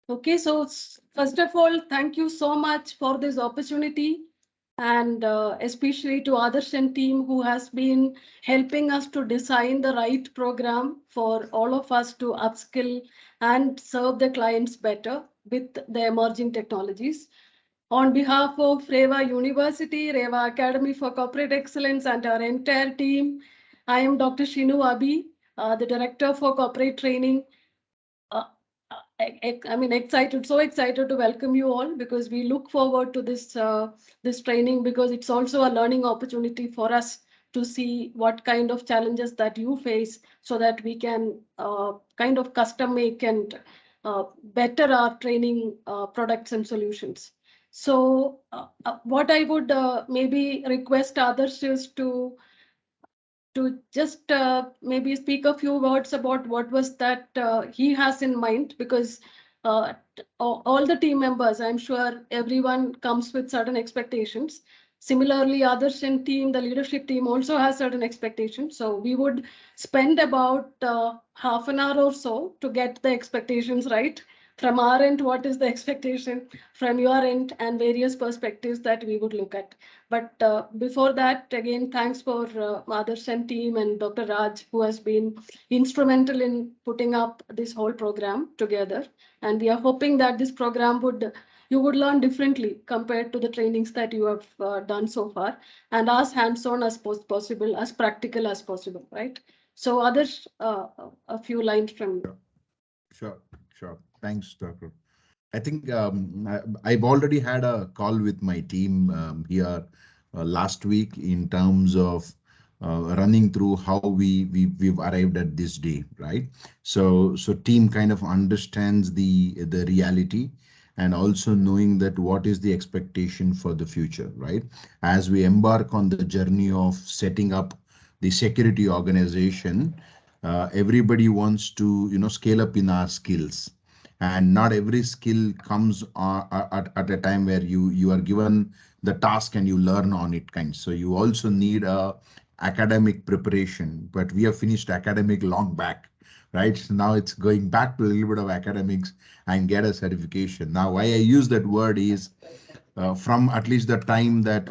Okay, so first of all, thank you so much for this opportunity, and especially to Adarsh and team who has been helping us to design the right program for all of us to upskill and serve the clients better with the emerging technologies. On behalf of Reva University, Reva Academy for Corporate Excellence, and our entire team, I am Dr. Shinu Abi, the Director for Corporate Training. uh, I mean, excited, so excited to welcome you all, because we look forward to this training, because it's also a learning opportunity for us to see what kind of challenges that you face, so that we can kind of custom make and better our training products and solutions. So what I would maybe request others is to just maybe speak a few words about what was that he has in mind, because all the team members, I'm sure everyone comes with certain expectations. Similarly, others in team, the leadership team also has certain expectations. So we would spend about half an hour or so to get the expectations right. From our end, what is the expectation from your end, and various perspectives that we would look at. But before that, again, thanks for Adarsh and team and Dr. Raj, who has been instrumental in putting up this whole program together. And we are hoping that this program you would learn differently compared to the trainings that you have done so far, and as hands-on as possible, as practical as possible, right? So Adarsh, a few lines from you. Sure, sure. Thanks, Dr. I think I've already had a call with my team here last week in terms of running through how we've arrived at this day, right? So team kind of understands the reality, and also knowing that what is the expectation for the future, right? As we embark on the journey of setting up the security organization, everybody wants to scale up in our skills, and not every skill comes at a time where you are given the task and you learn on it kind. So you also need a academic preparation, but we have finished academic long back, right? So now it's going back to a little bit of academics and get a certification. Now why I use that word is from at least the time that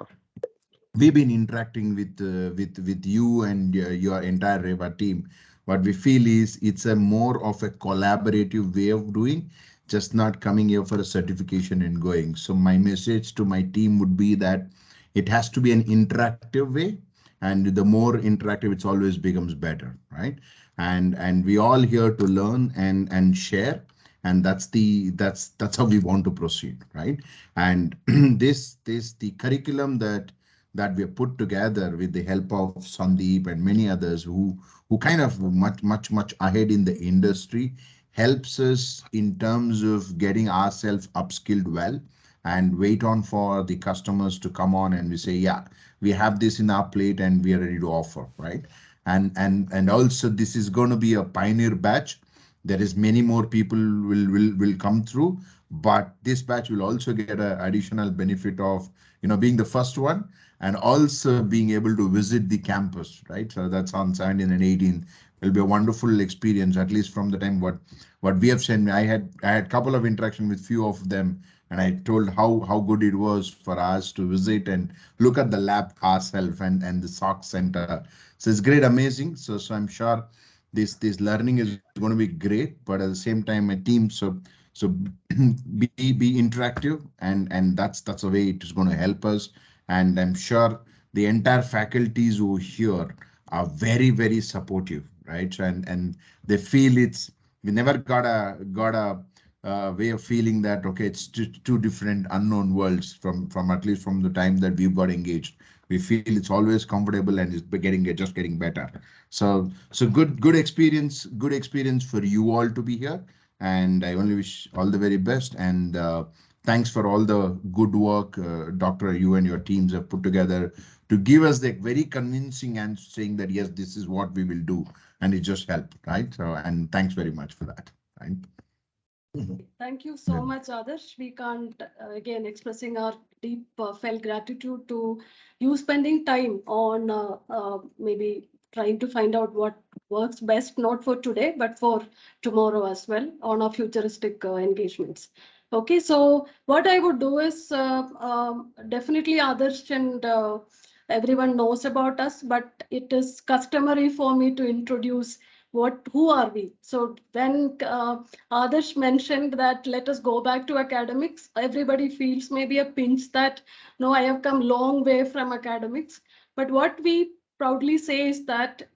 we've been interacting with you and your entire Reva team. What we feel is it's a more of a collaborative way of doing, just not coming here for a certification and going. So my message to my team would be that it has to be an interactive way, and the more interactive, it's always becomes better, right? And we all here to learn and share, and that's how we want to proceed, right? And this the curriculum that we have put together with the help of Sandeep and many others who kind of much ahead in the industry, helps us in terms of getting ourselves upskilled well, and wait on for the customers to come on and we say, yeah, we have this in our plate and we are ready to offer, right? And also this is going to be a pioneer batch. There is many more people will come through, but this batch will also get an additional benefit of being the first one, and also being able to visit the campus, right? So that's on 17 and 18. Will be a wonderful experience, at least from the time what we have sent. I had couple of interaction with few of them, and I told how good it was for us to visit and look at the lab ourselves and the SOC center. So it's great, amazing. So I'm sure this learning is going to be great, but at the same time, my team, so be interactive, and that's the way it is going to help us. And I'm sure the entire faculties who here are very supportive, right? So, and they feel we never got a way of feeling that okay, it's two different unknown worlds from at least from the time that we've got engaged. We feel it's always comfortable and it's just getting better. So good experience for you all to be here, and I only wish all the very best. And thanks for all the good work, Doctor, you and your teams have put together to give us the very convincing and saying that yes, this is what we will do, and it just helped, right? So, and thanks very much for that, right? Thank you Yeah. so much, Adarsh. We can't, again, expressing our deep felt gratitude to you spending time on maybe trying to find out works best not for today, but for tomorrow as well on our futuristic engagements. Okay, so what I would do is definitely Adarsh and everyone knows about us, but it is customary for me to introduce who are we. So when Adarsh mentioned that let us go back to academics, everybody feels maybe a pinch that no, I have come long way from academics. But what we proudly say is that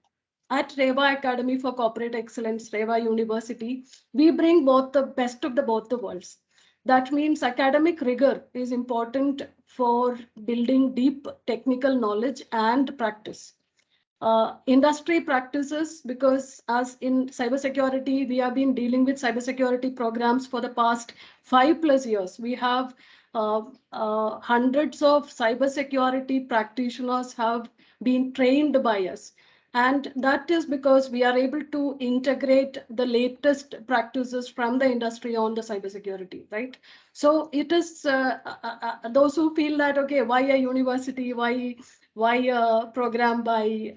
at Reva Academy for Corporate Excellence, Reva University, we bring both the best of the both the worlds. That means academic rigor is important for building deep technical knowledge and practice. Industry practices, because as in cybersecurity, we have been dealing with cybersecurity programs for the past 5+ years. We have hundreds of cybersecurity practitioners have been trained by us. And that is because we are able to integrate the latest practices from the industry on the cybersecurity, right? So it is those who feel that, okay, why a university, why a program by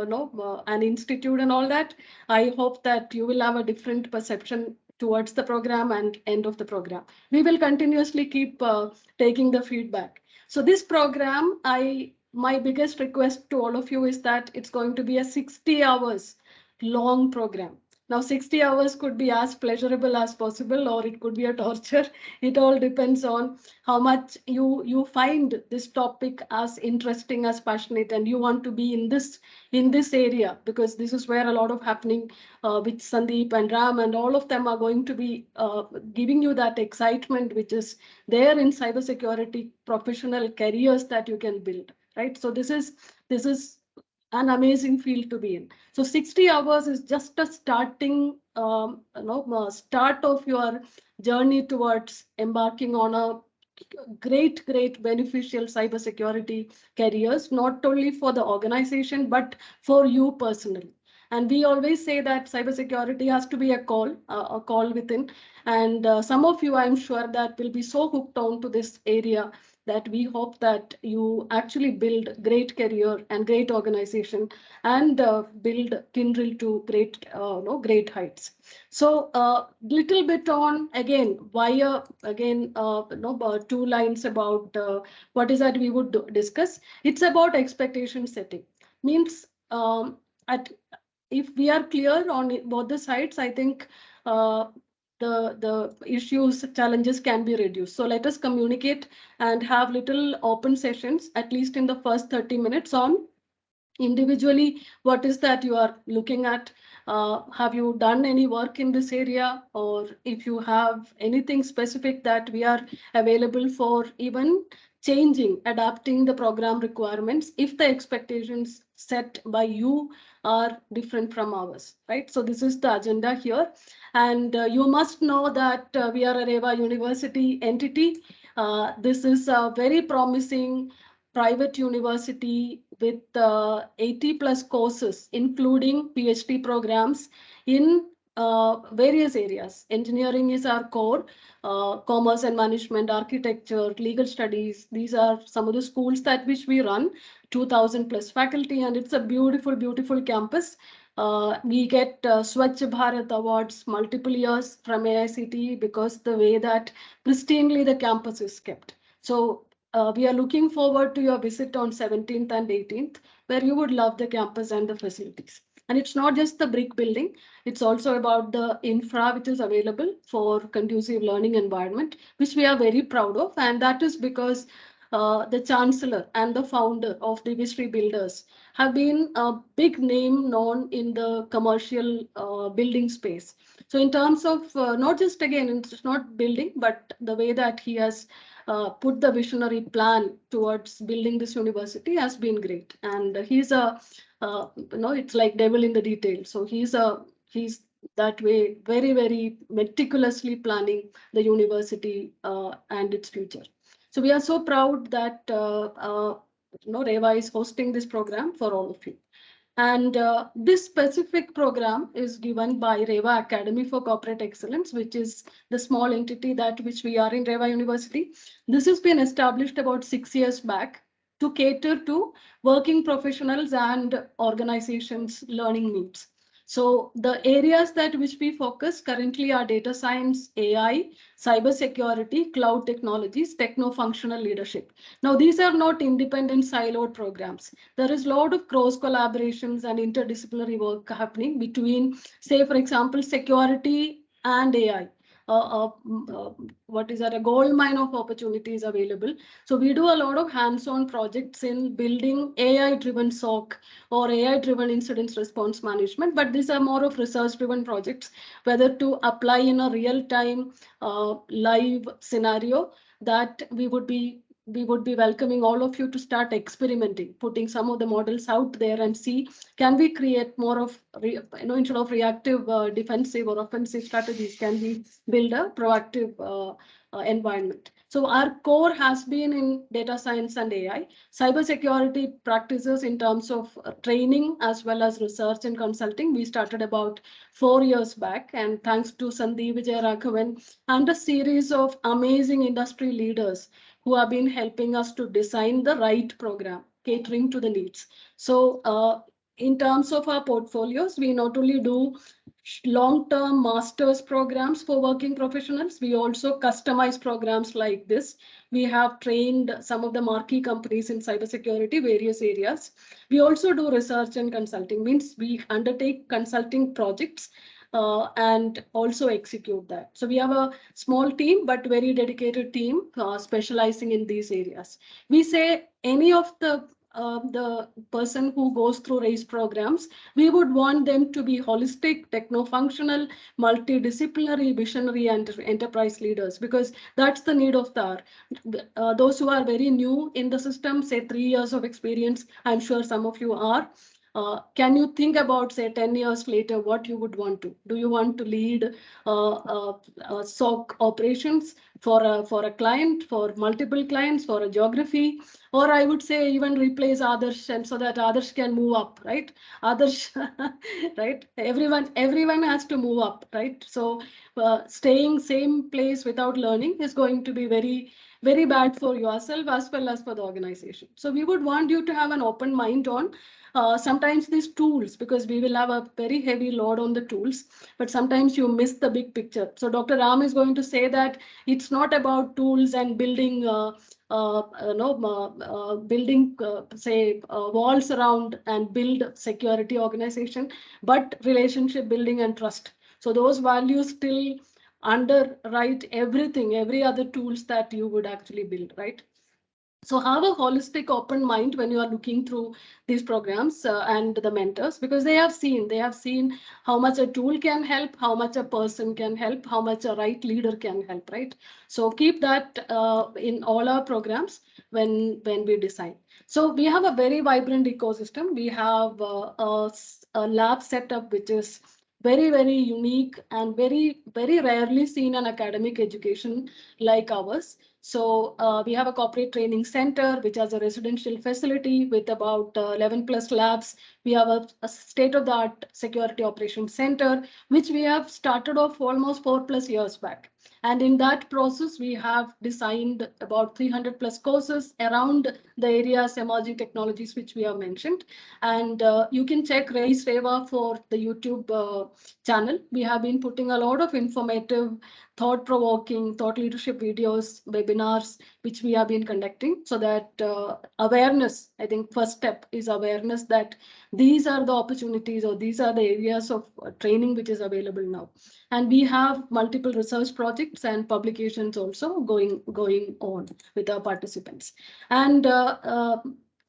no, an institute and all that. I hope that you will have a different perception towards the program and end of the program. We will continuously keep taking the feedback. So this program, my biggest request to all of you is that it's going to be a 60 hours long program. Now, 60 hours could be as pleasurable as possible, or it could be a torture. It all depends on how much you find this topic as interesting, as passionate, and you want to be in this area, because this is where a lot of happening with Sandeep and Ram, and all of them are going to be giving you that excitement which is there in cybersecurity professional careers that you can build, right? So this is an amazing field to be in. So 60 hours is just a starting, start of your journey towards embarking on a great beneficial cybersecurity careers, not only for the organization, but for you personally. And we always say that cybersecurity has to be a call within. And some of you, I'm sure, that will be so hooked on to this area that we hope that you actually build great career and great organization and build Kyndryl to great heights. So little bit on again why again two lines about what is that we would discuss. It's about expectation setting. Means at if we are clear on both the sides, I think uh, the issues, challenges can be reduced. So let us communicate and have little open sessions, at least in the first 30 minutes on individually what is that you are looking at. Have you done any work in this area, or if you have anything specific that we are available for even changing, adapting the program requirements if the expectations set by you are different from ours, right? So this is the agenda here. And you must know that we are a Reva University entity. This is a very promising private university with 80+ courses, including PhD programs in various areas. Engineering is our core, commerce and management, architecture, legal studies. These are some of the schools that which we run, 2000+ faculty, and it's a beautiful campus. We get Swachh Bharat awards multiple years from AICTE because the way that pristinely the campus is kept. So we are looking forward to your visit on 17th and 18th, where you would love the campus and the facilities. And it's not just the brick building, it's also about the infra which is available for conducive learning environment, which we are very proud of. And that is because the chancellor and the founder of the Vistry Builders have been a big name known in the commercial building space. So in terms of not just again, it's not building, but the way that he has put the visionary plan towards building this university has been great. And he's it's like devil in the detail. So he's that way very meticulously planning the university and its future. So we are so proud that Reva is hosting this program for all of you. And this specific program is given by Reva Academy for Corporate Excellence, which is the small entity that which we are in Reva University. This has been established about 6 years back to cater to working professionals and organizations' learning needs. So the areas that which we focus currently are data science, AI, cybersecurity, cloud technologies, techno-functional leadership. Now, these are not independent siloed programs. There is a lot of cross collaborations and interdisciplinary work happening between, say, for example, security and AI. What is that? A gold mine of opportunities available. So we do a lot of hands-on projects in building AI-driven SOC or AI-driven incident response management, but these are more of research-driven projects, whether to apply in a real-time live scenario that we would be welcoming all of you to start experimenting, putting some of the models out there and see, can we create more of, instead of reactive defensive or offensive strategies, can we build a proactive environment? So our core has been in data science and AI, cybersecurity practices in terms of training as well as research and consulting. We started about 4 years back, and thanks to Sandeep Vijayaraghavan and a series of amazing industry leaders who have been helping us to design the right program catering to the needs. So in terms of our portfolios, we not only do long-term master's programs for working professionals, we also customize programs like this. We have trained some of the marquee companies in cybersecurity, various areas. We also do research and consulting, means we undertake consulting projects and also execute that. So we have a small team, but very dedicated team specializing in these areas. We say any of the person who goes through RACE programs, we would want them to be holistic, techno-functional, multidisciplinary, visionary, and enterprise leaders, because that's the need of the hour. Those who are very new in the system, say 3 years of experience, I'm sure some of you are. Can you think about, say, 10 years later, what you would want to? Do you want to lead SOC operations for a client, for multiple clients, for a geography, or I would say even replace others, and so that others can move up, right? Others, right? Everyone has to move up, right? So staying same place without learning is going to be very, very bad for yourself as well as for the organization. So we would want you to have an open mind on sometimes these tools, because we will have a very heavy load on the tools, but sometimes you miss the big picture. So Dr. Ram is going to say that it's not about tools and building building say walls around and build security organization, but relationship building and trust. So those values still underwrite everything, every other tools that you would actually build, right? So have a holistic, open mind when you are looking through these programs and the mentors, because they have seen how much a tool can help, how much a person can help, how much a right leader can help, right? So keep that in all our programs when we design. So we have a very vibrant ecosystem. We have a lab setup which is very, very unique and very, very rarely seen in academic education like ours. So we have a corporate training center, which has a residential facility with about 11 plus labs. We have a state-of-the-art security operations center, which we have started off almost 4+ years back. And in that process, we have designed about 300 plus courses around the areas, emerging technologies, which we have mentioned. And you can check Race Reva for the YouTube channel. We have been putting a lot of informative, thought-provoking, thought leadership videos, webinars, which we have been conducting, so that awareness, I think first step is awareness that these are the opportunities or these are the areas of training which is available now. And we have multiple research projects and publications also going on with our participants. And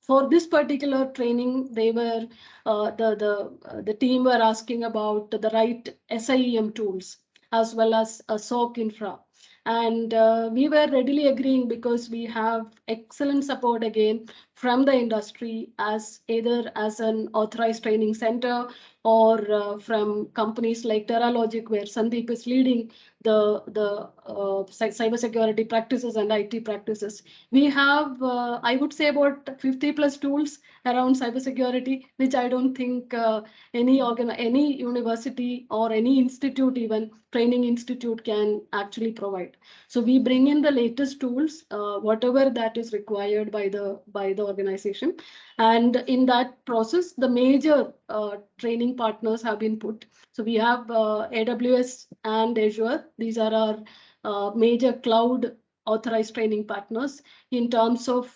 for this particular training, they were the team were asking about the right SIEM tools as well as a SOC infra. And we were readily agreeing because we have excellent support again from the industry, as either as an authorized training center or from companies like Terralogic, where Sandeep is leading the cybersecurity practices and IT practices. We have, I would say, about 50 plus tools around cybersecurity, which I don't think any university or any institute, even training institute, can actually provide. So we bring in the latest tools, whatever that is required by the organization. And in that process, the major training partners have been put. So we have AWS and Azure. These are our major cloud authorized training partners. In terms of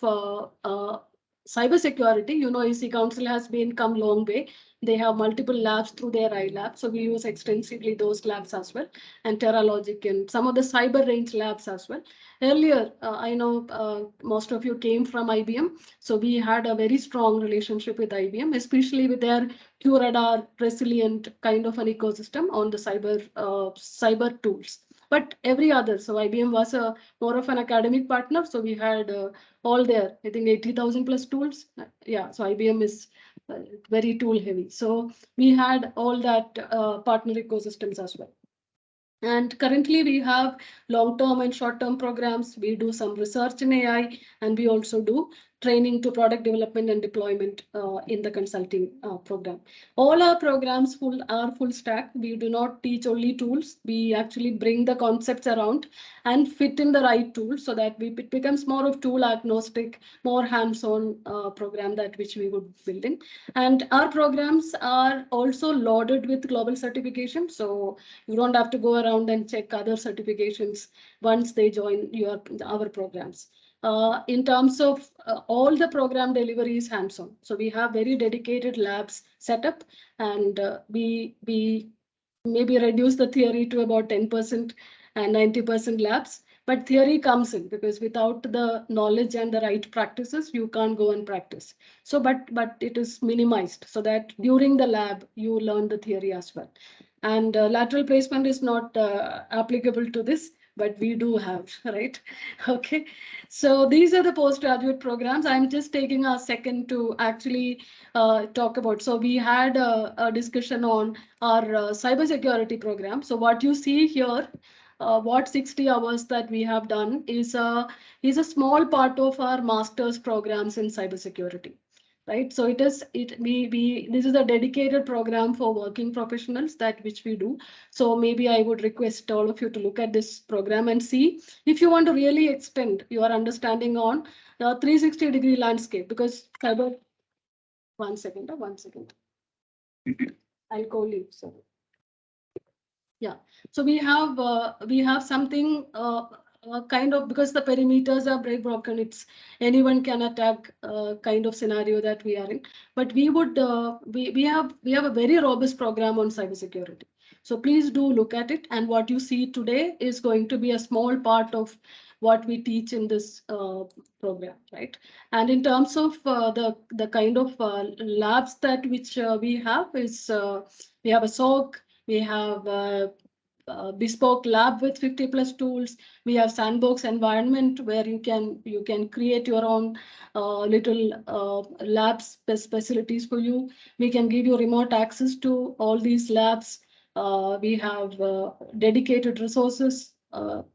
cybersecurity, EC Council has been come long way. They have multiple labs through their iLab. So we use extensively those labs as well, and Terralogic and some of the cyber range labs as well. Earlier, I know most of you came from IBM. So we had a very strong relationship with IBM, especially with their QRadar resilient kind of an ecosystem on the cyber tools. But every other, so IBM was a more of an academic partner. So we had all there, I think 80,000 plus tools. Yeah, so IBM is very tool heavy. So we had all that partner ecosystems as well. And currently we have long-term and short-term programs. We do some research in AI, and we also do training to product development and deployment in the consulting program. All our programs are full stack. We do not teach only tools. We actually bring the concepts around and fit in the right tool so that it becomes more of tool agnostic, more hands-on program that which we would build in. And our programs are also loaded with global certification. So you don't have to go around and check other certifications once they join our programs. In terms of all the program delivery is hands-on. So we have very dedicated labs set up, and we maybe reduce the theory to about 10% and 90% labs. But theory comes in because without the knowledge and the right practices, you can't go and practice. So, but it is minimized so that during the lab, you learn the theory as well. And lateral placement is not applicable to this, but we do have, right? Okay. So these are the postgraduate programs. I'm just taking a second to actually talk about. So we had a discussion on our cybersecurity program. So what you see here, what 60 hours that we have done is a small part of our master's programs in cybersecurity. Right, so this is a dedicated program for working professionals that which we do. So maybe I would request all of you to look at this program and see if you want to really extend your understanding on the 360-degree landscape, because cyber. One second, one second. I'll call you. So yeah, so we have something kind of, because the perimeters are very broken, it's anyone can attack kind of scenario that we are in. But we have a very robust program on cybersecurity. So please do look at it. And what you see today is going to be a small part of what we teach in this program, right? And in terms of the kind of labs that which we have is we have a SOC. We have a bespoke lab with 50 plus tools. We have sandbox environment where you can create your own little labs facilities for you. We can give you remote access to all these labs. We have dedicated resources,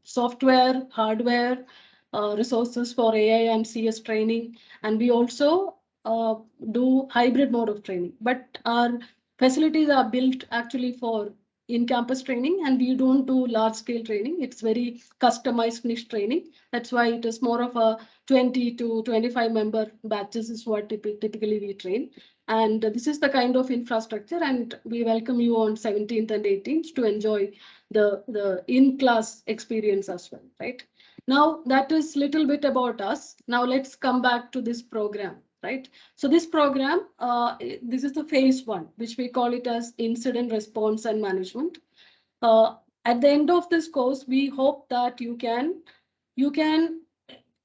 software, hardware, resources for AI and CS training. And we also do hybrid mode of training. But our facilities are built actually for in-campus training, and we don't do large-scale training. It's very customized niche training. That's why it is more of a 20 to 25 member batches is what typically we train. And this is the kind of infrastructure, and we welcome you on 17th and 18th to enjoy the in-class experience as well, right? Now, that is little bit about us. Now, let's come back to this program. Right. So this program, this is the phase one, which we call it as incident response and management. At the end of this course, we hope that you can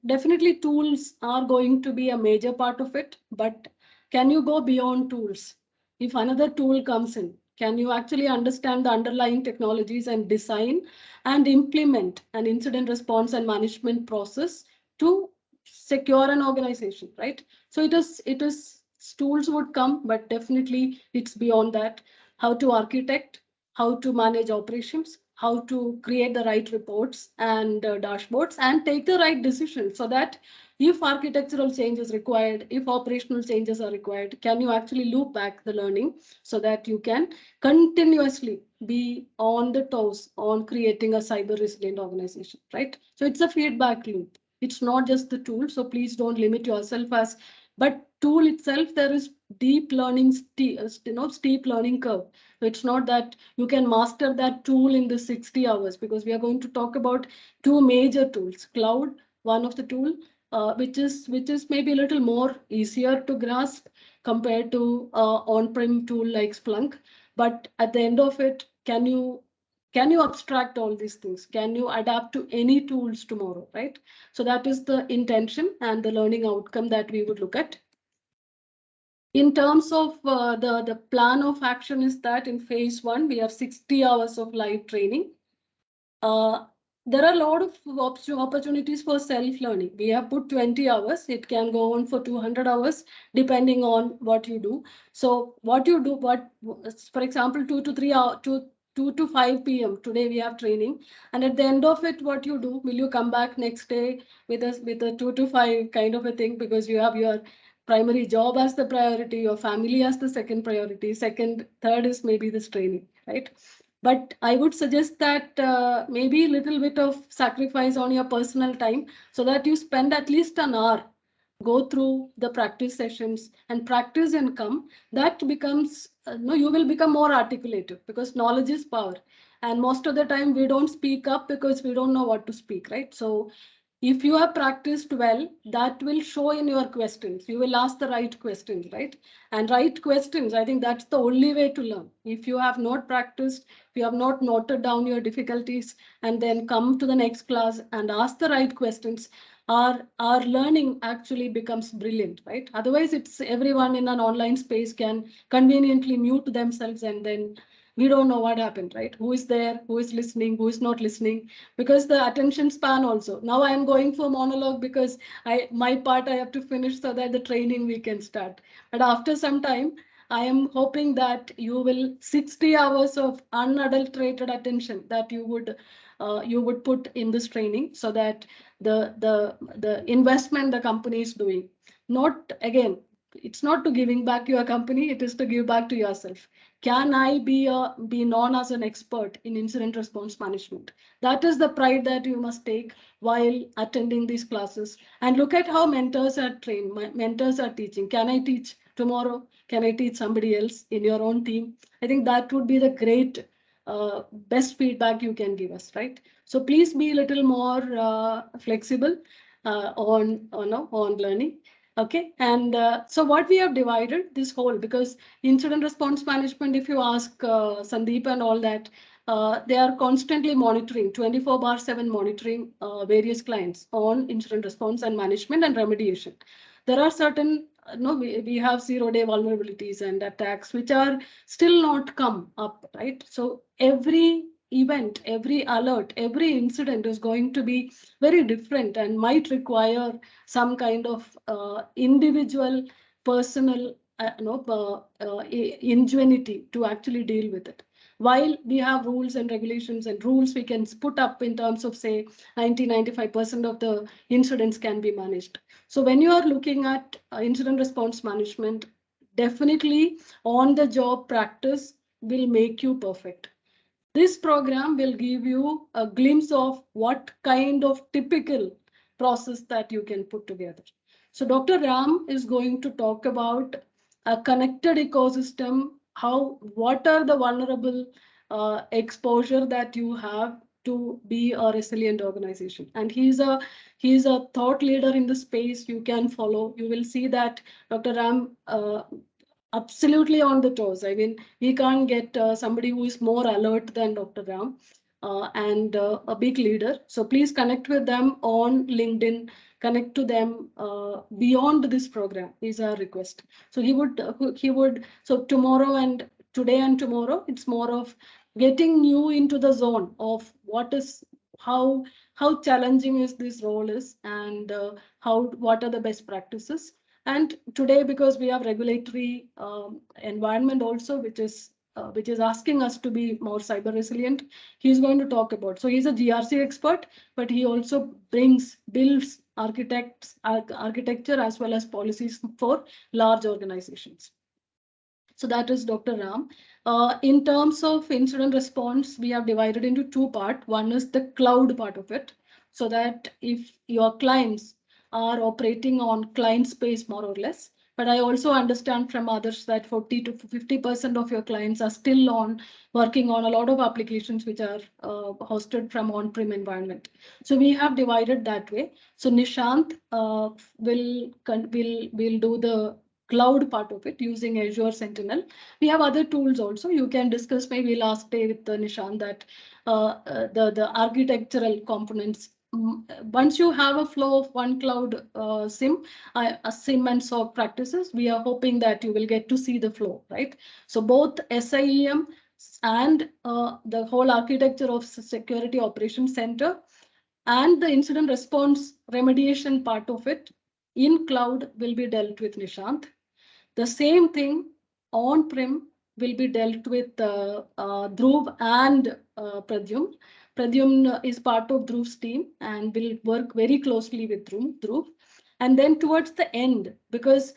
definitely tools are going to be a major part of it, but can you go beyond tools? If another tool comes in, can you actually understand the underlying technologies and design and implement an incident response and management process to secure an organization, right? So it is tools would come, but definitely it's beyond that. How to architect, how to manage operations, how to create the right reports and dashboards and take the right decisions, so that if architectural change is required, if operational changes are required, can you actually loop back the learning so that you can continuously be on the toes on creating a cyber resilient organization, right? So it's a feedback loop. It's not just the tool. So please don't limit yourself as But tool itself, there is deep learning, steep learning curve. So it's not that you can master that tool in the 60 hours, because we are going to talk about two major tools. Cloud, one of the tool, which is maybe a little more easier to grasp compared to on-prem tool like Splunk. But at the end of it, can you abstract all these things? Can you adapt to any tools tomorrow, right? So that is the intention and the learning outcome that we would look at. In terms of the plan of action is that in phase 1, we have 60 hours of live training. Uh, there are a lot of opportunities for self-learning. We have put 20 hours. It can go on for 200 hours, depending on what you do. So what you do, for example, 2 to 5 p.m. Today we have training. And at the end of it, what you do, will you come back next day with a 2 to 5 kind of a thing, because you have your primary job as the priority, your family as the second priority, third is maybe this training, right? But I would suggest that maybe a little bit of sacrifice on your personal time, so that you spend at least an hour, go through the practice sessions and practice and come. That becomes, no, you will become more articulated, because knowledge is power. And most of the time we don't speak up because we don't know what to speak, right? So if you have practiced well, that will show in your questions. You will ask the right questions, right? And right questions, I think that's the only way to learn. If you have not practiced, if you have not noted down your difficulties and then come to the next class and ask the right questions, our learning actually becomes brilliant, right? Otherwise, it's everyone in an online space can conveniently mute themselves, and then we don't know what happened, right? Who is there, who is listening, who is not listening, because the attention span also. Now I am going for monologue because my part I have to finish so that the training we can start. But after some time, I am hoping that you will 60 hours of unadulterated attention that you would put in this training, so that the investment the company is doing, not again, it's not to giving back to your company, it is to give back to yourself. Can I be known as an expert in incident response management? That is the pride that you must take while attending these classes. And look at how mentors are trained, mentors are teaching. Can I teach tomorrow? Can I teach somebody else in your own team? I think that would be the great best feedback you can give us, right? So please be a little more flexible on learning. Okay, and so what we have divided this whole, because incident response management, if you ask Sandeep and all that, they are constantly monitoring, 24/7 monitoring various clients on incident response and management and remediation. There are certain, no, we have 0-day vulnerabilities and attacks which are still not come up, right? So every event, every alert, every incident is going to be very different and might require some kind of individual, personal, ingenuity to actually deal with it. While we have rules and regulations and rules we can put up in terms of, say, 90-95% of the incidents can be managed. So when you are looking at incident response management, definitely on the job practice will make you perfect. This program will give you a glimpse of what kind of typical process that you can put together. So Dr. Ram is going to talk about a connected ecosystem, what are the vulnerable exposure that you have to be a resilient organization. And he's a thought leader in the space you can follow. You will see that Dr. Ram absolutely on the toes. I mean, we can't get somebody who is more alert than Dr. Ram, and a big leader. So please connect with them on LinkedIn, connect to them beyond this program is our request. So so tomorrow and today and tomorrow, it's more of getting you into the zone of how challenging is this role is, and what are the best practices. And today, because we have regulatory environment also, which is asking us to be more cyber resilient, he's going to talk about. So he's a GRC expert, but he also builds architecture as well as policies for large organizations. So that is Dr. Ram. In terms of incident response, we have divided into two parts. One is the cloud part of it, so that if your clients are operating on client space more or less. But I also understand from others that 40 to 50% of your clients are still on working on a lot of applications which are hosted from on-prem environment. So we have divided that way. So Nishant will do the cloud part of it using Azure Sentinel. We have other tools also. You can discuss maybe last day with Nishant that the architectural components. Once you have a flow of one cloud SIM, a SIM and SOC practices, we are hoping that you will get to see the flow, right? So both SIEM and the whole architecture of security operations center and the incident response remediation part of it in cloud will be dealt with Nishant. The same thing on-prem will be dealt with Dhruv and Pradyumn. Pradyumn is part of Dhruv's team and will work very closely with Dhruv. And then towards the end, because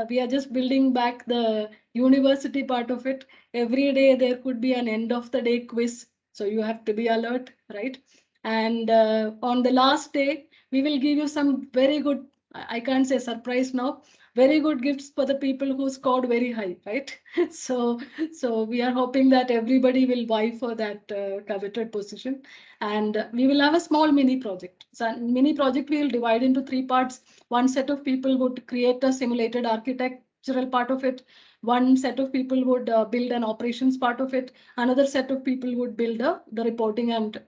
we are just building back the university part of it, every day there could be an end of the day quiz. So you have to be alert, right? And on the last day, we will give you some very good, I can't say surprise now, very good gifts for the people who scored very high, right? So we are hoping that everybody will vie for that coveted position, and we will have a small mini project. So mini project we will divide into three parts. One set of people would create a simulated architectural part of it. One set of people would build an operations part of it. Another set of people would build the reporting and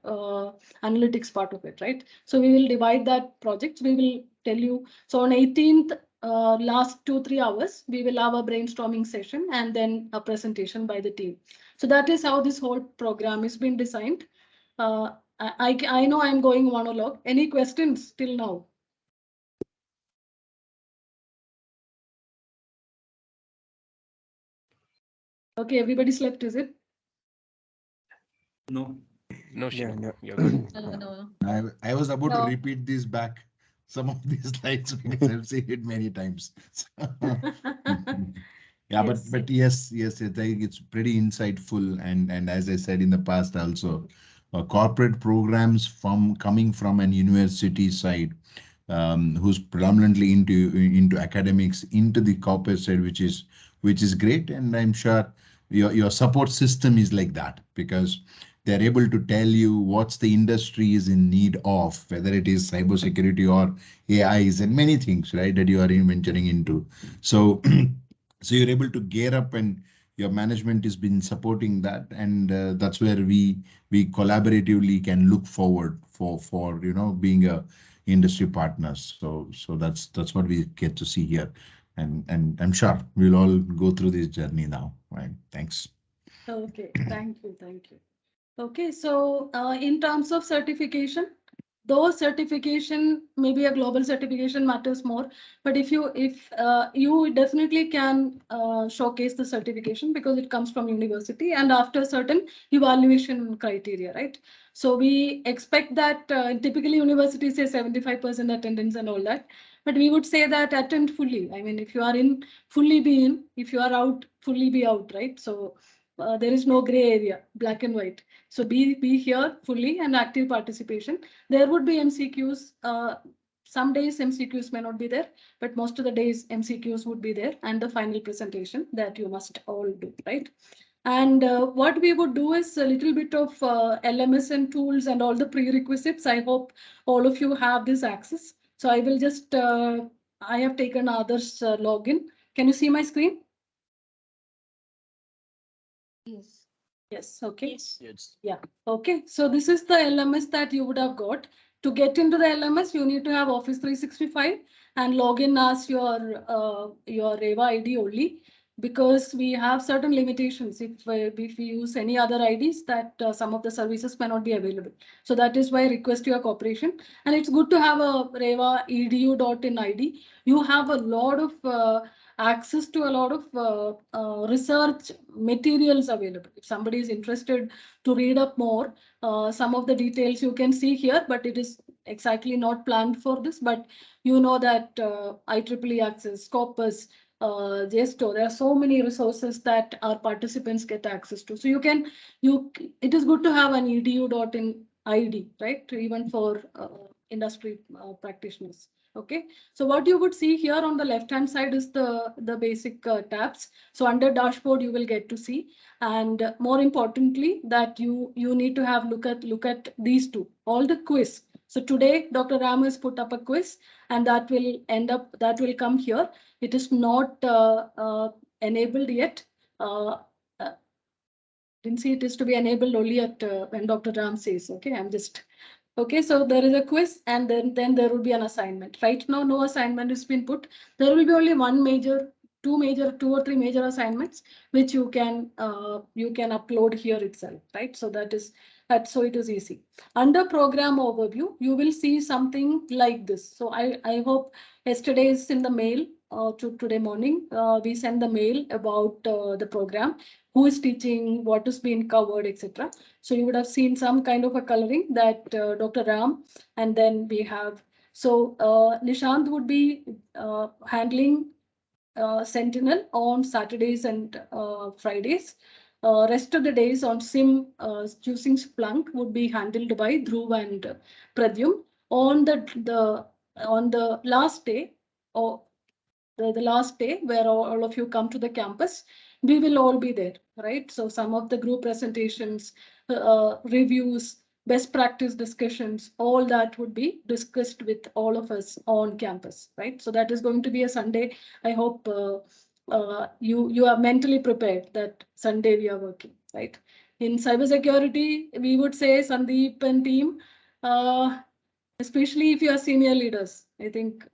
analytics part of it, right? So we will divide that project. We will tell you. So on 18th, last 2-3 hours, we will have a brainstorming session and then a presentation by the team. So that is how this whole program has been designed. I know I'm going monologue. Any questions till now? Okay, everybody slept, is it? No. No, Yeah, Shiva. no. You're good. No. I was about to No. repeat this back. Some of these slides because I've seen it many times. Yeah, Yes. but yes, I think it's pretty insightful, and as I said in the past also, corporate programs from coming from an university side, who's predominantly into academics, into the corporate side, which is great, and I'm sure your support system is like that because they're able to tell you what's the industry is in need of, whether it is cybersecurity or AIs and many things, right, that you are venturing into. So so you're able to gear up and your management has been supporting that, and that's where we collaboratively can look forward for being a industry partners. So that's what we get to see here, and I'm sure we'll all go through this journey now, right? Thanks. Okay, thank you, thank you. Okay, so in terms of certification, though certification, maybe a global certification matters more, but if you definitely can showcase the certification because it comes from university and after certain evaluation criteria, right? So we expect that typically universities say 75% attendance and all that, but we would say that attend fully. I mean, if you are in, fully be in, if you are out, fully be out, right? So there is no gray area, black and white. So be here fully and active participation. There would be MCQs. Some days MCQs may not be there, but most of the days MCQs would be there, and the final presentation that you must all do, right? And what we would do is a little bit of LMS and tools and all the prerequisites. I hope all of you have this access. So I will just, I have taken others login. Can you see my screen? Yes. Yes, okay. Yes. Yeah, okay. So this is the LMS that you would have got. To get into the LMS, you need to have Office 365 and log in as your Reva ID only, because we have certain limitations. If we use any other IDs, that some of the services may not be available. So that is why I request your cooperation. And it's good to have a Reva edu.in ID. You have a lot of access to a lot of research materials available. If somebody is interested to read up more, some of the details you can see here, but it is exactly not planned for this. But you know that IEEE Access, Scopus, Gesto, there are so many resources that our participants get access to. So it is good to have an edu.in ID, right? Even for industry practitioners. Okay, so what you would see here on the left hand side is the basic tabs. So under dashboard you will get to see, and more importantly that you need to have look at these two, all the quiz. So today Dr. Ram has put up a quiz, and that will come here. It is not enabled yet. Uh, uh, didn't see it is to be enabled only at when Dr. Ram says. Okay, I'm just okay. So there is a quiz, and then there will be an assignment. Right now, no assignment has been put. There will be only two or three major assignments which you can upload here itself. Right. So so it is easy. Under program overview, you will see something like this. So I hope yesterday is in the mail. To today morning, we send the mail about the program, who is teaching, what is being covered, etc. So you would have seen some kind of a coloring that Dr. Ram, and then we have, so Nishant would be handling Sentinel on Saturdays and Fridays. Rest of the days on SIM using Splunk would be handled by Dhruv and Pradyum. On the last day, or the last day where all of you come to the campus, we will all be there, right? So some of the group presentations, reviews, best practice discussions, all that would be discussed with all of us on campus, right? So that is going to be a Sunday. I hope you are mentally prepared that Sunday we are working, right? In cybersecurity, we would say Sandeep and team, uh, especially if you are senior leaders, I think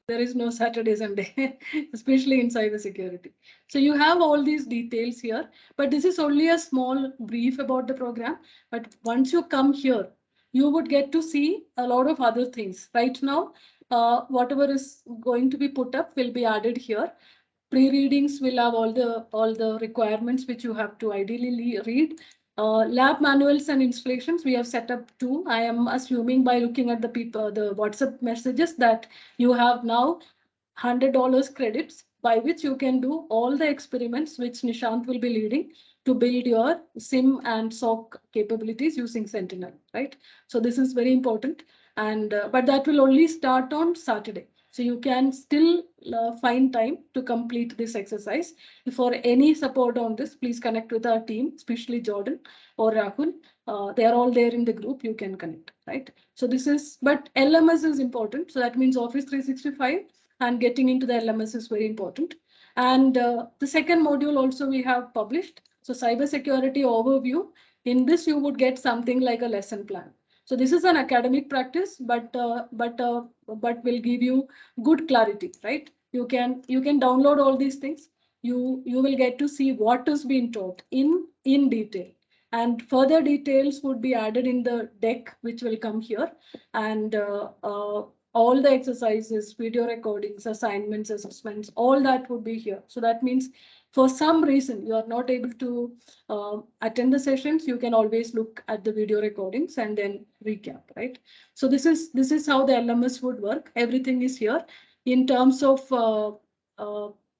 there is no Saturday, Sunday, especially in cybersecurity. So you have all these details here, but this is only a small brief about the program. But once you come here, you would get to see a lot of other things. Right now, whatever is going to be put up will be added here. Pre-readings will have all the requirements which you have to ideally read. Lab manuals and installations we have set up too. I am assuming by looking at the WhatsApp messages that you have now $100 credits by which you can do all the experiments which Nishant will be leading to build your SIM and SOC capabilities using Sentinel, right? So this is very important, and but that will only start on Saturday. So you can still find time to complete this exercise. For any support on this, please connect with our team, especially Jordan or Rahul. They are all there in the group. You can connect, right? So this is, but LMS is important. So that means Office 365, and getting into the LMS is very important. And the second module also we have published. So cybersecurity overview. In this, you would get something like a lesson plan. So this is an academic practice, but will give you good clarity, right? You can download all these things. You will get to see what is being taught in detail, and further details would be added in the deck which will come here, and all the exercises, video recordings, assignments, assessments, all that would be here. So that means for some reason you are not able to attend the sessions, you can always look at the video recordings and then recap, right? So this is how the LMS would work. Everything is here in terms of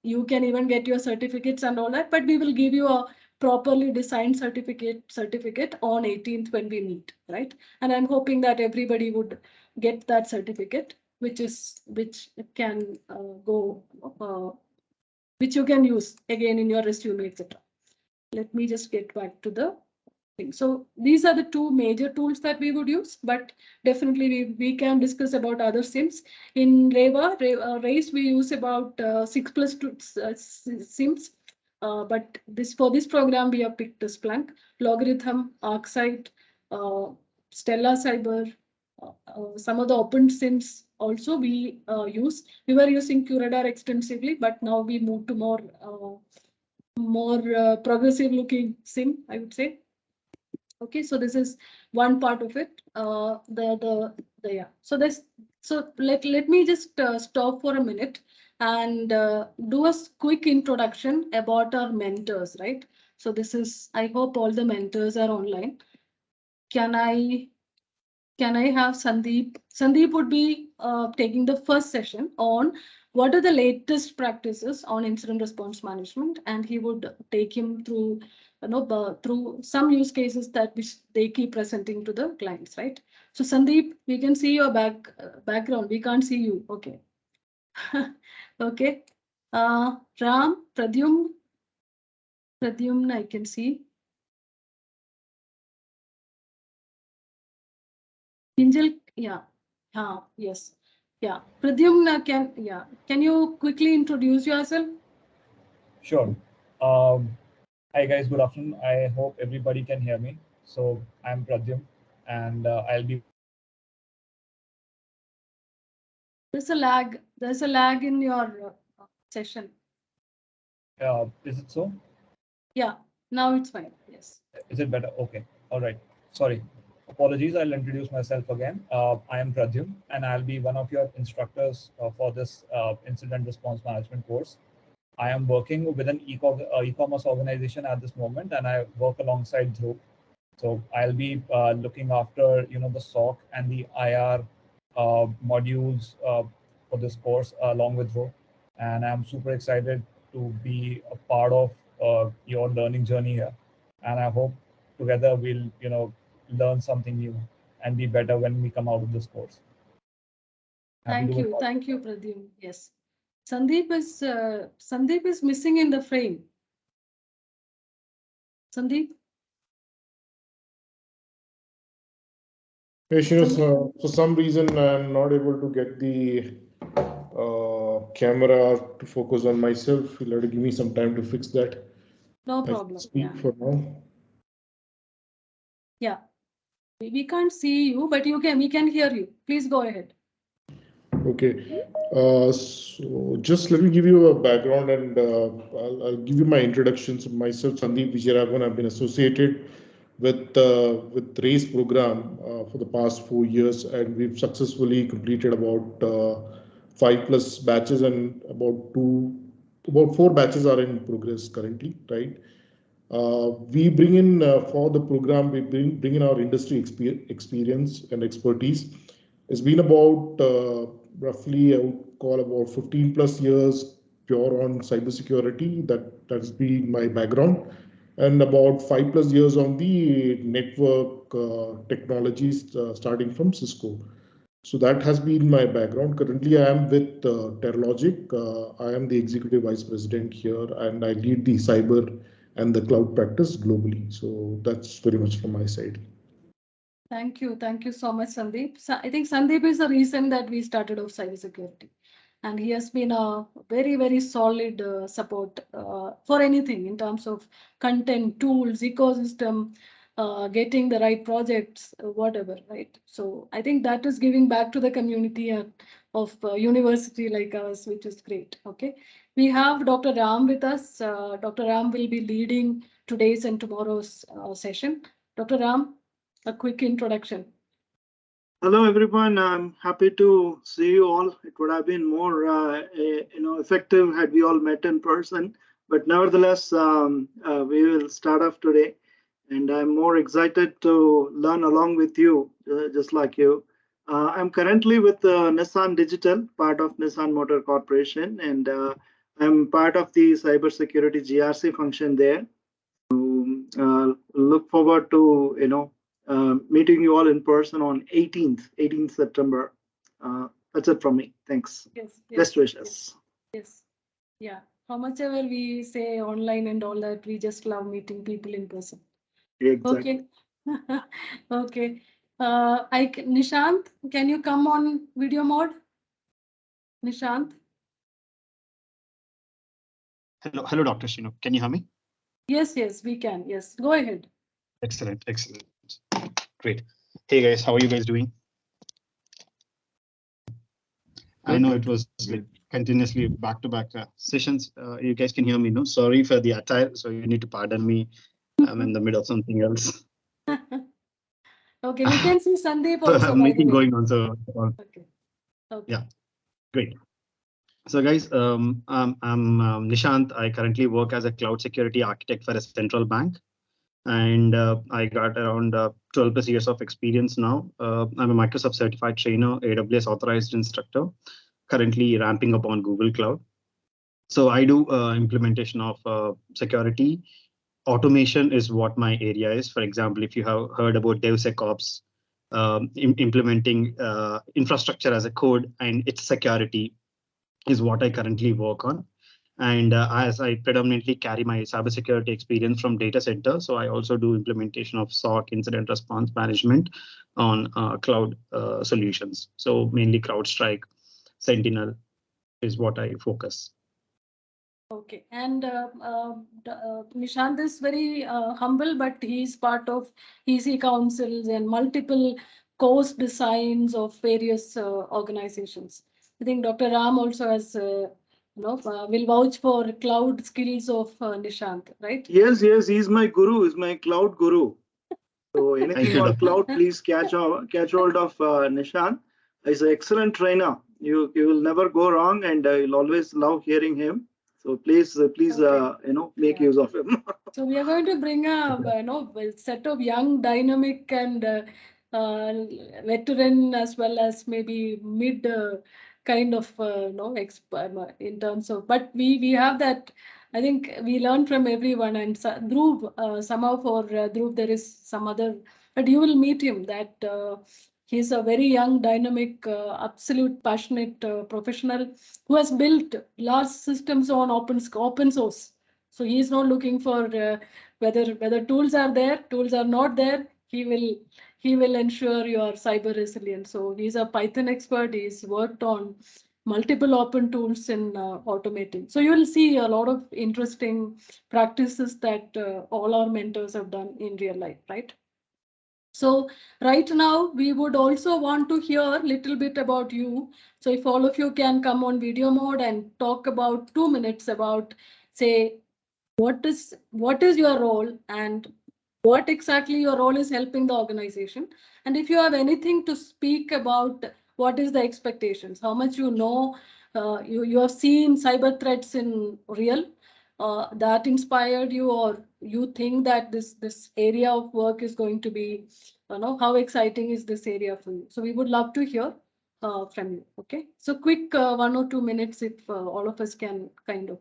you can even get your certificates and all that, but we will give you a properly designed certificate on 18th when we meet, right? And I'm hoping that everybody would get that certificate, which can go, which you can use again in your resume, etc. Let me just get back to the thing. So these are the two major tools that we would use, but definitely we can discuss about other SIMs. In RAISE, we use about 6 plus 2 SIMs. But for this program, we have picked the Splunk, Logarithm, ArcSight, uh, Stella Cyber, some of the open SIMs also we use. We were using QRadar extensively, but now we move to more progressive looking SIM, I would say. Okay, so this is one part of it. Yeah. So let me just stop for a minute and do a quick introduction about our mentors, right? So this is, I hope all the mentors are online. Can I can I have Sandeep? Sandeep would be taking the first session on what are the latest practices on incident response management, and he would take him through, through some use cases that which they keep presenting to the clients, right? So Sandeep, we can see your background. We can't see you. Okay. Okay. Ram, Pradyumna, I can see. Kinjal, yeah. Yes. Yeah. Pradyumna, can you quickly introduce yourself? Sure. Hi guys, good afternoon. I hope everybody can hear me. So I'm Pradyum, and I'll be one of your instructors for this. There's a lag. There's a lag in your session. Is it so? Yeah. Now it's fine. Yes. Is it better? Okay. All right. Sorry. Apologies. I'll introduce myself again. I am Pradyum, and I'll be one of your instructors for this incident response management course. I am working with an e-commerce organization at this moment, and I work alongside Dhruv. So I'll be looking after the SOC and the IR modules for this course along with Dhruv, and I'm super excited to be a part of your learning journey here. And I hope together we'll learn something new and be better when we come out of this course. Happy to be part of Thank you, Pradyum. Yes. Sandeep is missing in the frame. Sandeep? Yes, for some reason, I'm not able to get the camera to focus on myself. You'll have to give me some time to fix that. No I problem. speak Yeah. for now. Yeah. We can't see you, but we can hear you. Please go ahead. Okay. So just let me give you a background, and I'll give you my introduction. So myself, Sandeep Vijayaraghavan, I've been associated with RACE program for the past 4 years, and we've successfully completed about 5+ batches, and about 4 batches are in progress currently, right? We bring in for the program, we bring in our industry experience and expertise. It's been about roughly, I would call about 15+ years pure on cybersecurity. That's been my background, and about 5+ years on the network technologies, starting from Cisco. So that has been my background. Currently, I am with Terlogic. I am the executive vice president here, and I lead the cyber and the cloud practice globally. So that's very much from my side. Thank you. Thank you so much, Sandeep. So I think Sandeep is the reason that we started off cybersecurity. And he has been a very, very solid support for anything in terms of content, tools, ecosystem, getting the right projects, whatever, right? So I think that is giving back to the community of university like us, which is great. Okay. We have Dr. Ram with us. Dr. Ram will be leading today's and tomorrow's session. Dr. Ram, a quick introduction. Hello, everyone. I'm happy to see you all. It would have been more, effective had we all met in person. But nevertheless, we will start off today, and I'm more excited to learn along with you, just like you. I'm currently with Nissan Digital, part of Nissan Motor Corporation, and I'm part of the cybersecurity GRC function there. Look forward to meeting you all in person on 18th September. That's it from me. Thanks. Yes. Best wishes. Yes. Yeah. How much ever we say online and all that, we just love meeting people in person. Exactly. Okay. Okay. Nishant, can you come on video mode? Nishant? Hello, Dr. Shinu. Can you hear me? Yes, we can. Yes, go ahead. Excellent. Great. Hey guys, how are you guys doing? I know it was like continuously back-to-back sessions. You guys can hear me, no? Sorry for the attire, so you need to pardon me. I'm in the middle of something else. Okay, we can see Sandeep also. Meeting going on, so Okay. Yeah, great. So guys, I'm Nishant. I currently work as a cloud security architect for a central bank, and I got around 12+ years of experience now. I'm a Microsoft certified trainer, AWS authorized instructor, currently ramping up on Google Cloud. So I do implementation of security. Automation is what my area is. For example, if you have heard about DevSecOps, implementing infrastructure as a code and its security is what I currently work on. And as I predominantly carry my cybersecurity experience from data center, so I also do implementation of SOC, incident response management, on cloud solutions. So mainly CrowdStrike, Sentinel is what I focus. Okay, and Nishant is very humble, but he's part of EC councils and multiple course designs of various organizations. I think Dr. Ram also has, will vouch for cloud skills of Nishant, right? Yes, yes, he's my guru, he's my cloud guru. So anything on cloud, please catch hold of Nishant. He's an excellent trainer. You will never go wrong, and you'll always love hearing him. So please, Okay. make use of him. So we are going to bring a set of young, dynamic, and veteran, as well as maybe mid kind of in terms of. But we have that. I think we learn from everyone. And Dhruv, somehow for Dhruv there is some other, but you will meet him. That he's a very young, dynamic, absolute passionate professional who has built large systems on open source. So he's not looking for whether tools are there, tools are not there. He will ensure your cyber resilience. So he's a Python expert. He's worked on multiple open tools in automating. So you will see a lot of interesting practices that all our mentors have done in real life, right? So right now, we would also want to hear a little bit about you. So if all of you can come on video mode and talk about 2 minutes about, say, what is your role and what exactly your role is helping the organization, and if you have anything to speak about what is the expectations, how much you have seen cyber threats in real, that inspired you, or you think that this area of work is going to be, how exciting is this area for you. So we would love to hear from you. Okay, so quick 1 or 2 minutes if all of us can kind of.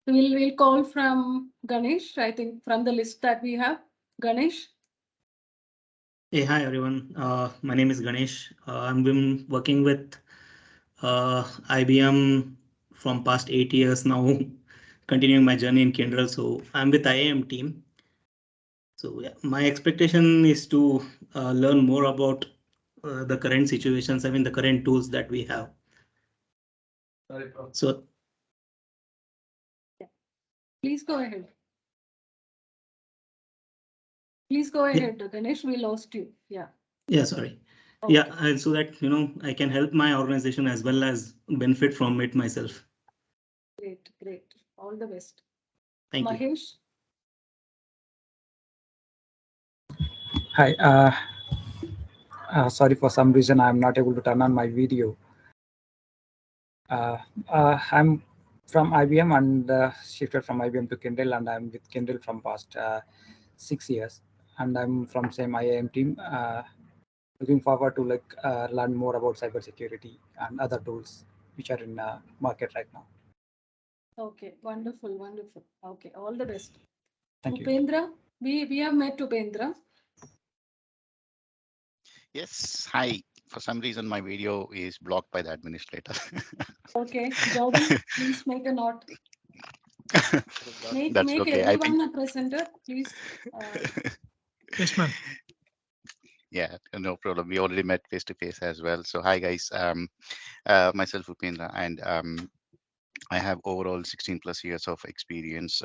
We'll call from Ganesh, I think, from the list that we have. Ganesh? Hey, hi everyone. My name is Ganesh. I've been working with IBM from past 8 years now, continuing my journey in Kyndryl. So I'm with IAM team. So yeah, my expectation is to learn more about the current situations, the current tools that we have. So Please go ahead. Please go ahead, Ganesh. We lost you. Yeah. Yeah, sorry. Okay. Yeah, so that I can help my organization as well as benefit from it myself. Great, great. All the best. Thank you. Mahesh? Hi. Sorry, for some reason I'm not able to turn on my video. I'm from IBM and shifted from IBM to Kyndryl, and I'm with Kyndryl from past 6 years. And I'm from same IAM team. Looking forward to learn more about cybersecurity and other tools which are in market right now. Okay, wonderful, wonderful. Okay, all the best. Thank you. Upendra? We have met Upendra. Yes, hi. For some reason, my video is blocked by the administrator. Okay, Jordan, please make a note. Make okay. everyone a presenter, please. Yes, ma'am. Yeah, no problem. We already met face to face as well. So hi guys, myself Upendra, and I have overall 16 plus years of experience,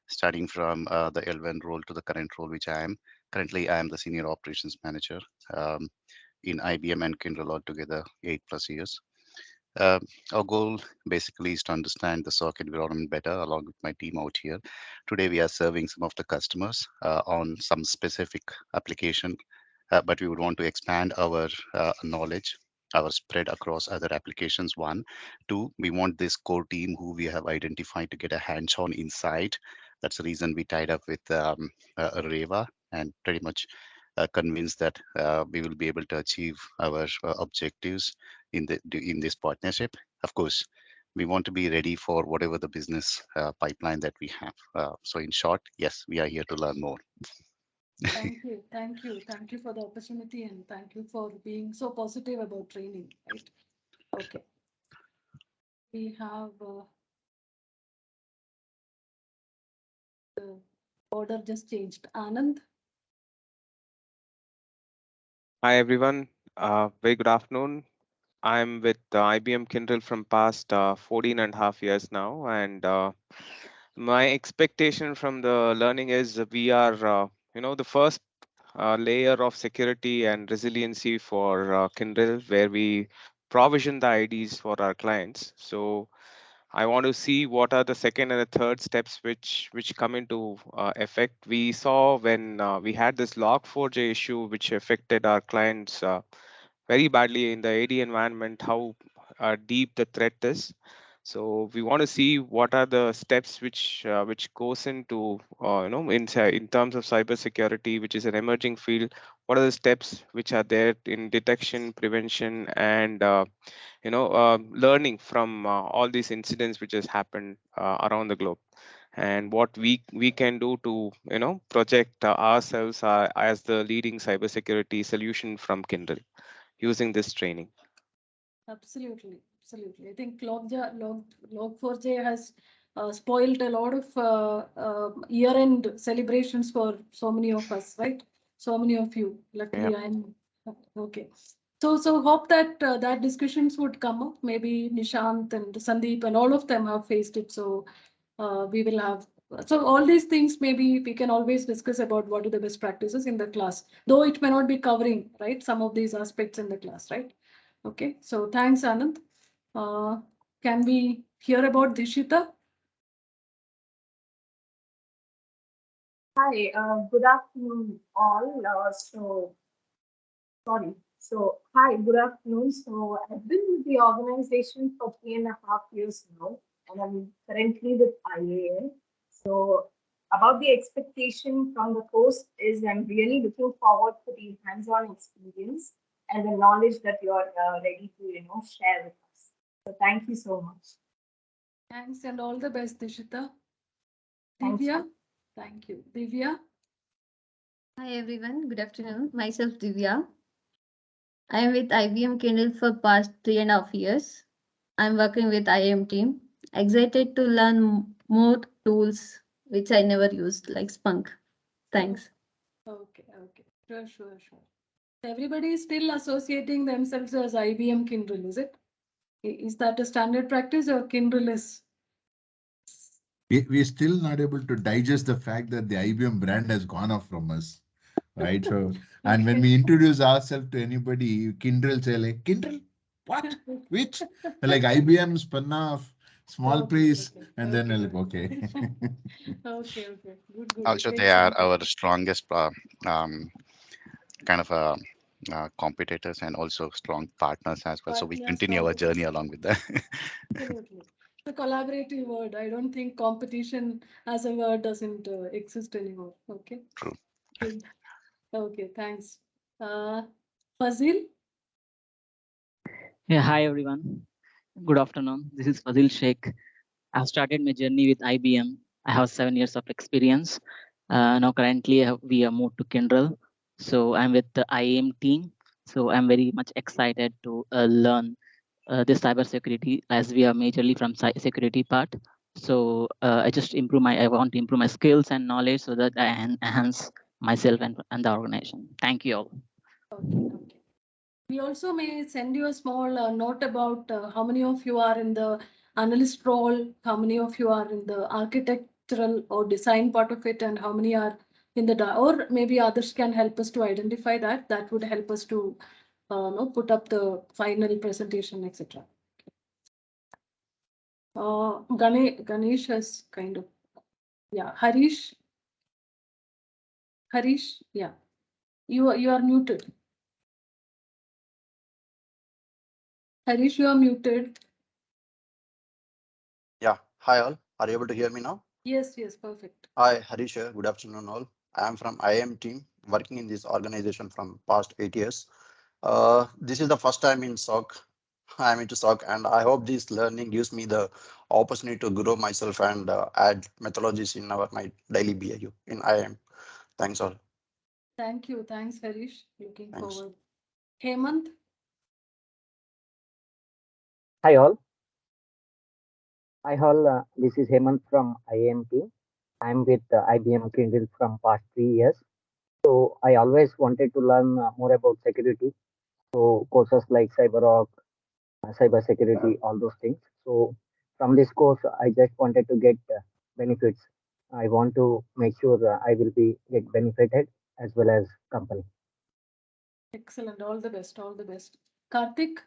starting from the L1 role to the current role, which I am. Currently, I am the senior operations manager in IBM and Kyndryl altogether, 8+ years. Our goal basically is to understand the SOC environment better along with my team out here. Today, we are serving some of the customers on some specific application, but we would want to expand our knowledge, our spread across other applications. One, two, we want this core team who we have identified to get a hands-on insight. That's the reason we tied up with Reva, and pretty much convinced that we will be able to achieve our objectives in this partnership. Of course, we want to be ready for whatever the business pipeline that we have. So in short, yes, we are here to learn more. Thank you, thank you, thank you for the opportunity, and thank you for being so positive about training. Right? Okay. We have the order just changed. Anand. Hi everyone, very good afternoon. I'm with IBM Kyndryl from past 14 and a half years now, and my expectation from the learning is we are, the first layer of security and resiliency for Kyndryl, where we provision the IDs for our clients. So I want to see what are the second and the third steps which come into effect. We saw when we had this Log4j issue, which affected our clients very badly in the AD environment, how deep the threat is. So we want to see what are the steps which goes into in terms of cybersecurity, which is an emerging field. What are the steps which are there in detection, prevention, and learning from all these incidents which has happened around the globe, and what we can do to project ourselves as the leading cybersecurity solution from Kyndryl using this training. Absolutely, absolutely. I think Log4j has spoiled a lot of year-end celebrations for so many of us, right? So many of you. Luckily, Yeah. I'm okay. So hope that that discussions would come up. Maybe Nishant and Sandeep and all of them have faced it. So we will have. So all these things, maybe we can always discuss about what are the best practices in the class, though it may not be covering, right, some of these aspects in the class, right? Okay, so thanks, Anand. Can we hear about Dishita? Hi, good afternoon, all. Hi, good afternoon. So, I've been with the organization for 3.5 years now, and I'm currently with IAM. So, about the expectation from the course is I'm really looking forward to the hands-on experience and the knowledge that you're ready to, share with us. So, thank you so much. Thanks and all the best, Dishita. Thank Divya? you. Thank you. Divya? Hi everyone, good afternoon. Myself Divya. I am with IBM Kyndryl for past 3.5 years. I'm working with IAM team. Excited to learn more tools which I never used, like Spunk. Thanks. Okay. Sure. Everybody is still associating themselves as IBM Kyndryl, is it? Is that a standard practice or Kyndryl is? We're still not able to digest the fact that the IBM brand has gone off from us, right? So, and when we introduce ourselves to anybody, Kyndryl say like, Kyndryl, what? Which? Like IBM spun off, small price, and then we're like, okay. Okay. Good. Also, It they makes are sense. our strongest kind of competitors and also strong partners as well. So we Partners, continue our journey competition. along with them. Absolutely. The collaborative word. I don't think competition as a word doesn't exist anymore. Okay. True. Good. Okay, thanks. Fazil? Yeah, hi everyone. Good afternoon. This is Fazil Sheikh. I've started my journey with IBM. I have 7 years of experience. Now currently we are moved to Kyndryl. So I'm with the IAM team. So I'm very much excited to learn this cybersecurity as we are majorly from security part. So I want to improve my skills and knowledge so that I enhance myself and the organization. Thank you all. Okay. We also may send you a small note about how many of you are in the analyst role, how many of you are in the architectural or design part of it, and how many are in the, or maybe others can help us to identify that. That would help us to put up the final presentation, etc. Ganesh has kind of, yeah. Harish, yeah. You are muted. Harish, you are muted. Yeah. Hi all. Are you able to hear me now? Yes, perfect. Hi, Harish here. Good afternoon all. I am from IIM team, working in this organization from past 8 years. This is the first time in SOC. I'm into SOC, and I hope this learning gives me the opportunity to grow myself and add methodologies in my daily BAU in IIM. Thanks all. Thank you. Thanks, Harish. Looking Thanks. forward. Hemant. Hi all. Hi all. This is Hemant from IMT. I'm with IBM Kyndryl from past 3 years. So I always wanted to learn more about security. So courses like CyberOp, cybersecurity, all those things. So from this course, I just wanted to get benefits. I want to make sure I will be get benefited as well as company. Excellent. All the best. All the best. Karthik.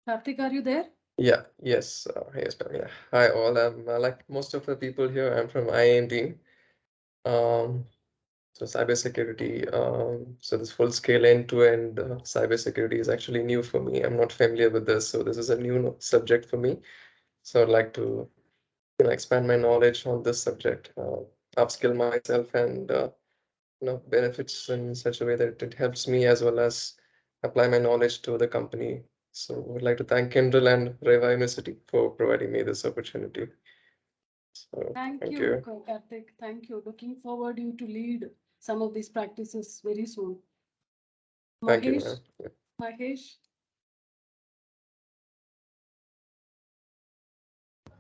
Karthik, are you there? Yeah, yes, yes, ma'am. Yeah. Hi, all. I'm like most of the people here. I'm from IIM. So cybersecurity. So this full scale end-to-end cybersecurity is actually new for me. I'm not familiar with this, so this is a new subject for me. So I'd like to, expand my knowledge on this subject, upskill myself, and benefits in such a way that it helps me as well as apply my knowledge to the company. So I would like to thank Kyndryl and Reva University for providing me this opportunity. So Thank you, you. Karthik. Thank you. Looking forward you to lead some of these practices very soon. Thank you, Mahesh. ma'am. Yeah. Mahesh.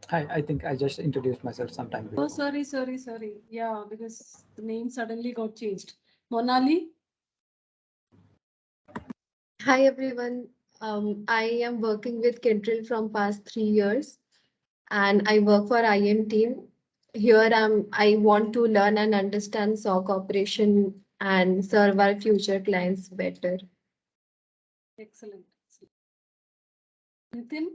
Hi, I think I just introduced myself sometime Oh, before. sorry. Yeah, because the name suddenly got changed. Monali. Hi everyone. I am working with Kyndryl from past 3 years, and I work for IM team. Here I want to learn and understand SOC operation and serve our future clients better. Excellent. Nitin.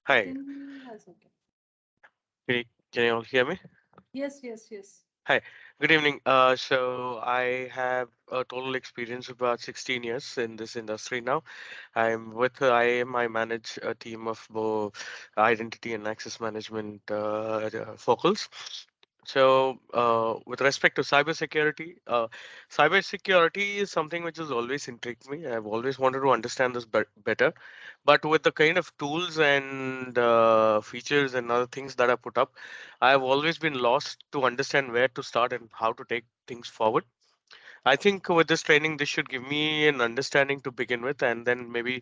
Hi. Nitin has okay. Can you all hear me? Yes. Hi. Good evening. So I have a total experience of about 16 years in this industry now. I'm with IAM. I manage a team of both identity and access management focals. So, with respect to cybersecurity is something which has always intrigued me. I've always wanted to understand this better. But with the kind of tools and features and other things that are put up, I've always been lost to understand where to start and how to take things forward. I think with this training, this should give me an understanding to begin with, and then maybe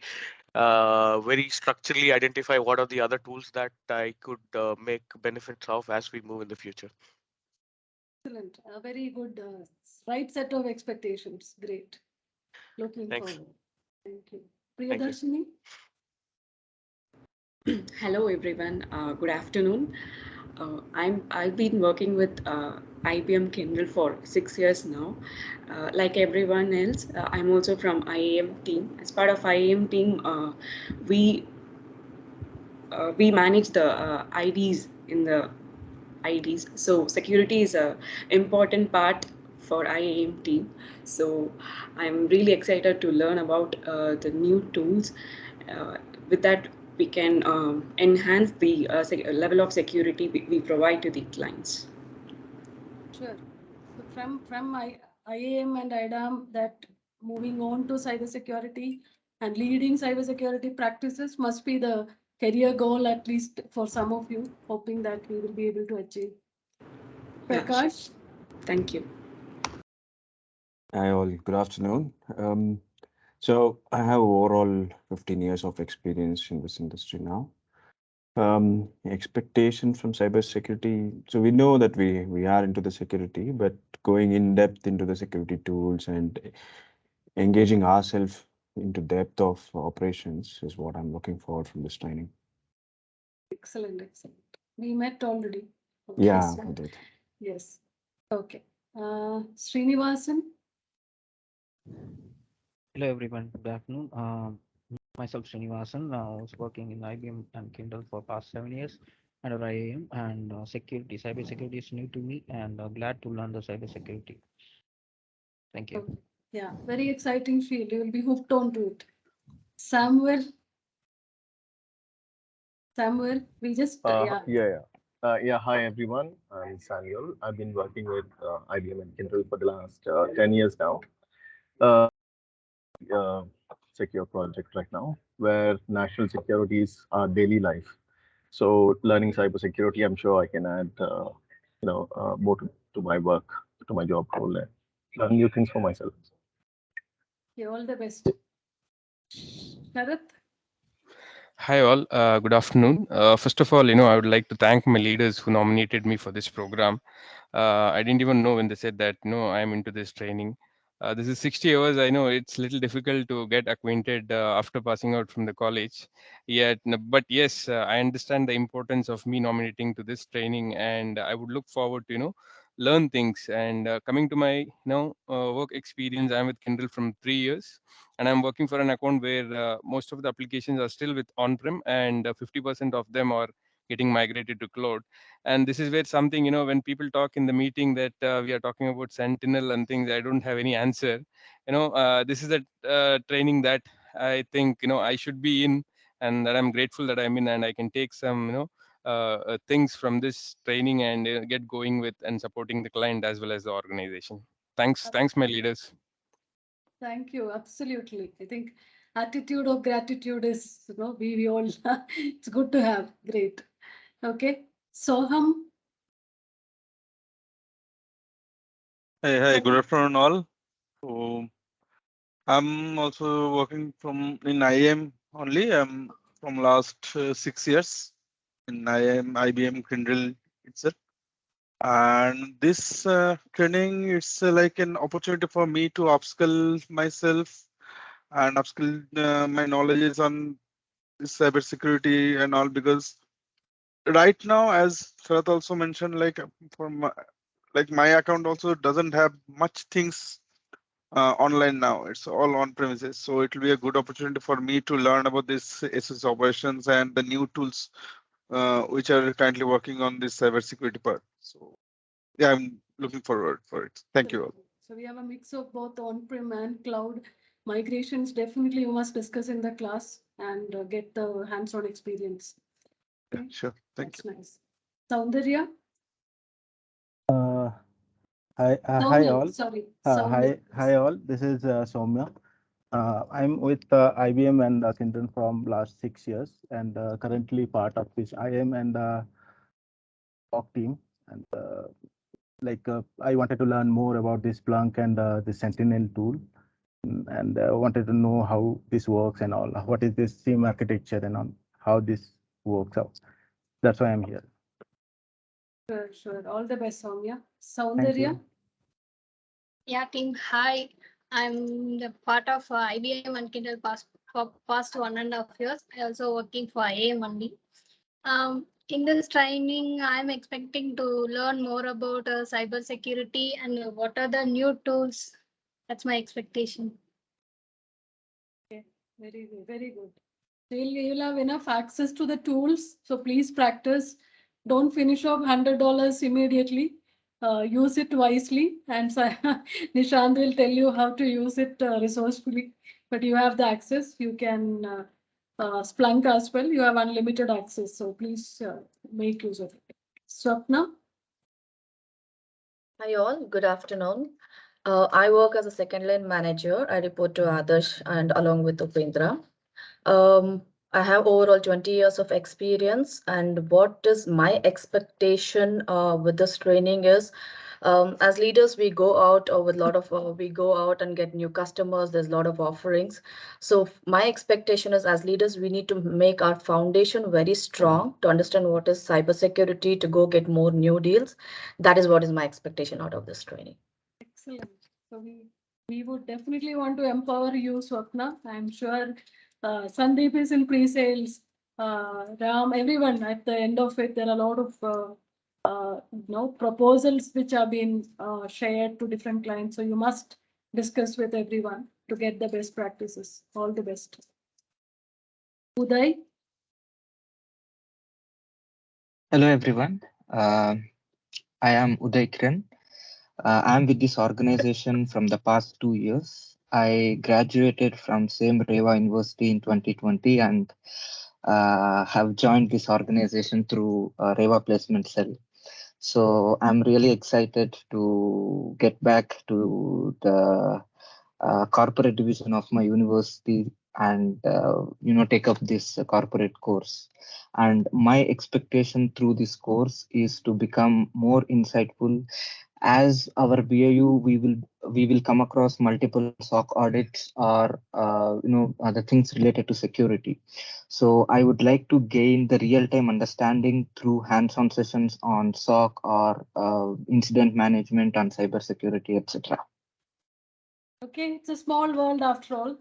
very structurally identify what are the other tools that I could make benefits of as we move in the future. Excellent. A very good, right set of expectations. Great. Looking Thanks. forward. Thank you. Thank you. Priyadarshini. Hello everyone. Good afternoon. I've been working with IBM Kyndryl for 6 years now. Like everyone else, I'm also from IAM team. As part of IAM team, we manage the IDs in the IDs. So security is a important part for IAM team. So I'm really excited to learn about the new tools. With that, we can enhance the level of security we provide to the clients. Sure. So from IAM and IDAM, that moving on to cybersecurity and leading cybersecurity practices must be the career goal, at least for some of you, hoping that we will be able to achieve. Prakash. Thank you. Hi all, good afternoon. So I have overall 15 years of experience in this industry now. Expectation from cybersecurity. So we know that we are into the security, but going in depth into the security tools and engaging ourselves into depth of operations is what I'm looking forward from this training. Excellent. We met already. Okay, Yeah, so, we did. yes. Okay. Srinivasan. Hello everyone, good afternoon. Myself Srinivasan. I was working in IBM and Kyndryl for past 7 years under IAM, and cybersecurity is new to me, and glad to learn the cybersecurity. Thank you. Okay. Yeah, very exciting field. You will be hooked onto it. Samuel. Samuel, we just, Yeah. Hi, everyone. I'm Samuel. I've been working with IBM and Kyndryl for the last 10 years now. Uh, uh, Secure project right now, where national security is our daily life. So learning cybersecurity, I'm sure I can add, more to my work, to my job role, and learn new things for myself. you all the best. Sharath? Hi all, good afternoon. First of all, I would like to thank my leaders who nominated me for this program. I didn't even know when they said that, I am into this training. This is 60 hours. I know it's a little difficult to get acquainted after passing out from the college. Yet, but yes, I understand the importance of me nominating to this training, and I would look forward to, learn things. And coming to my, work experience, I'm with Kyndryl from 3 years, and I'm working for an account where most of the applications are still with on-prem, and 50% of them are getting migrated to cloud. And this is where something, when people talk in the meeting that we are talking about Sentinel and things, I don't have any answer. This is a training that I think, I should be in, and that I'm grateful that I'm in, and I can take some, things from this training and get going with and supporting the client as well as the organization. Thanks, my leaders. Thank you. Absolutely. I think attitude of gratitude is, we all, it's good to have. Great. Okay. Soham. Hi, good afternoon all. So I'm also working in IAM only. I'm from last 6 years in IBM Kyndryl itself. And this training, it's like an opportunity for me to upskill myself and upskill my knowledge on cybersecurity and all, because right now, as Sharat also mentioned, for my account also doesn't have much things online now. It's all on premises. So it will be a good opportunity for me to learn about this SS operations and the new tools which are currently working on this cybersecurity part. So yeah, I'm looking forward for it. Thank you all. So we have a mix of both on-prem and cloud migrations. Definitely you must discuss in the class and get the hands-on experience. Yeah, sure. Thank you. Nice. Soundarya? Uh, hi Soumya, all. sorry. Hi all. This is Soumya. I'm with IBM and Kyndryl from last 6 years, and currently part of this IM and talk team. And I wanted to learn more about this Splunk and the Sentinel tool, and wanted to know how this works and all. What is this SIEM architecture and on how this works out. That's why I'm here. Sure. All the best, Soumya. Thank you. Soundarya? Yeah, team. Hi, I'm the part of IBM and Kyndryl for past 1.5 years. I also working for IAM only. In this training, I'm expecting to learn more about cybersecurity and what are the new tools. That's my expectation. Okay, very good, very good. You'll have enough access to the tools, so please practice. Don't finish off $100 immediately. Use it wisely, and Nishant will tell you how to use it resourcefully. But you have the access. You can Splunk as well. You have unlimited access, so please make use of it. Swapna? Hi all, good afternoon. I work as a second line manager. I report to Adarsh and along with Upendra. I have overall 20 years of experience, and what is my expectation with this training is, as leaders, we go out with a lot of we go out and get new customers. There's a lot of offerings. So my expectation is, as leaders, we need to make our foundation very strong to understand what is cybersecurity to go get more new deals. That is what is my expectation out of this training. Excellent. So we would definitely want to empower you, Swapna. I'm sure Sandeep is in pre-sales. Ram, everyone at the end of it, there are a lot of proposals which are being shared to different clients. So you must discuss with everyone to get the best practices. All the best. Uday? Hello everyone. I am Uday Kiran. I'm with this organization from the past 2 years. I graduated from same Reva University in 2020, and have joined this organization through Reva Placement Cell. So I'm really excited to get back to the corporate division of my university and take up this corporate course. And my expectation through this course is to become more insightful. As our BAU, we will come across multiple SOC audits or other things related to security. So I would like to gain the real-time understanding through hands-on sessions on SOC or incident management and cybersecurity, etc. Okay, it's a small world after all.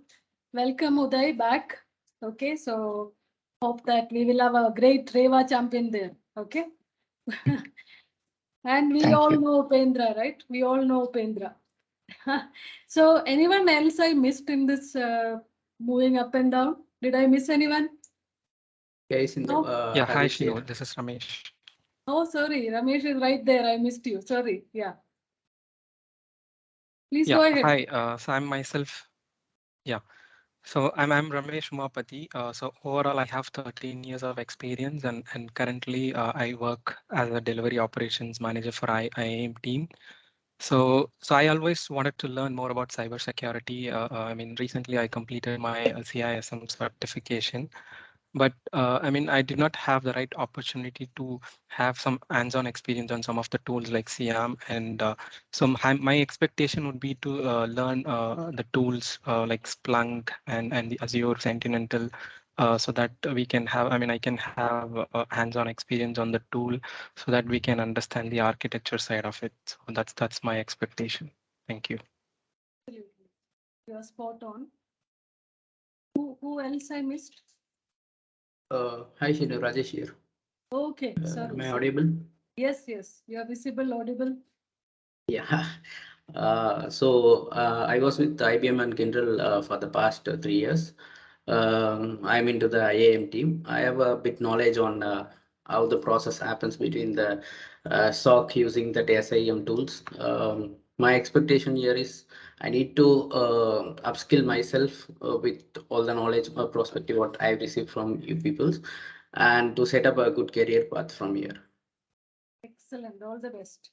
Welcome Uday back. Okay, so hope that we will have a great Reva champion there. Okay. And we Thank all you. know Upendra, right? We all know Upendra. So anyone else I missed in this moving up and down? Did I miss anyone? Guys, in the No? Yeah, hi Rajesh here. Shinu, this is Ramesh. Oh, sorry. Ramesh is right there. I missed you. Sorry. Yeah. Please Yeah, go ahead. hi. So I'm myself. Yeah. So I'm Ramesh Umapati. So overall, I have 13 years of experience, and currently I work as a delivery operations manager for IAM team. So I always wanted to learn more about cybersecurity. I mean, recently I completed my CISM certification, but I mean, I did not have the right opportunity to have some hands-on experience on some of the tools like CIAM, and so my expectation would be to learn the tools like Splunk and the Azure Sentinel, so that we can have, I mean, I can have hands-on experience on the tool, so that we can understand the architecture side of it. So that's my expectation. Thank you. Absolutely. You are spot on. Who else I missed? Hi, Shinu, Rajesh here. Okay, sorry. Am I Sorry. audible? Yes, yes. You are visible, audible. Yeah. I was with IBM and Kyndryl for the past 3 years. I'm into the IAM team. I have a bit knowledge on how the process happens between the SOC using the SIM tools. My expectation here is I need to upskill myself with all the knowledge or perspective what I received from you peoples, and to set up a good career path from here. Excellent. All the best.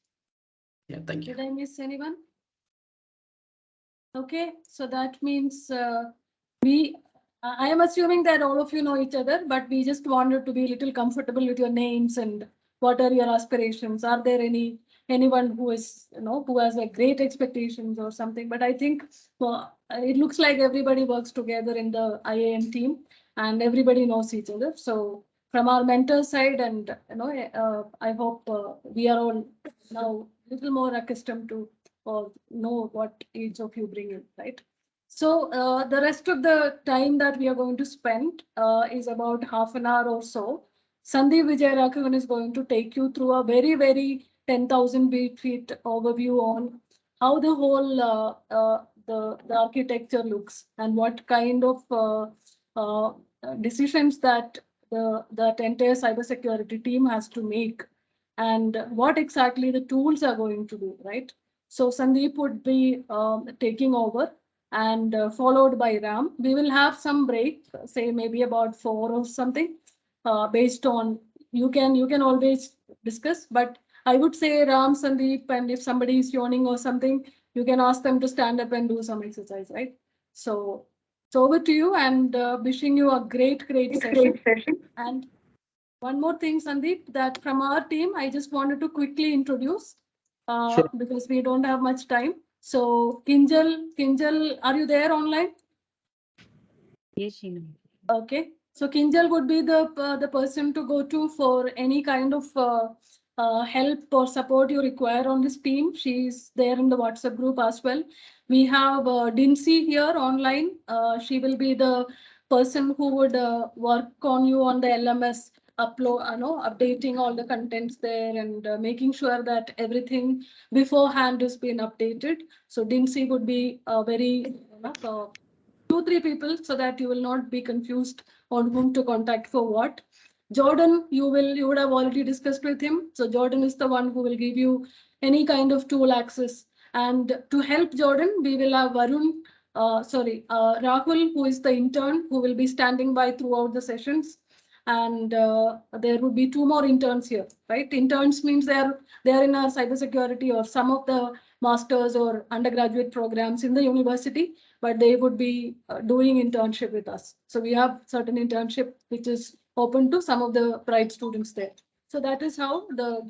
Yeah, thank you. Did I miss anyone? Okay, so that means I am assuming that all of you know each other, but we just wanted to be a little comfortable with your names and what are your aspirations. Are there anyone who is, who has a great expectations or something? But I think it looks like everybody works together in the IAM team and everybody knows each other. So from our mentor side, and I hope we are all now a little more accustomed to or know what each of you bring in, right? So the rest of the time that we are going to spend is about half an hour or so. Sandeep Vijayaraghavan is going to take you through a very, very 10,000 feet overview on how the whole the architecture looks and what kind of decisions that that entire cybersecurity team has to make and what exactly the tools are going to do, right? So Sandeep would be taking over and followed by Ram. We will have some break, say maybe about 4 or something, based on you can always discuss, but I would say Ram, Sandeep, and if somebody is yawning or something, you can ask them to stand up and do some exercise, right? So over to you and wishing you a great session. And one more thing, Sandeep, that from our team, I just wanted to quickly introduce Sure. because we don't have much time. So Kyndryl, are you there online? Yes, Sheena. Okay. So Kyndryl would be the person to go to for any kind of help or support you require on this team. She's there in the WhatsApp group as well. We have Dincy here online. She will be the person who would work on you on the LMS upload, updating all the contents there and making sure that everything beforehand has been updated. So Dincy would be a very 2-3 people so that you will not be confused on whom to contact for what. Jordan, you would have already discussed with him. So Jordan is the one who will give you any kind of tool access. And to help Jordan, we will have Rahul, who is the intern, who will be standing by throughout the sessions. and there would be 2 more interns here, right? Interns means they're in our cybersecurity or some of the masters or undergraduate programs in the university, but they would be doing internship with us. So we have certain internship which is open to some of the bright students there. So that is how the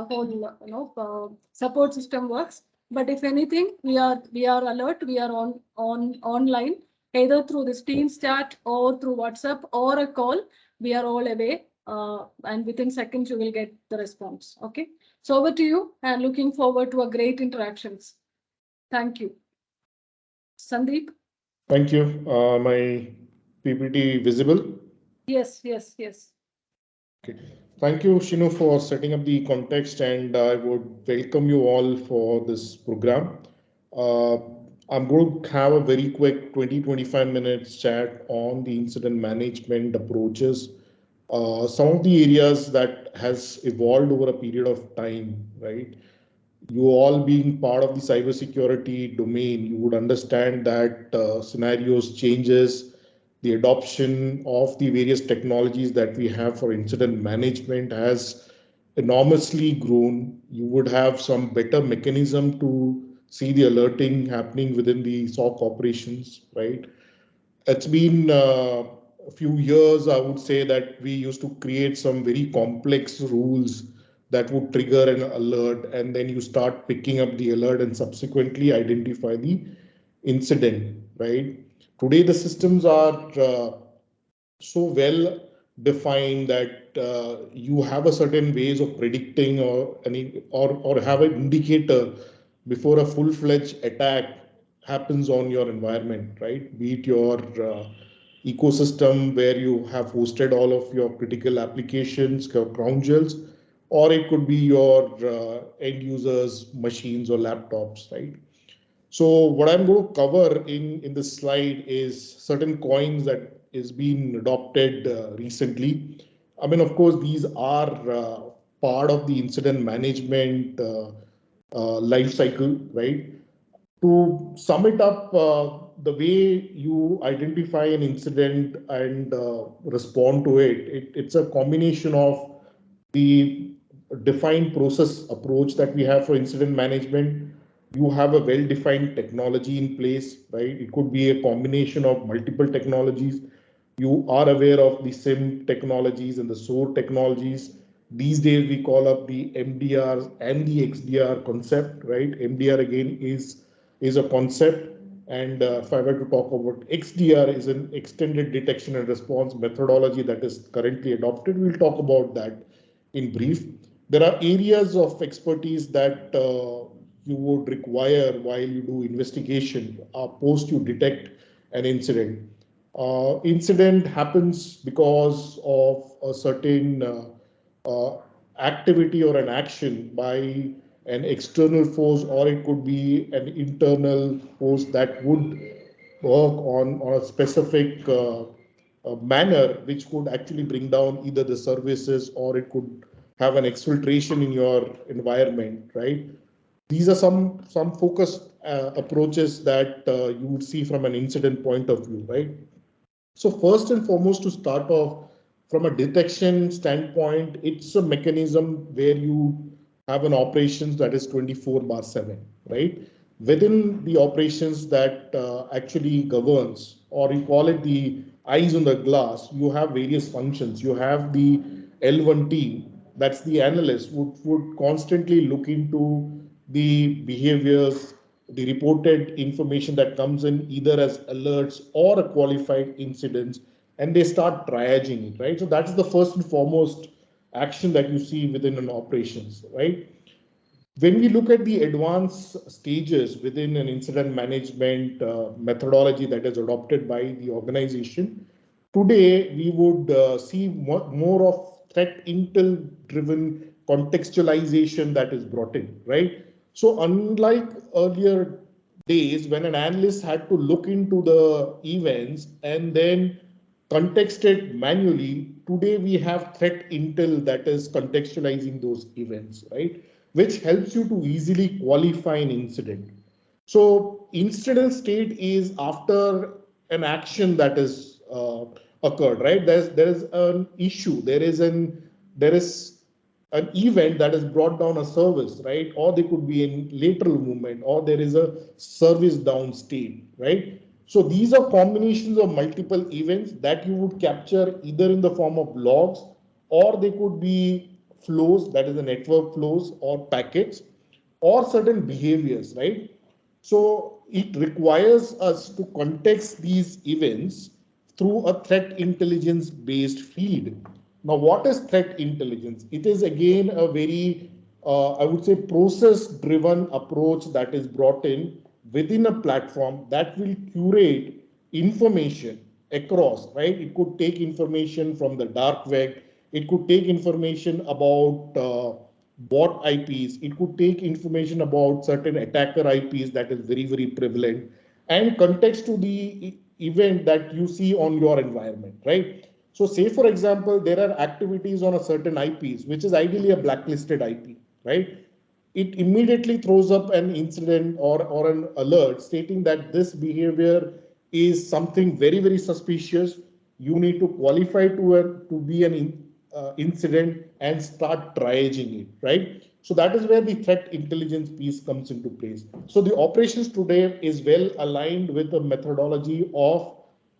whole support system works. But if anything, we are alert. We are online either through this Teams chat or through WhatsApp or a call. We are all away, and within seconds you will get the response. Okay. So over to you, and looking forward to a great interactions. Thank you, Sandeep. Thank you. My PPT visible? Yes, yes, yes. Okay. Thank you, Shinu, for setting up the context, and I would welcome you all for this program. Uh, I'm going to have a very quick 20-25 minutes chat on the incident management approaches. Some of the areas that has evolved over a period of time, right? You all being part of the cybersecurity domain, you would understand that scenarios changes, the adoption of the various technologies that we have for incident management has enormously grown. You would have some better mechanism to see the alerting happening within the SOC operations, right? It's been a few years, I would say, that we used to create some very complex rules that would trigger an alert, and then you start picking up the alert and subsequently identify the incident, right? Today, the systems are so well defined that you have a certain ways of predicting or have an indicator before a full-fledged attack happens on your environment, right? Be it your ecosystem where you have hosted all of your critical applications, your crown jewels, or it could be your end users, machines or laptops, right? So what I'm going to cover in this slide is certain coins that is being adopted recently. I mean, of course, these are part of the incident management life cycle, right? To sum it up, the way you identify an incident and respond to it's a combination of the defined process approach that we have for incident management. You have a well-defined technology in place, right? It could be a combination of multiple technologies. You are aware of the SIM technologies and the SOAR technologies. These days we call up the MDR and the XDR concept, right? MDR again is a concept, and if I were to talk about XDR, is an extended detection and response methodology that is currently adopted. We'll talk about that in brief. There are areas of expertise that you would require while you do investigation post you detect an incident. Incident happens because of a certain activity or an action by an external force, or it could be an internal force that would work on a specific manner, which could actually bring down either the services or it could have an exfiltration in your environment, right? These are some focused approaches that you would see from an incident point of view, right? So first and foremost, to start off from a detection standpoint, it's a mechanism where you have an operations that is 24/7, right? Within the operations that actually governs, or you call it the eyes on the glass, you have various functions. You have the L1 team, that's the analyst, would constantly look into the behaviors, the reported information that comes in either as alerts or a qualified incidents, and they start triaging it, right? So that's the first and foremost action that you see within an operations, right? When we look at the advanced stages within an incident management methodology that is adopted by the organization, today we would see more of threat intel driven contextualization that is brought in, right? So unlike earlier days when an analyst had to look into the events and then context it manually, today we have threat intel that is contextualizing those events, right? Which helps you to easily qualify an incident. So incident state is after an action that is occurred, right? There is an issue, there is an event that has brought down a service, right? Or there could be a lateral movement, or there is a service down state, right? So these are combinations of multiple events that you would capture either in the form of logs, or they could be flows, that is the network flows or packets, or certain behaviors, right? So it requires us to context these events through a threat intelligence based feed. Now, what is threat intelligence? It is again a very, I would say, process driven approach that is brought in within a platform that will curate information across, right? It could take information from the dark web, it could take information about bot IPs, it could take information about certain attacker IPs that is very, very prevalent, and context to the event that you see on your environment, right? So say, for example, there are activities on a certain IPs, which is ideally a blacklisted IP, right? It immediately throws up an incident or an alert stating that this behavior is something very, very suspicious. You need to qualify to be an incident and start triaging it, right? So that is where the threat intelligence piece comes into place. So the operations today is well aligned with the methodology of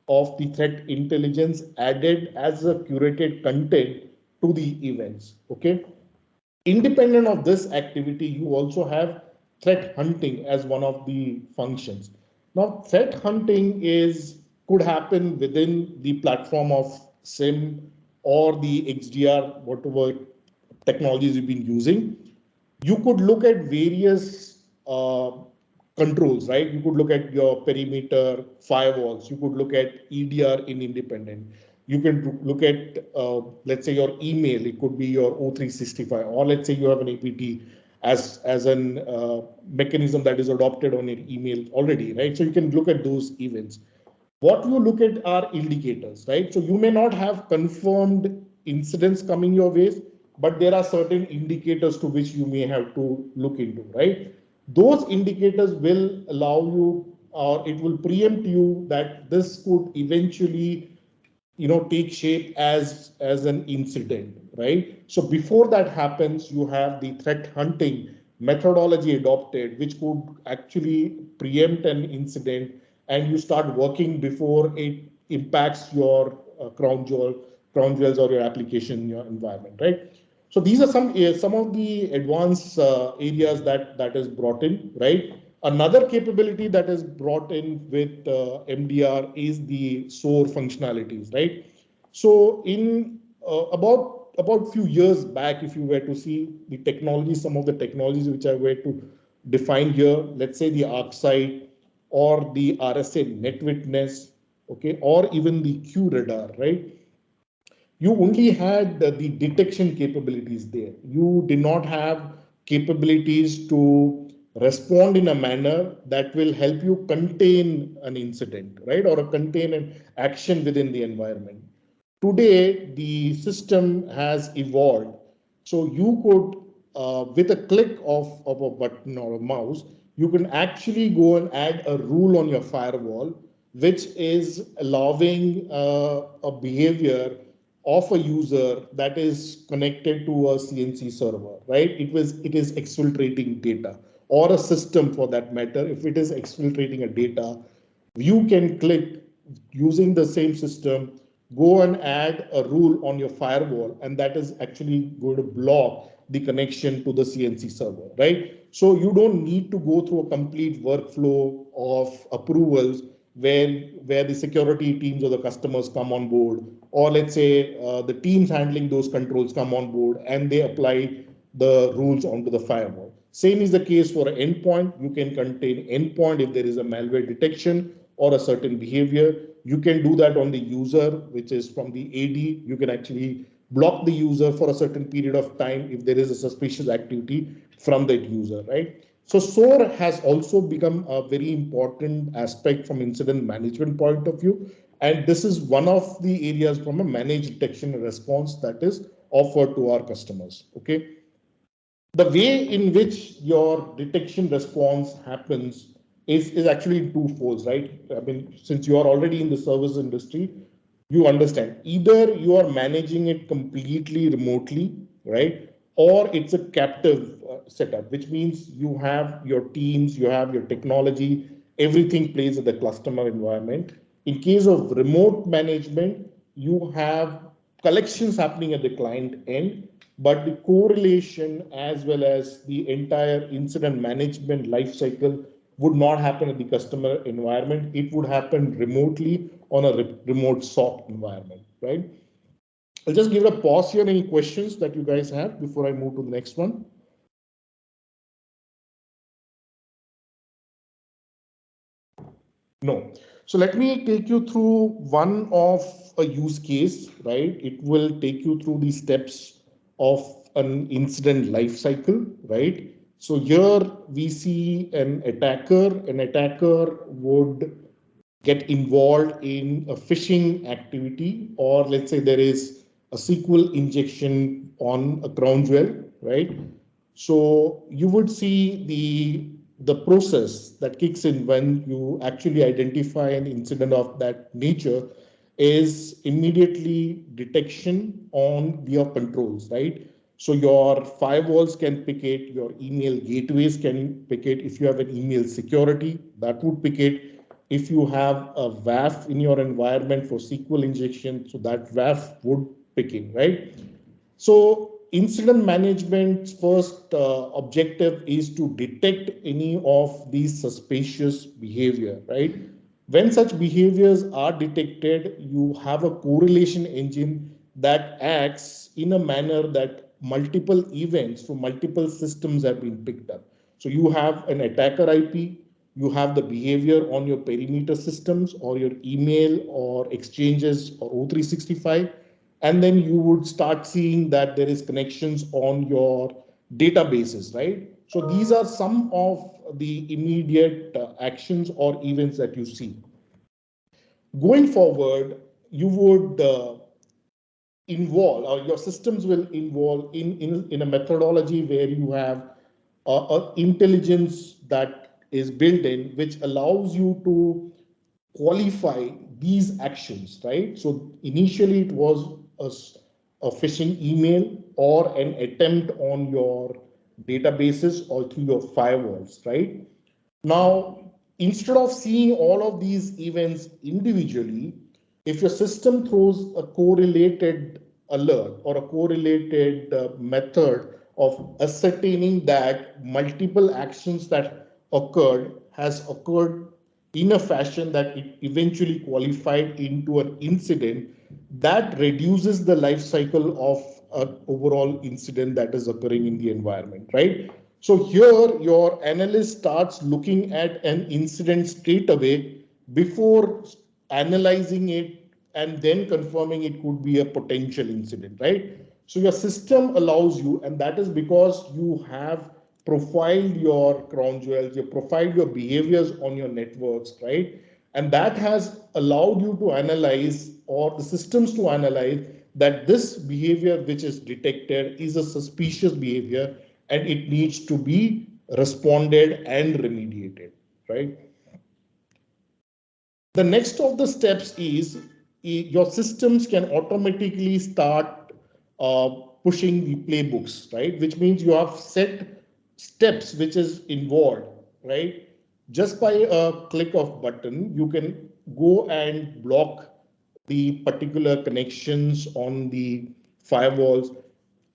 the threat intelligence added as a curated content to the events, okay? Independent of this activity, you also have threat hunting as one of the functions. Now, threat hunting could happen within the platform of SIM or the XDR, whatever technologies you've been using. You could look at various controls, right? You could look at your perimeter firewalls. You could look at EDR in independent. You can look at, let's say, your email. It could be your O365, or let's say you have an APT as an mechanism that is adopted on your email already, right? So you can look at those events. What you look at are indicators, right? So you may not have confirmed incidents coming your way, but there are certain indicators to which you may have to look into, right? Those indicators will allow you, or it will preempt you that this could eventually take shape as an incident, right? So before that happens, you have the threat hunting methodology adopted, which could actually preempt an incident, and you start working before it impacts your crown jewels or your application in your environment, right? So these are some of the advanced areas that is brought in, right? Another capability that is brought in with MDR is the SOAR functionalities, right? So in about few years back, if you were to see the technology, some of the technologies which I were to define here, let's say the ArcSight or the RSA net witness, okay, or even the Q radar, right? You only had the detection capabilities there. You did not have capabilities to respond in a manner that will help you contain an incident, right? Or contain an action within the environment. Today, the system has evolved. So you could, with a click of a button or a mouse, you can actually go and add a rule on your firewall, which is allowing a behavior of a user that is connected to a CNC server, right? It is exfiltrating data, or a system for that matter. If it is exfiltrating a data, you can click using the same system, go and add a rule on your firewall, and that is actually going to block the connection to the CNC server, right? So you don't need to go through a complete workflow of approvals where the security teams or the customers come on board, or let's say the teams handling those controls come on board and they apply the rules onto the firewall. Same is the case for an endpoint. You can contain endpoint if there is a malware detection or a certain behavior. You can do that on the user, which is from the AD. You can actually block the user for a certain period of time if there is a suspicious activity from that user, right? So SOAR has also become a very important aspect from incident management point of view. And this is one of the areas from a managed detection and response that is offered to our customers, okay? The way in which your detection response happens is actually in two folds, right? I mean, since you are already in the service industry, You understand, either you are managing it completely remotely, right? Or it's a captive setup, which means you have your teams, you have your technology, everything plays in the customer environment. In case of remote management, you have collections happening at the client end, but the correlation as well as the entire incident management life cycle would not happen at the customer environment. It would happen remotely on a remote SOC environment, right? I'll just give it a pause here. Any questions that you guys have before I move to the next one? No. So let me take you through one of a use case, right? It will take you through the steps of an incident life cycle, right? So here we see an attacker. An attacker would get involved in a phishing activity, or let's say there is a SQL injection on a crown jewel, right? So you would see the process that kicks in when you actually identify an incident of that nature is immediately detection on your controls, right? So your firewalls can pick it, your email gateways can pick it. If you have an email security, that would pick it. If you have a WAF in your environment for SQL injection, so that WAF would pick in, right? So incident management's first objective is to detect any of these suspicious behavior, right? When such behaviors are detected, you have a correlation engine that acts in a manner that multiple events from multiple systems have been picked up. So you have an attacker IP, you have the behavior on your perimeter systems or your email or exchanges or O365, and then you would start seeing that there is connections on your databases, right? So these are some of the immediate actions or events that you see. Going forward, you would involve, or your systems will involve in a methodology where you have intelligence that is built in, which allows you to qualify these actions, right? So initially it was a phishing email or an attempt on your databases or through your firewalls, right? Now, instead of seeing all of these events individually, if your system throws a correlated alert or a correlated method of ascertaining that multiple actions that occurred has occurred in a fashion that it eventually qualified into an incident, that reduces the life cycle of an overall incident that is occurring in the environment, right? So here your analyst starts looking at an incident straight away before analyzing it and then confirming it could be a potential incident, right? So your system allows you, and that is because you have profiled your crown jewels, you profiled your behaviors on your networks, right? And that has allowed you to analyze, or the systems to analyze, that this behavior which is detected is a suspicious behavior and it needs to be responded and remediated, right? The next of the steps is your systems can automatically start pushing the playbooks, right? Which means you have set steps which is involved, right? Just by a click of button, you can go and block the particular connections on the firewalls.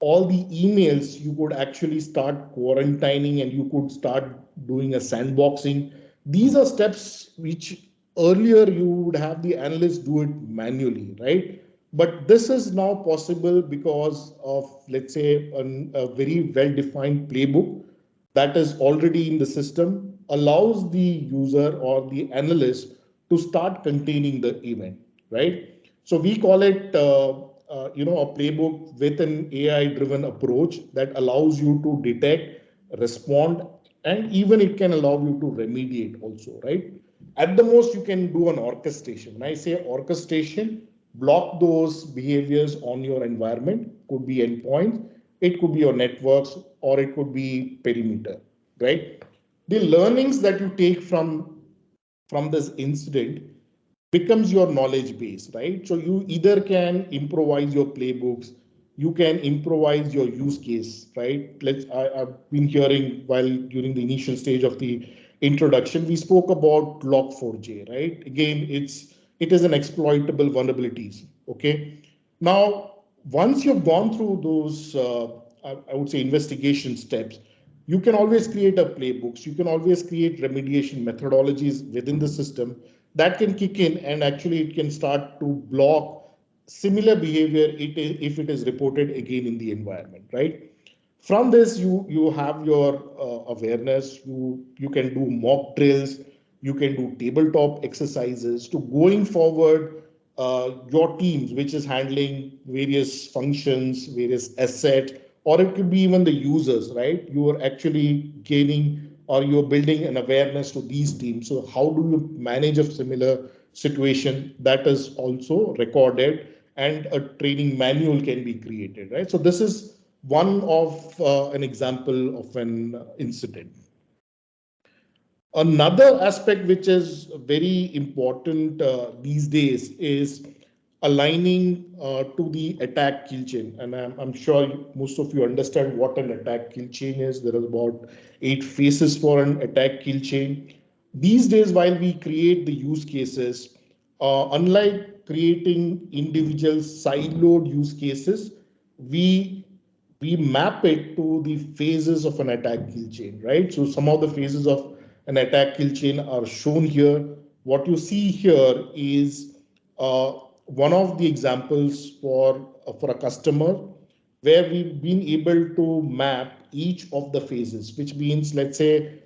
All the emails you could actually start quarantining and you could start doing a sandboxing. These are steps which earlier you would have the analyst do it manually, right? But this is now possible because of, let's say, a very well defined playbook that is already in the system, allows the user or the analyst to start containing the event, right? So we call it a playbook with an AI driven approach that allows you to detect, respond, and even it can allow you to remediate also, right? At the most, you can do an orchestration. When I say orchestration, block those behaviors on your environment, could be endpoints, it could be your networks, or it could be perimeter, right? The learnings that you take from this incident becomes your knowledge base, right? So you either can improvise your playbooks, you can improvise your use case, right? I've been hearing while during the initial stage of the introduction, we spoke about Log4j, right? Again, it is an exploitable vulnerabilities, okay? Now, once you've gone through those, I would say investigation steps, you can always create a playbooks, you can always create remediation methodologies within the system that can kick in, and actually it can start to block similar behavior if it is reported again in the environment, right? From this, you have your awareness, you can do mock drills, you can do tabletop exercises to going forward. Your teams which is handling various functions, various asset, or it could be even the users, right? You are actually gaining or you're building an awareness to these teams. So how do you manage a similar situation? That is also recorded, and a training manual can be created, right? So this is one of an example of an incident. Another aspect which is very important these days is aligning to the attack kill chain. And I'm sure most of you understand what an attack kill chain is. There are about 8 phases for an attack kill chain. These days, while we create the use cases, unlike creating individual siloed use cases, we we map it to the phases of an attack kill chain, right? So some of the phases of an attack kill chain are shown here. What you see here is one of the examples for a customer where we've been able to map each of the phases, which means, let's say,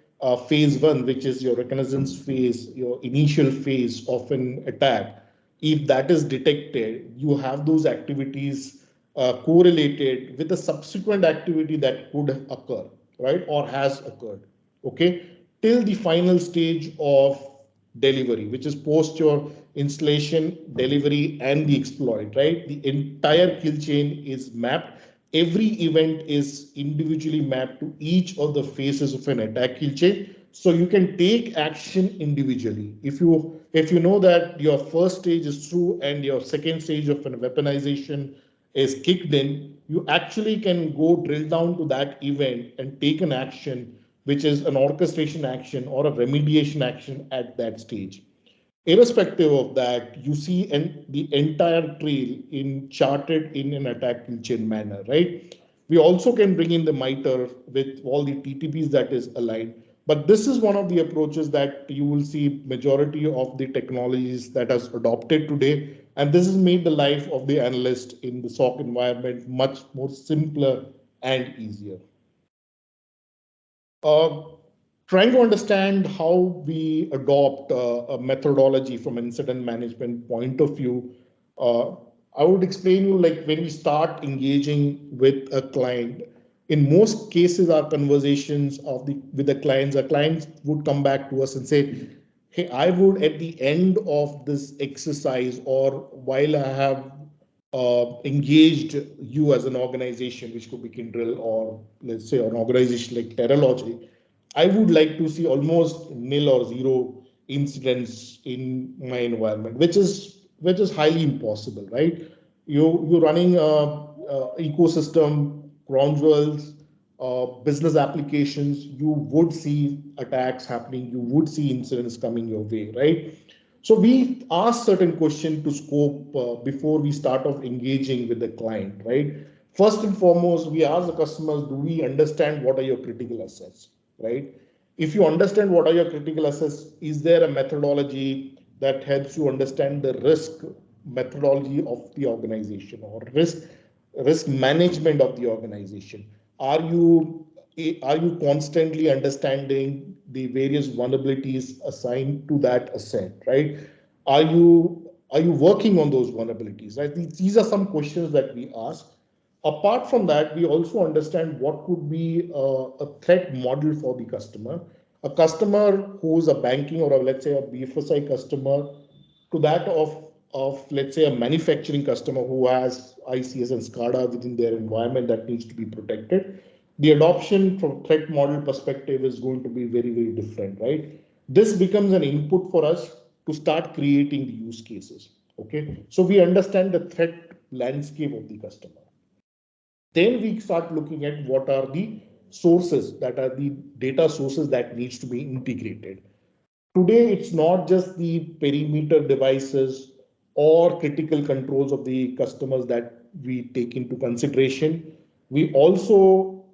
phase one, which is your reconnaissance phase, your initial phase of an attack. If that is detected, you have those activities correlated with the subsequent activity that could occur, right, or has occurred, okay, till the final stage of delivery, which is post your installation, delivery, and the exploit, right? The entire kill chain is mapped. Every event is individually mapped to each of the phases of an attack kill chain. So you can take action individually. If you know that your first stage is through and your second stage of an weaponization is kicked in, you actually can go drill down to that event and take an action, which is an orchestration action or a remediation action at that stage. Irrespective of that, you see the entire trail in charted in an attack kill chain manner, right? We also can bring in the MITRE with all the TTPs that is aligned. But this is one of the approaches that you will see majority of the technologies that has adopted today. And this has made the life of the analyst in the SOC environment much more simpler and easier. Uh, Trying to understand how we adopt a methodology from an incident management point of view, uh, I would explain you like when we start engaging with a client, in most cases, our conversations with the clients, our clients would come back to us and say, hey, I would at the end of this exercise or while I have engaged you as an organization, which could be Kyndryl or let's say an organization like Terralogy, I would like to see almost nil or zero incidents in my environment, which is highly impossible, right? You're running a ecosystem, ground jewels, business applications. You would see attacks happening. You would see incidents coming your way, right? So we ask certain questions to scope before we start off engaging with the client, right? First and foremost, we ask the customers, do we understand what are your critical assets, right? If you understand what are your critical assets, is there a methodology that helps you understand the risk methodology of the organization or risk management of the organization? Are you are you constantly understanding the various vulnerabilities assigned to that asset, right? Are you working on those vulnerabilities, right? These are some questions that we ask. Apart from that, we also understand what could be a threat model for the customer. A customer who's a banking or let's say a BFSI customer to that of let's say a manufacturing customer who has ICS and SCADA within their environment that needs to be protected, the adoption from threat model perspective is going to be very, very different, right? This becomes an input for us to start creating the use cases. Okay, so we understand the threat landscape of the customer. Then we start looking at what are the sources, that are the data sources that needs to be integrated. Today, it's not just the perimeter devices or critical controls of the customers that we take into consideration. We also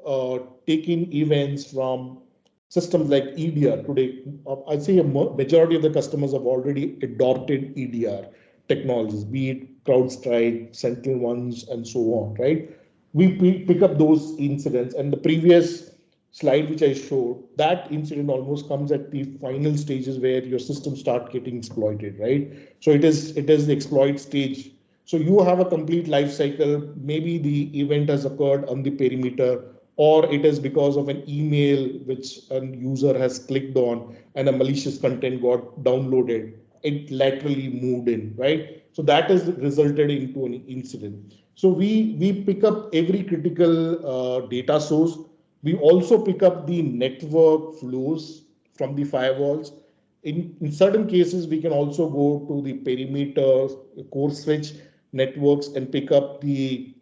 take in events from systems like EDR. Today, I'd say a majority of the customers have already adopted EDR technologies, be it CrowdStrike, Sentinel ones, and so on, right? We pick up those incidents, and the previous slide which I showed, that incident almost comes at the final stages where your system start getting exploited, right? So it is the exploit stage. So you have a complete life cycle. Maybe the event has occurred on the perimeter, or it is because of an email which a user has clicked on and a malicious content got downloaded. It laterally moved in, right? So that has resulted into an incident. So we pick up every critical data source. We also pick up the network flows from the firewalls. In certain cases, we can also go to the perimeter core switch networks and pick up the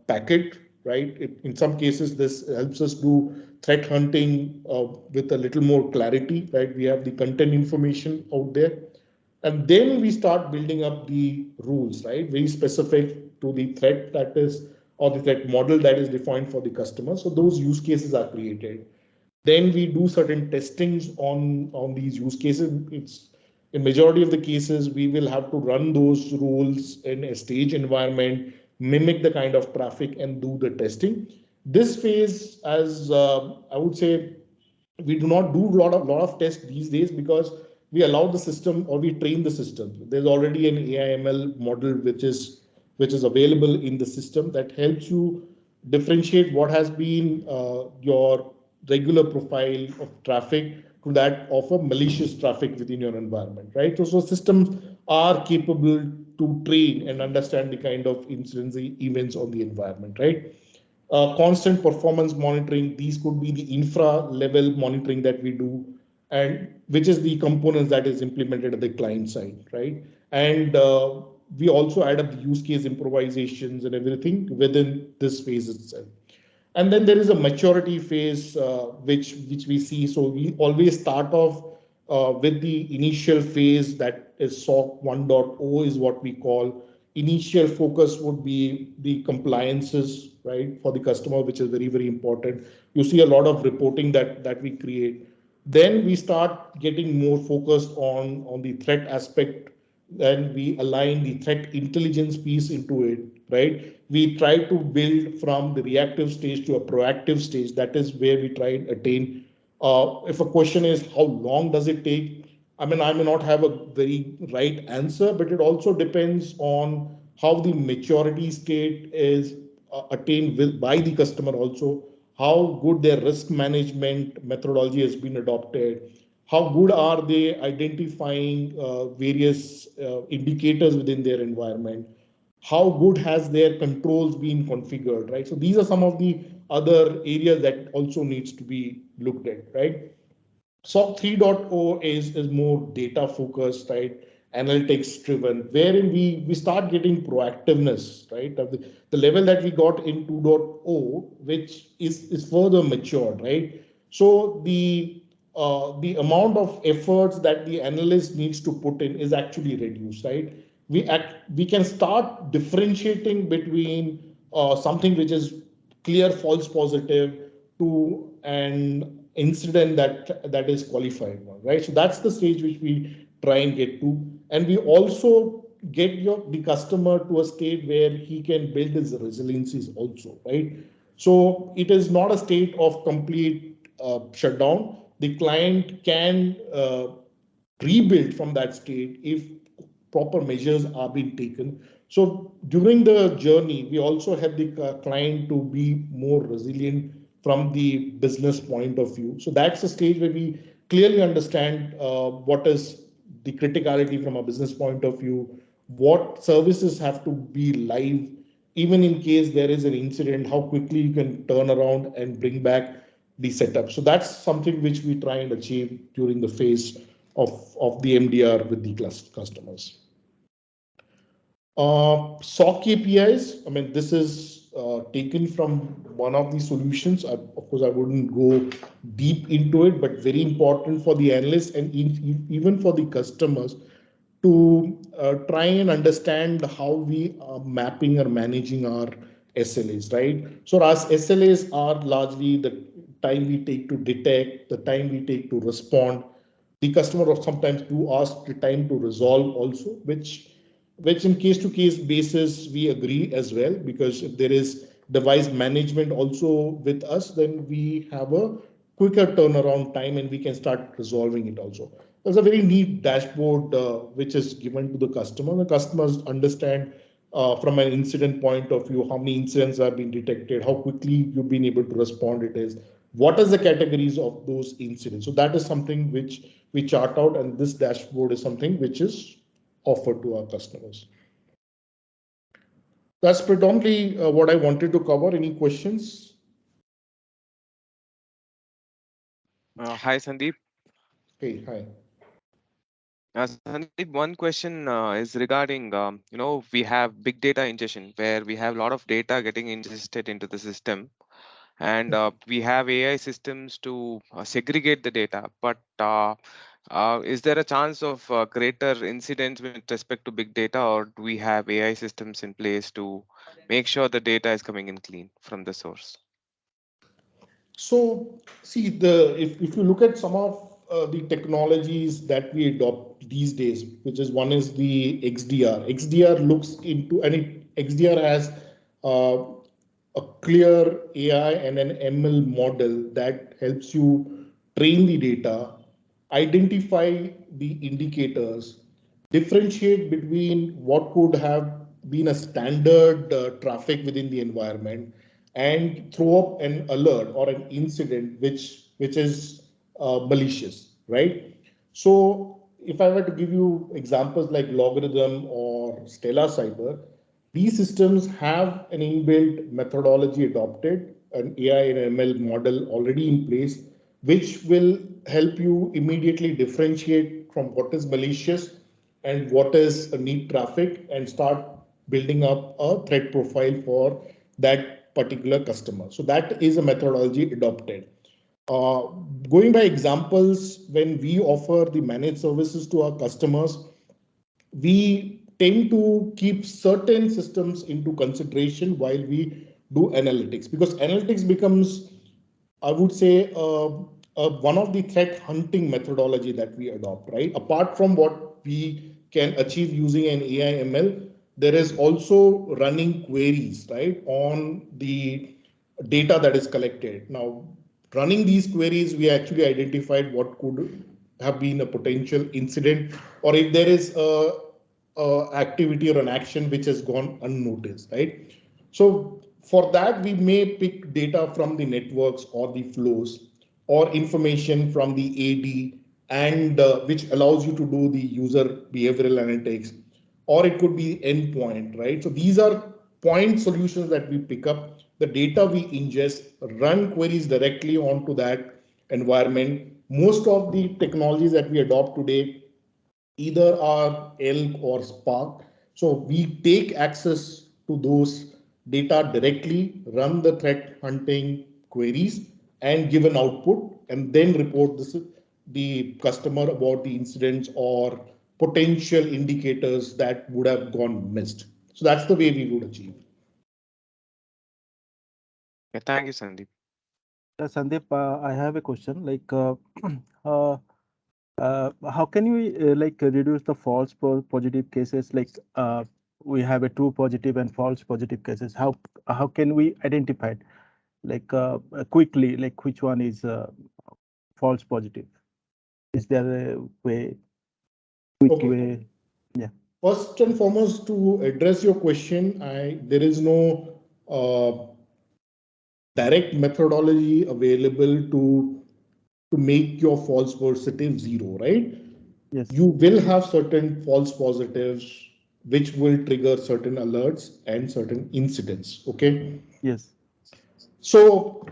packet, right? In some cases, this helps us do threat hunting with a little more clarity, right? We have the content information out there. And then we start building up the rules, right? Very specific to the threat that is, or the threat model that is defined for the customer. So those use cases are created. Then we do certain testings on these use cases. It's in majority of the cases, we will have to run those rules in a stage environment, mimic the kind of traffic and do the testing. This phase, as I would say, we do not do lot of tests these days because we allow the system, or we train the system. There's already an AI/ML model which is available in the system that helps you differentiate what has been your regular profile of traffic to that of a malicious traffic within your environment, right? So systems are capable to train and understand the kind of incidents, events on the environment, right? Constant performance monitoring. These could be the infra level monitoring that we do, and which is the components that is implemented at the client side, right? And we also add up the use case improvisations and everything within this phase itself. And then there is a maturity phase, which we see. So we always start off with the initial phase, that is SOC 1.0 is what we call. Initial focus would be the compliances, right, for the customer, which is very, very important. You see a lot of reporting that we create. Then we start getting more focused on the threat aspect, and we align the threat intelligence piece into it, right? We try to build from the reactive stage to a proactive stage. That is where we try and attain. If a question is how long does it take? I mean, I may not have a very right answer, but it also depends on how the maturity state is attained by the customer also, how good their risk management methodology has been adopted, how good are they identifying various indicators within their environment, how good has their controls been configured, right? So these are some of the other areas that also needs to be looked at, right? SOC 3.0 is more data focused, right? Analytics driven, wherein we start getting proactiveness, right? The level that we got in 2.0, which is further matured, right? So the amount of efforts that the analyst needs to put in is actually reduced, right? We can start differentiating between something which is clear false positive to an incident that is qualified one, right? So that's the stage which we try and get to, and we also get the customer to a state where he can build his resiliencies also, right? So it is not a state of complete shutdown. The client can rebuild from that state if proper measures are being taken. So during the journey, we also help the client to be more resilient from the business point of view. So that's the stage where we clearly understand what is the criticality from a business point of view, what services have to be live, even in case there is an incident, how quickly you can turn around and bring back the setup. So that's something which we try and achieve during the phase of the MDR with the customers. SOC APIs, I mean, this is taken from one of the solutions. Of course, I wouldn't go deep into it, but very important for the analysts and even for the customers to try and understand how we are mapping or managing our SLAs, right? So our SLAs are largely the time we take to detect, the time we take to respond. The customer sometimes do ask the time to resolve also, which in case to case basis we agree as well, because if there is device management also with us, then we have a quicker turnaround time and we can start resolving it also. There's a very neat dashboard which is given to the customer. The customers understand from an incident point of view how many incidents have been detected, how quickly you've been able to respond it is, what is the categories of those incidents. So that is something which we chart out, and this dashboard is something which is offered to our customers. That's predominantly what I wanted to cover. Any questions? Hi, Sandeep. Hey, hi. Sandeep, one question is regarding, we have big data ingestion where we have a lot of data getting ingested into the system, and we have AI systems to segregate the data. But is there a chance of greater incidents with respect to big data, or do we have AI systems in place to make sure the data is coming in clean from the source? So see, if you look at some of the technologies that we adopt these days, which is one is the XDR. XDR looks into, and XDR has a clear AI and an ML model that helps you train the data, identify the indicators, differentiate between what could have been a standard traffic within the environment, and throw up an alert or an incident which is malicious, right? So if I were to give you examples like Logarithm or Stella Cyber, these systems have an inbuilt methodology adopted, an AI and ML model already in place, which will help you immediately differentiate from what is malicious and what is a neat traffic and start building up a threat profile for that particular customer. So that is a methodology adopted. Uh, Going by examples, when we offer the managed services to our customers, we tend to keep certain systems into consideration while we do analytics, because analytics becomes, I would say, one of the threat hunting methodology that we adopt, right? Apart from what we can achieve using an AI ML, there is also running queries, right, on the data that is collected. Now, running these queries, we actually identified what could have been a potential incident, or if there is a activity or an action which has gone unnoticed, right? So for that, we may pick data from the networks or the flows or information from the AD, and which allows you to do the user behavioral analytics, or it could be endpoint, right? So these are point solutions that we pick up. The data we ingest, run queries directly onto that environment. Most of the technologies that we adopt today either are ELK or Spark. So we take access to those data directly, run the threat hunting queries, and give an output, and then report the customer about the incidents or potential indicators that would have gone missed. So that's the way we would achieve. Yeah, thank you, Sandeep. Sandeep, I have a question. Like, uh, how can we reduce the false positive cases? Like, we have a true positive and false positive cases. How can we identify it? Like quickly, like which one is false positive? Is there a way, quick way? Yeah. First and foremost, to address your question, there is no direct methodology available to make your false positive zero, right? Yes. You will have certain false positives which will trigger certain alerts and certain incidents. Okay. Yes. So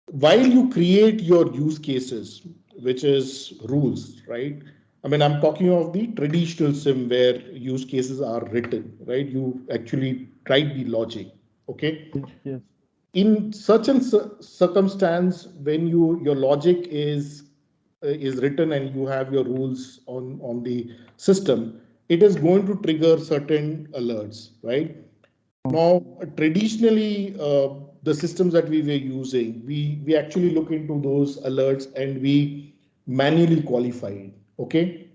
while you create your use cases, which is rules, right? I mean, I'm talking of the traditional SIM where use cases are written, right? You actually write the logic, okay? Yes. In such a circumstance, when your logic is written and you have your rules on the system, it is going to trigger certain alerts, right? Now, traditionally, the systems that we were using, we actually look into those alerts and we manually qualify it. Okay.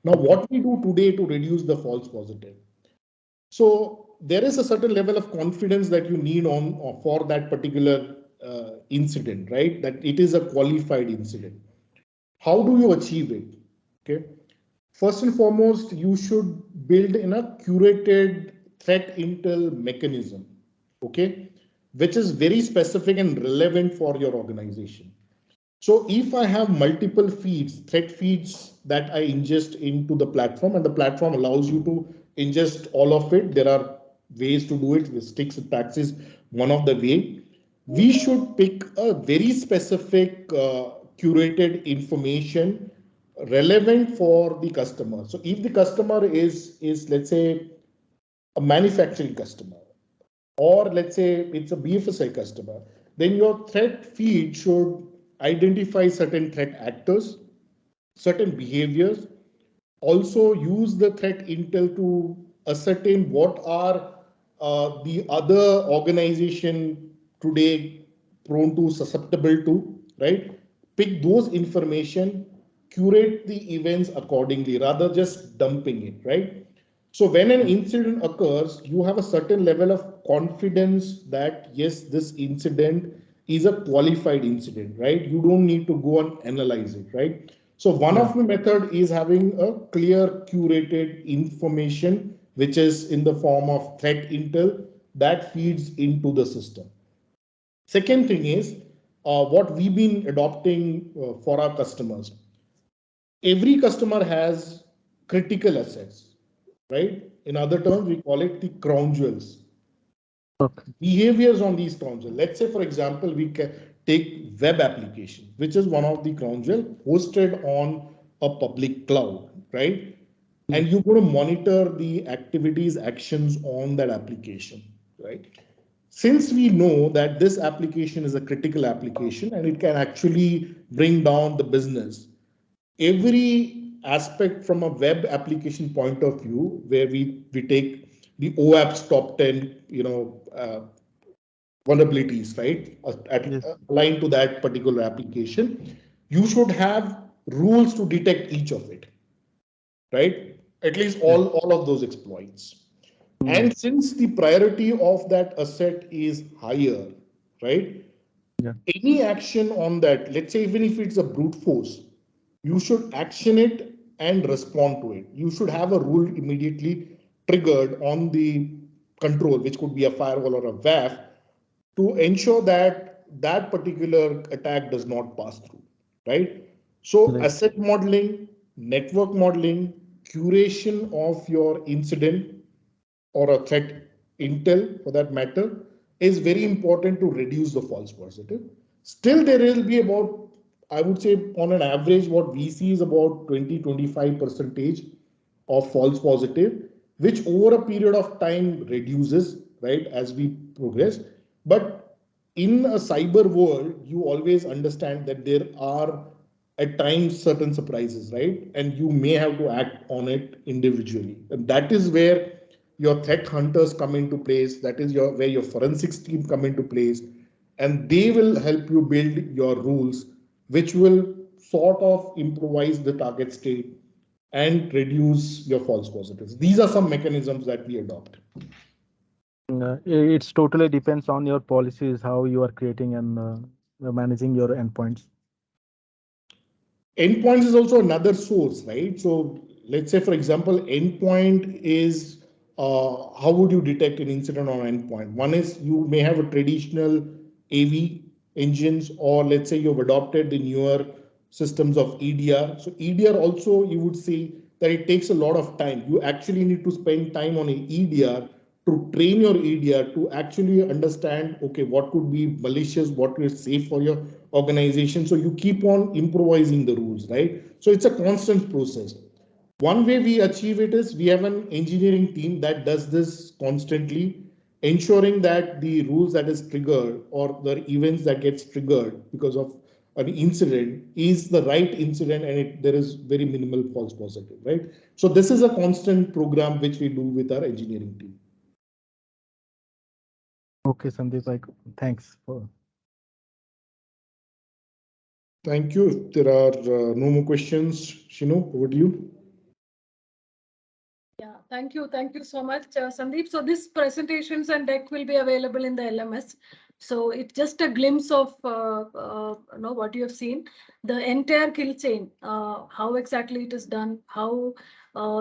Now, what we do today to reduce the false positive? So there is a certain level of confidence that you need on for that particular incident, right? That it is a qualified incident. How do you achieve it? Okay. First and foremost, you should build in a curated threat intel mechanism, okay, which is very specific and relevant for your organization. So if I have multiple feeds, threat feeds that I ingest into the platform, and the platform allows you to ingest all of it, there are ways to do it with sticks and taxes, one of the way. We should pick a very specific curated information relevant for the customer. So if the customer is let's say a manufacturing customer, or let's say it's a BFSI customer, then your threat feed should identify certain threat actors, certain behaviors, also use the threat intel to ascertain what are the other organization today prone to, susceptible to, right? Pick those information, curate the events accordingly rather just dumping it, right? So when an incident occurs, you have a certain level of confidence that yes, this incident is a qualified incident, right? You don't need to go and analyze it, right? So one of the method is having a clear curated information, which is in the form of threat intel that feeds into the system. Second thing is what we've been adopting for our customers. Every customer has critical assets, right? In other terms, we call it the crown jewels. Okay. Behaviors on these crown jewels. Let's say, for example, we can take web application, which is one of the crown jewel hosted on a public cloud, right? And you're going to monitor the activities, actions on that application, right? Since we know that this application is a critical application and it can actually bring down the business, every aspect from a web application point of view, where we take the OAP's top 10, vulnerabilities, right, aligned to that particular application, you should have rules to detect each of it, right? At least all of those exploits. And since the priority of that asset is higher, right? Any action on that, let's say even if it's a brute force, you should action it and respond to it. You should have a rule immediately triggered on the control, which could be a firewall or a WAF, to ensure that that particular attack does not pass through, right? So asset modeling, network modeling, curation of your incident or a threat intel for that matter is very important to reduce the false positive. Still, there will be about, I would say, on an average, what we see is about 20-25% of false positive, which over a period of time reduces, right, as we progress. But in a cyber world, you always understand that there are at times certain surprises, right? And you may have to act on it individually. And that is where your threat hunters come into place. That is where your forensics team come into place. And they will help you build your rules, which will sort of improvise the target state and reduce your false positives. These are some mechanisms that we adopt. It's totally depends on your policies, how you are creating and managing your endpoints. Endpoints is also another source, right? So let's say, for example, endpoint is how would you detect an incident on endpoint? One is you may have a traditional AV engines, or let's say you've adopted the newer systems of EDR. So EDR also, you would see that it takes a lot of time. You actually need to spend time on an EDR to train your EDR to actually understand, okay, what could be malicious, what is safe for your organization. So you keep on improvising the rules, right? So it's a constant process. One way we achieve it is we have an engineering team that does this constantly, ensuring that the rules that is triggered or the events that gets triggered because of an incident is the right incident, and there is very minimal false positive, right? So this is a constant program which we do with our engineering team. Okay, Sandeep, thanks for. Thank you. If there are no more questions, Shinu, over to you. Yeah, thank you. Thank you so much, Sandeep. So this presentations and deck will be available in the LMS. So it's just a glimpse of what you have seen, the entire kill chain, how exactly it is done, how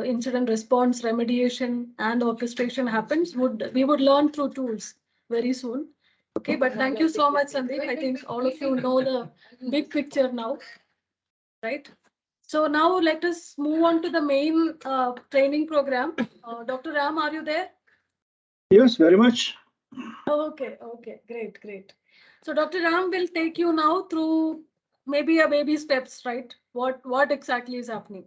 incident response, remediation, and orchestration happens. We would learn through tools very soon. Okay, but thank you so much, Sandeep. I think all of you know the big picture now, right? So now let us move on to the main training program. Dr. Ram, are you there? Yes, very much. Okay, great, great. So Dr. Ram will take you now through maybe a baby steps, right? What exactly is happening?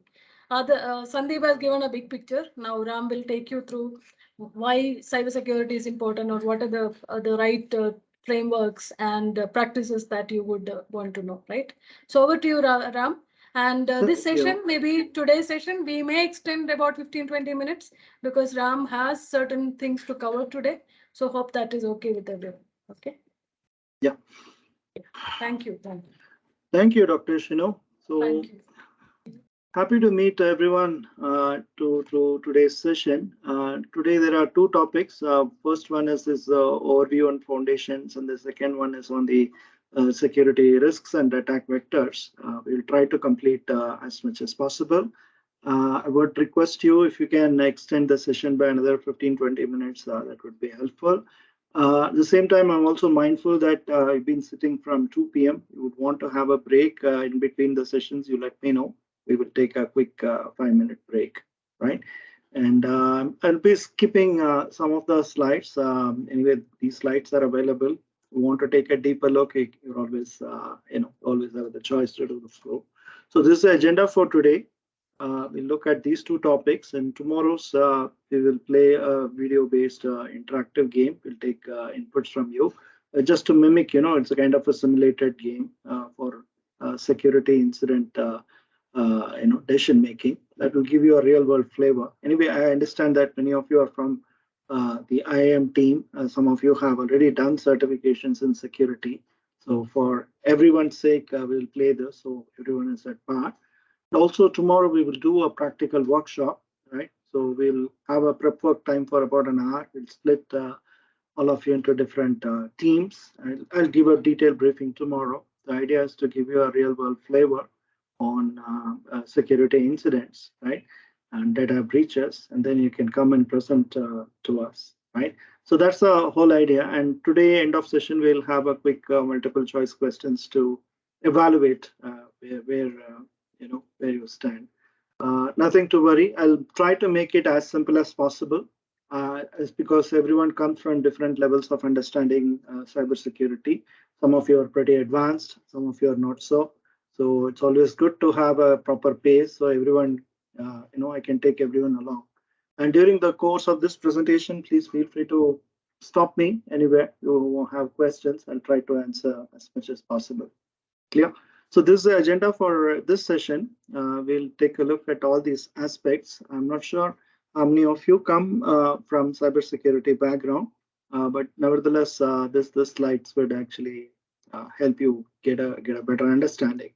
Sandeep has given a big picture. Now Ram will take you through why cybersecurity is important, or what are the right frameworks and practices that you would want to know, right? So over to you, Ram. And this session, maybe today's session, we may extend about 15-20 minutes because Ram has certain things to cover today. So hope that is okay with everyone. Okay. Yeah. Thank you. Thank you. Thank you, Dr. Shino. So thank you. Happy to meet everyone to today's session. Today there are two topics. First one is this overview on foundations, and the second one is on the security risks and attack vectors. We'll try to complete as much as possible. I would request you, if you can extend the session by another 15-20 minutes, that would be helpful. At the same time, I'm also mindful that I've been sitting from 2 p.m. You would want to have a break in between the sessions. You let me know. We will take a quick 5-minute break, right? And I'll be skipping some of the slides. Anyway, these slides are available. You want to take a deeper look, you're always, always have the choice to do the flow. So this is the agenda for today. We'll look at these two topics, and tomorrow's we will play a video-based interactive game. We'll take inputs from you just to mimic, it's a kind of a simulated game for security incident, decision making that will give you a real-world flavor. Anyway, I understand that many of you are from the IAM team. Some of you have already done certifications in security. So for everyone's sake, we'll play this so everyone is at par. Also, tomorrow we will do a practical workshop, right? So we'll have a prep work time for about an hour. We'll split all of you into different teams. I'll give a detailed briefing tomorrow. The idea is to give you a real world flavor on security incidents, right? And data breaches, and then you can come and present to us, right? So that's the whole idea. And today, end of session, we'll have a quick multiple choice questions to evaluate where you stand. Nothing to worry. I'll try to make it as simple as possible. Is because everyone comes from different levels of understanding cybersecurity. Some of you are pretty advanced, some of you are not so. So it's always good to have a proper pace so everyone, I can take everyone along. And during the course of this presentation, please feel free to stop me anywhere you have questions. I'll try to answer as much as possible. Clear? So this is the agenda for this session. We'll take a look at all these aspects. I'm not sure how many of you come from cybersecurity background, but nevertheless, this slides would actually help you get a better understanding.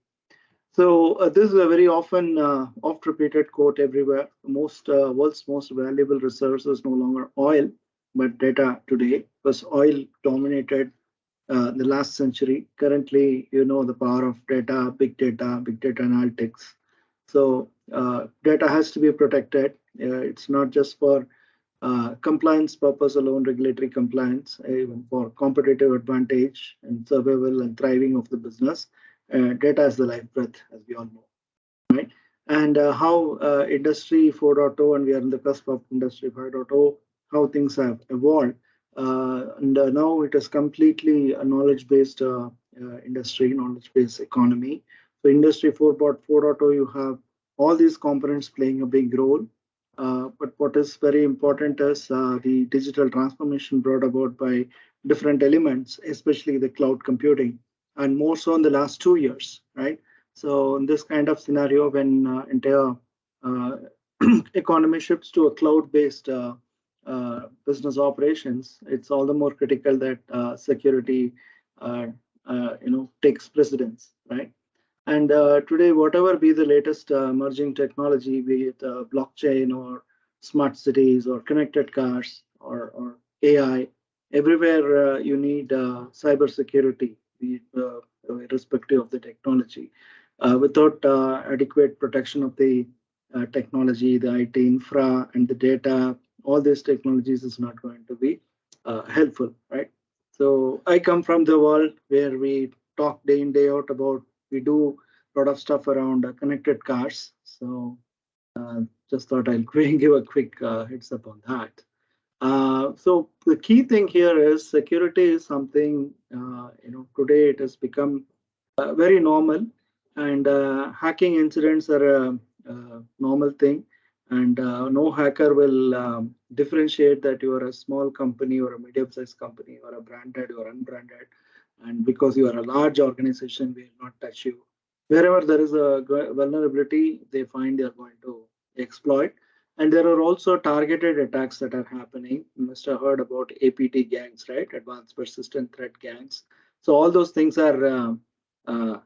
So this is a very often oft-repeated quote everywhere. World's most valuable resource is no longer oil, but data today, because oil dominated the last century. Currently, the power of data, big data analytics. So data has to be protected. It's not just for compliance purpose alone, regulatory compliance, even for competitive advantage and survival and thriving of the business. Data is the life breath, as we all know, right? And how Industry 4.0, and we are in the cusp of Industry 5.0, how things have evolved. And now it is completely a knowledge-based industry, knowledge-based economy. So Industry 4.0, you have all these components playing a big role. But what is very important is the digital transformation brought about by different elements, especially the cloud computing, and more so in the last 2 years, right? So in this kind of scenario, when entire uh, economy shifts to a cloud-based business operations, it's all the more critical that security, takes precedence, right? And today, whatever be the latest emerging technology, be it blockchain or smart cities or connected cars or AI, everywhere you need cybersecurity, be it, irrespective of the technology. Without adequate protection of the technology, the IT infra, and the data, all these technologies is not going to be helpful, right? So I come from the world where we talk day in, day out about, we do a lot of stuff around connected cars. So just thought I'll give a quick heads up on that. So the key thing here is security is something, today it has become very normal, and hacking incidents are a normal thing. And no hacker will differentiate that you are a small company or a medium-sized company or a branded or unbranded. And because you are a large organization, we will not touch you. Wherever there is a vulnerability, they find they are going to exploit. And there are also targeted attacks that are happening. You must have heard about APT gangs, right? Advanced Persistent Threat Gangs. So all those things are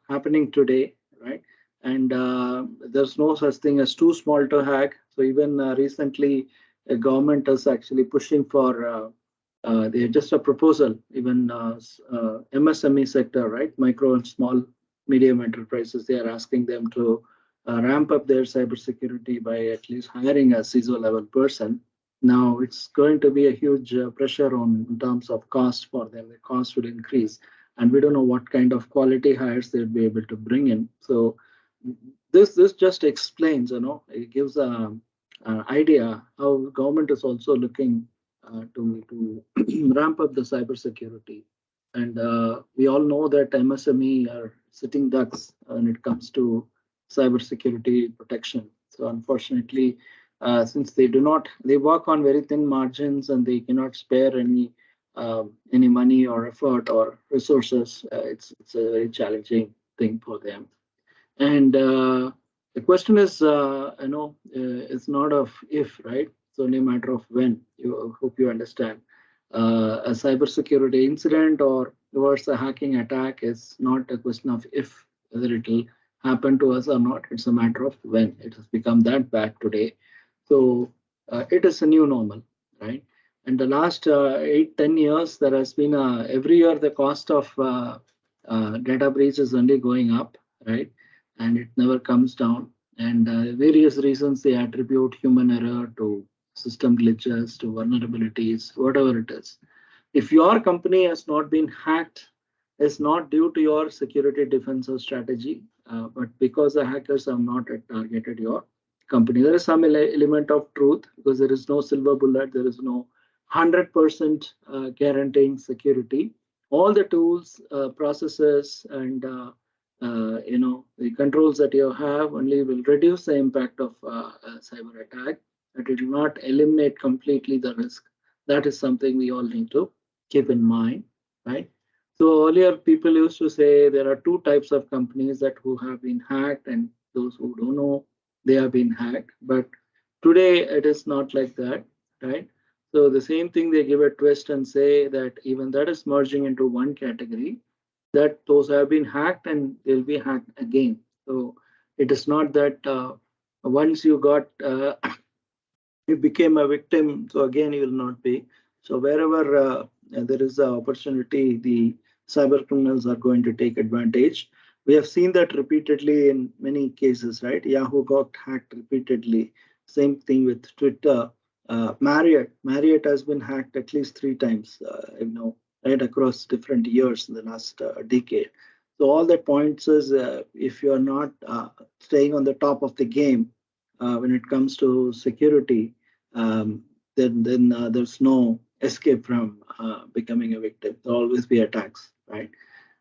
happening today, right? And there's no such thing as too small to hack. So even recently, the government is actually pushing for they just a proposal, even MSME sector, right? Micro and small medium enterprises, they are asking them to ramp up their cybersecurity by at least hiring a CISO level person. Now it's going to be a huge pressure on in terms of cost for them. The cost will increase, and we don't know what kind of quality hires they'll be able to bring in. So this just explains, it gives a idea how government is also looking to ramp up the cybersecurity. And we all know that MSME are sitting ducks when it comes to cybersecurity protection. So unfortunately, since they work on very thin margins and they cannot spare any money or effort or resources, it's a very challenging thing for them. And the question is, it's not of if, right? It's only a matter of when. You hope you understand. A cybersecurity incident or towards a hacking attack is not a question of if, whether it will happen to us or not. It's a matter of when. It has become that bad today. So it is a new normal, right? And the last 8-10 years, there has been every year the cost of data breach is only going up, right? And it never comes down. And various reasons they attribute human error to system glitches, to vulnerabilities, whatever it is. If your company has not been hacked, it's not due to your security defensive strategy, but because the hackers have not targeted your company. There is some element of truth because there is no silver bullet, there is no 100% guaranteeing security. All the tools, processes, and the controls that you have only will reduce the impact of a cyber attack, but it will not eliminate completely the risk. That is something we all need to keep in mind, right? So earlier people used to say there are two types of companies that who have been hacked and those who don't know they have been hacked. But today it is not like that, right? So the same thing they give a twist and say that even that is merging into one category, that those have been hacked and they'll be hacked again. So it is not that once you got you became a victim, so again you will not be. So wherever there is an opportunity, the cyber criminals are going to take advantage. We have seen that repeatedly in many cases, right? Yahoo got hacked repeatedly. Same thing with Twitter. Marriott has been hacked at least 3 times, right across different years in the last decade. So all that points is if you are not staying on the top of the game when it comes to security, then there's no escape from becoming a victim. There'll always be attacks, right?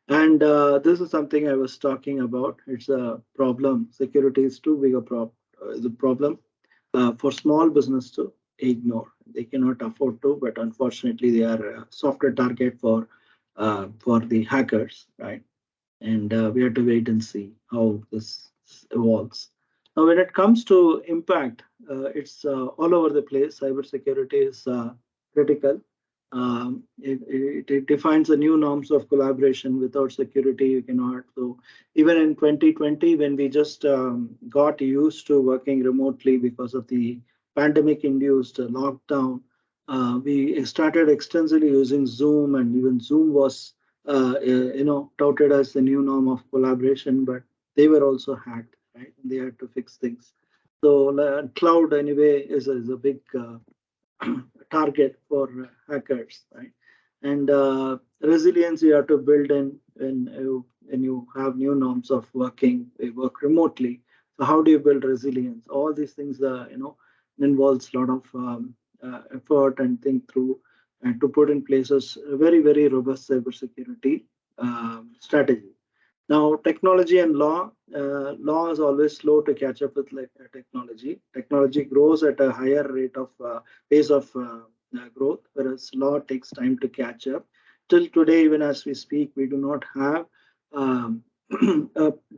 And this is something I was talking about. It's a problem. Security is too big a the problem for small business to ignore. They cannot afford to, but unfortunately, they are a softer target for the hackers, right? And we have to wait and see how this evolves. Now, when it comes to impact, it's all over the place. Cybersecurity is critical. It defines the new norms of collaboration. Without security, you cannot. So even in 2020, when we just got used to working remotely because of the pandemic-induced lockdown, we started extensively using Zoom, and even Zoom was touted as the new norm of collaboration, but they were also hacked, right? They had to fix things. So cloud anyway is a big target for hackers, right? And resilience you have to build in when you have new norms of work remotely. So how do you build resilience? All these things, involves a lot of effort and think through and to put in places a very, very robust cybersecurity strategy. Now, technology and law is always slow to catch up with technology. Technology grows at a higher rate of pace of growth, whereas law takes time to catch up. Till today, even as we speak, we do not have a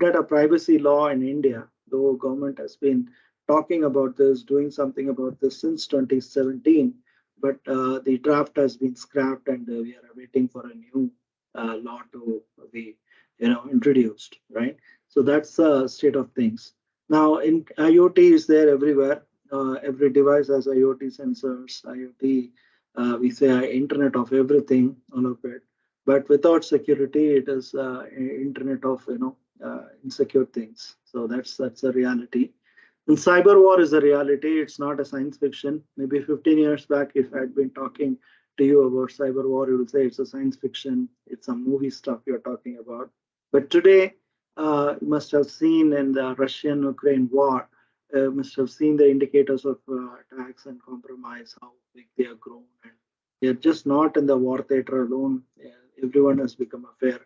data privacy law in India, though government has been talking about this, doing something about this since 2017. But the draft has been scrapped, and we are waiting for a new law to be introduced, right? So that's the state of things. Now, in IoT is there everywhere. Every device has IoT sensors, IoT. We say Internet of everything, all of it. But without security, it is Internet of insecure things. So that's a reality. And cyber war is a reality. It's not a science fiction. Maybe 15 years back, if I had been talking to you about cyber war, you would say it's a science fiction. It's some movie stuff you're talking about. But today, you must have seen in the Russian-Ukraine war, must have seen the indicators of attacks and compromise, how big they have grown. And they're just not in the war theater alone. Everyone has become a fair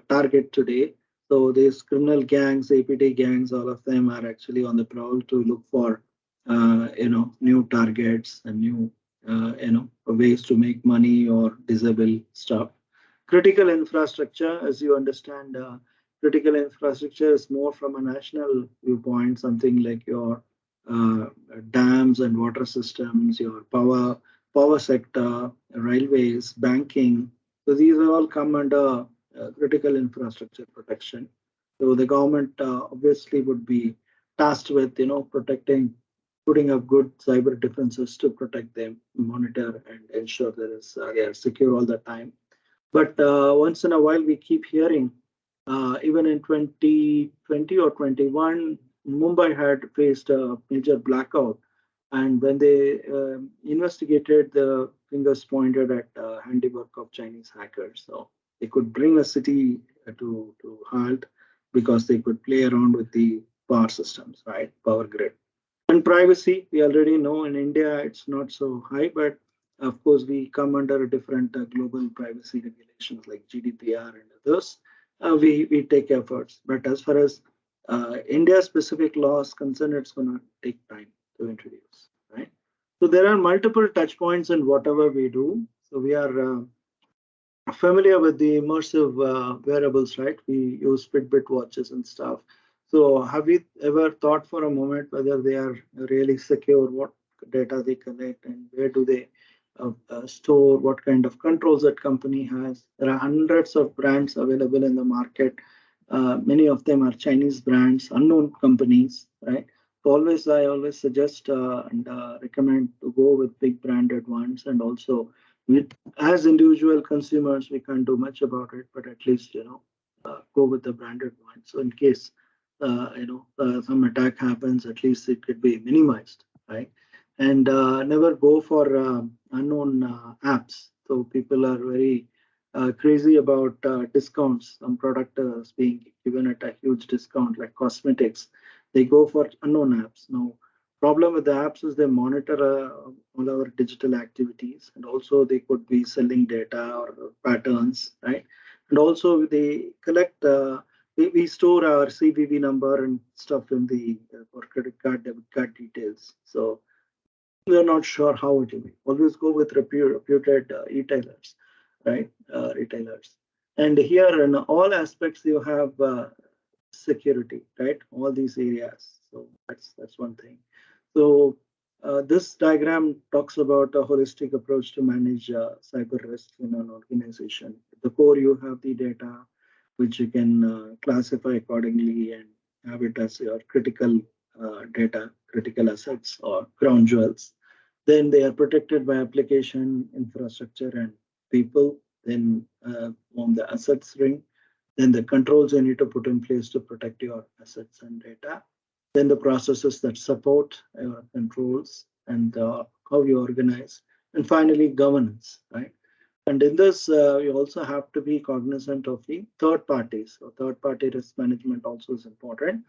target today. So these criminal gangs, APT gangs, all of them are actually on the prowl to look for, new targets and new, ways to make money or disable stuff. Critical infrastructure, as you understand, critical infrastructure is more from a national viewpoint, something like your dams and water systems, your power sector, railways, banking. So these all come under critical infrastructure protection. So the government obviously would be tasked with, protecting, putting up good cyber defenses to protect them, monitor and ensure they are secure all the time. But once in a while, we keep hearing, even in 2020 or 21, Mumbai had faced a major blackout. And when they investigated, the fingers pointed at handiwork of Chinese hackers. So they could bring a city to halt because they could play around with the power systems, right? Power grid. And privacy, we already know in India it's not so high, but of course we come under a different global privacy regulations like GDPR and others. We take efforts, but as far as India specific laws concerned, it's going to take time to introduce, right? So there are multiple touch points in whatever we do. So we are familiar with the immersive wearables, right? We use Fitbit watches and stuff. So have you ever thought for a moment whether they are really secure, what data they collect, and where do they store, what kind of controls that company has? There are hundreds of brands available in the market. Many of them are Chinese brands, unknown companies, right? So I always suggest and recommend to go with big branded ones, and also as individual consumers, we can't do much about it, but at least go with the branded one. So in case some attack happens, at least it could be minimized, right? And never go for unknown apps. So people are very crazy about discounts. Some product is being given at a huge discount, like cosmetics. They go for unknown apps. Now, Problem with the apps is they monitor all our digital activities, and also they could be selling data or patterns, right? And also they collect, we store our CVV number and stuff in the for credit card, debit card details. So we are not sure how it will be. Always go with reputed retailers, right? Retailers. And here in all aspects, you have security, right? All these areas. So that's one thing. So this diagram talks about a holistic approach to manage cyber risks in an organization. At the core, you have the data, which you can classify accordingly and have it as your critical data, critical assets or crown jewels. Then they are protected by application, infrastructure, and people. Then on the assets ring, then the controls you need to put in place to protect your assets and data, then the processes that support your controls and how you organize, and finally governance, right? And in this, you also have to be cognizant of the third parties. So third party risk management also is important,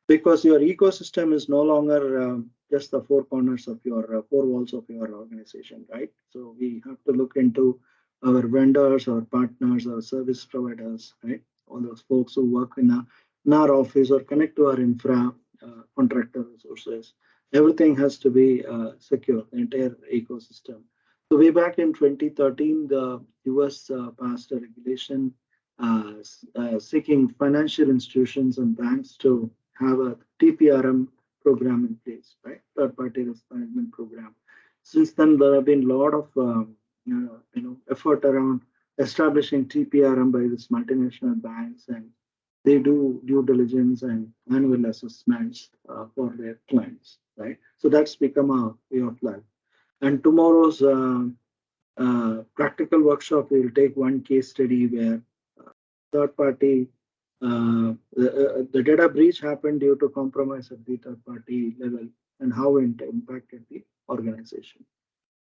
because your ecosystem is no longer just the four corners of your four walls of your organization, right? So we have to look into our vendors, our partners, our service providers, right? All those folks who work in our office or connect to our infra, contractor resources. Everything has to be secure, the entire ecosystem. So way back in 2013, the US passed a regulation seeking financial institutions and banks to have a TPRM program in place, right? Third-party risk management program. Since then, there have been a lot of effort around establishing TPRM by these multinational banks, and they do due diligence and annual assessments for their clients, right? So that's become a way of life. And tomorrow's practical workshop, we will take one case study where third party, the data breach happened due to compromise at the third party level and how it impacted the organization.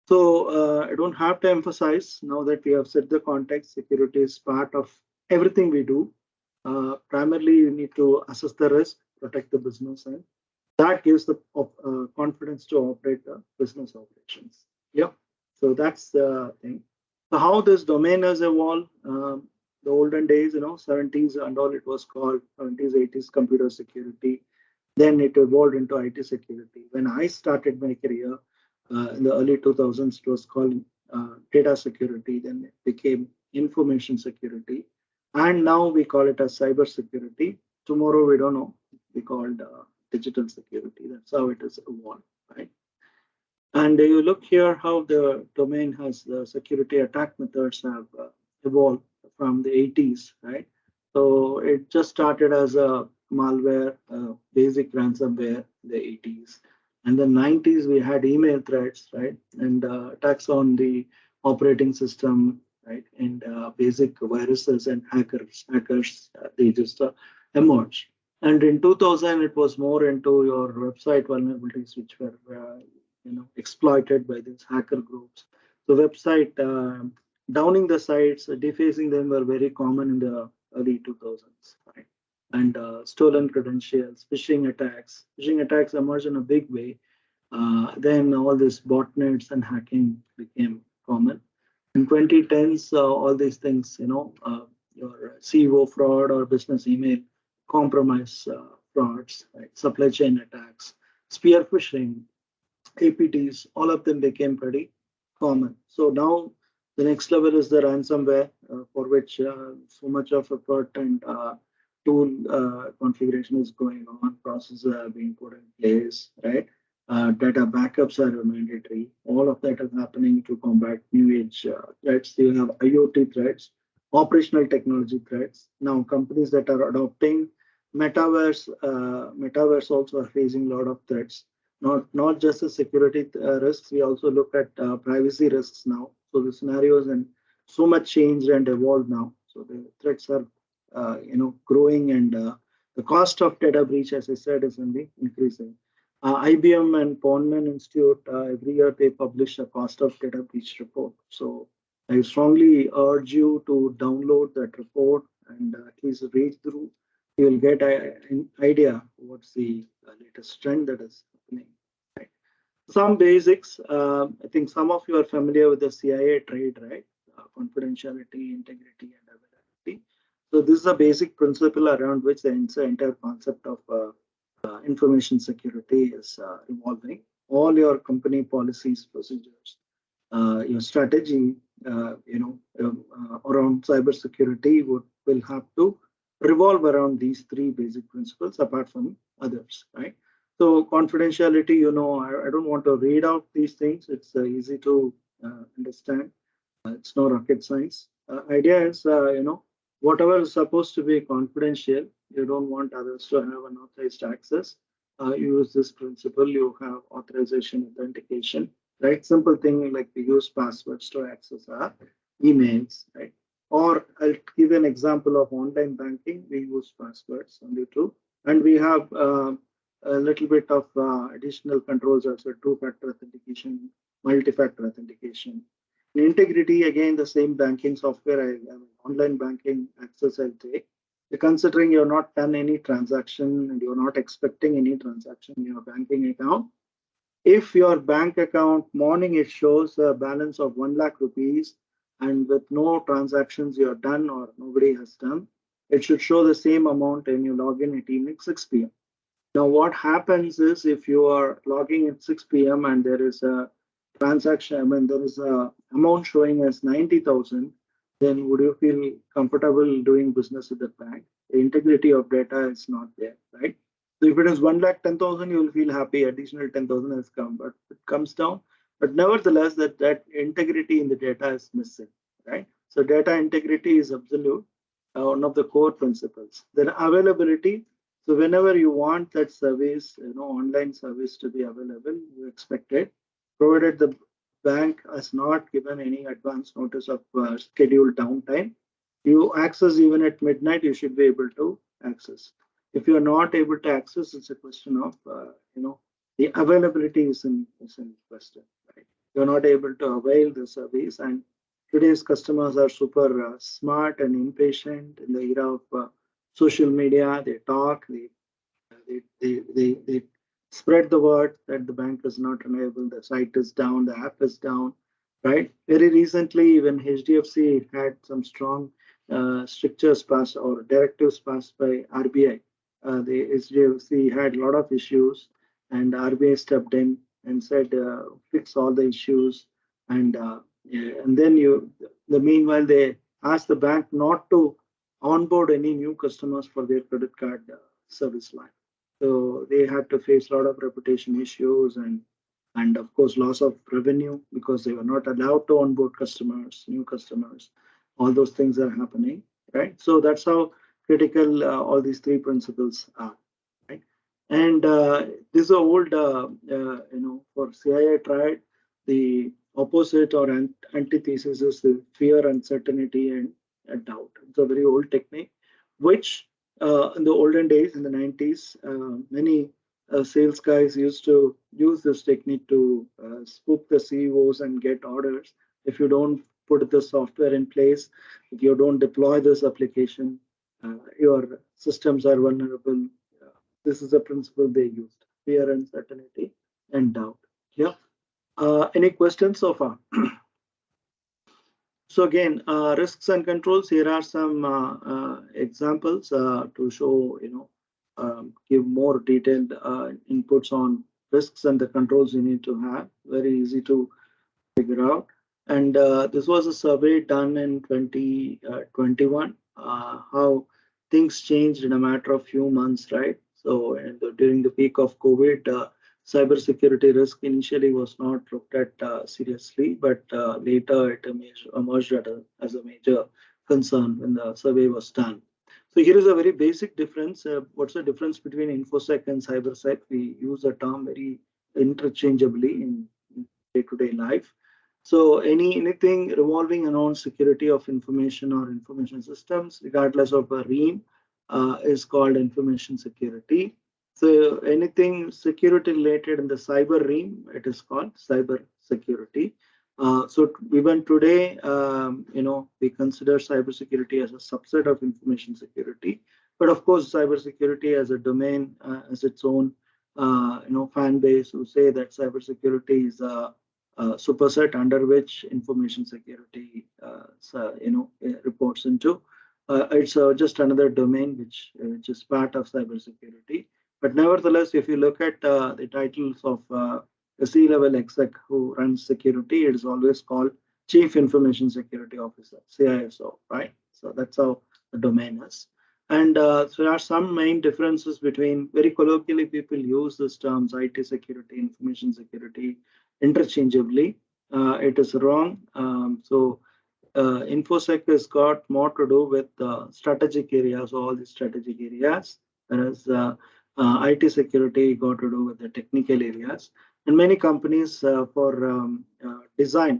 So I don't have to emphasize, now that we have set the context, security is part of everything we do. Primarily, you need to assess the risk, protect the business, and that gives the confidence to operate the business operations. Yeah, so that's the thing. So how this domain has evolved, the olden days, 70s and all, it was called 70s, 80s computer security. Then it evolved into IT security. When I started my career in the early 2000s, it was called data security. Then it became information security. And now we call it as cyber security. Tomorrow, we don't know. We called digital security. That's how it has evolved, right? And you look here how the domain has the security attack methods have evolved from the 80s, right? So it just started as a malware, basic ransomware in the 80s. And the 90s, we had email threats, right? And attacks on the operating system, right? And basic viruses and hackers, they just emerged. And in 2000, it was more into your website vulnerabilities, which were exploited by these hacker groups. So website downing the sites, defacing them were very common in the early 2000s, right? And stolen credentials, phishing attacks. Phishing attacks emerged in a big way. Then all these botnets and hacking became common. In 2010s, all these things, your CEO fraud or business email compromise frauds, right? Supply chain attacks, spear phishing, APTs, all of them became pretty common. So now the next level is the ransomware, for which so much of effort and tool configuration is going on, processes are being put in place, right? Data backups are mandatory. All of that is happening to combat new age threats. You have IoT threats, operational technology threats. Now companies that are adopting metaverse also are facing a lot of threats. Not just the security risks, we also look at privacy risks now. So the scenarios and so much changed and evolved now. So the threats are growing, and the cost of data breach, as I said, is only increasing. IBM and Pohnman Institute, every year they publish a cost of data breach report. So I strongly urge you to download that report and at least read through. You will get an idea what's the latest trend that is happening. Right. Some basics. I think some of you are familiar with the CIA trade, right? Confidentiality, integrity, and availability. So this is a basic principle around which the entire concept of information security is revolving. All your company policies, procedures, your strategy, around cybersecurity will have to revolve around these three basic principles, apart from others, right? So confidentiality, I don't want to read out these things. It's easy to understand. It's no rocket science. Idea is, whatever is supposed to be confidential, you don't want others to have unauthorized access. You use this principle, you have authorization authentication, right? Simple thing like we use passwords to access our emails, right? Or I'll give an example of online banking. We use passwords only too, and we have a little bit of additional controls also, two-factor authentication, multi-factor authentication. In integrity, again, the same banking software, online banking access I'll take. Considering you're not done any transaction and you're not expecting any transaction in your banking account, if your bank account morning it shows a balance of 1 lakh rupees and with no transactions you're done or nobody has done, it should show the same amount and you log in at evening 6 p.m. Now, what happens is if you are logging at 6 p.m. and there is a transaction, there is a amount showing as 90,000, then would you feel comfortable doing business with the bank? The integrity of data is not there, right? So if it is 1,10,000, you will feel happy, additional 10,000 has come, but it comes down. But nevertheless, that integrity in the data is missing, right? So data integrity is absolute, one of the core principles. Then availability. So whenever you want that service, online service to be available, you expect it, provided the bank has not given any advance notice of scheduled downtime. You access even at midnight, you should be able to access. If you are not able to access, it's a question of, the availability is in question, right? You're not able to avail the service, and today's customers are super smart and impatient in the era of social media. They talk, they spread the word that the bank is not reliable, the site is down, the app is down, right? Very recently, even HDFC had some strong strictures passed or directives passed by RBI. The HDFC had a lot of issues, and RBI stepped in and said, fix all the issues. And then meanwhile, they asked the bank not to onboard any new customers for their credit card service line. So they had to face a lot of reputation issues and of course loss of revenue because they were not allowed to onboard customers, new customers. All those things are happening, right? So that's how critical all these three principles are, right? And this is a old, for CIA tried, the opposite or antithesis is the fear, uncertainty, and doubt. It's a very old technique, which in the olden days, in the 90s, many sales guys used to use this technique to spook the CEOs and get orders. If you don't put the software in place, if you don't deploy this application, your systems are vulnerable. This is a principle they used: fear, uncertainty, and doubt. Yeah. Any questions so far? So again, risks and controls. Here are some examples to show, give more detailed inputs on risks and the controls you need to have. Very easy to figure out. And this was a survey done in 2021, how things changed in a matter of few months, right? So during the peak of COVID, cybersecurity risk initially was not looked at seriously, but later it emerged as a major concern when the survey was done. So here is a very basic difference. What's the difference between InfoSec and CyberSec? We use the term very interchangeably in day-to-day life. So anything revolving around security of information or information systems, regardless of a REIM, is called information security. So anything security related in the cyber realm, it is called cyber security. So even today, we consider cybersecurity as a subset of information security. But of course, cybersecurity as a domain, as its own fan base who say that cybersecurity is a superset under which information security reports into. It's just another domain which is part of cybersecurity. But nevertheless, if you look at the titles of the C-level exec who runs security, it is always called Chief Information Security Officer, CISO, right? So that's how the domain is. And so there are some main differences between, very colloquially, people use these terms IT security, information security interchangeably. It is wrong. InfoSec has got more to do with strategic areas, all the strategic areas, whereas IT security got to do with the technical areas. And many companies by design,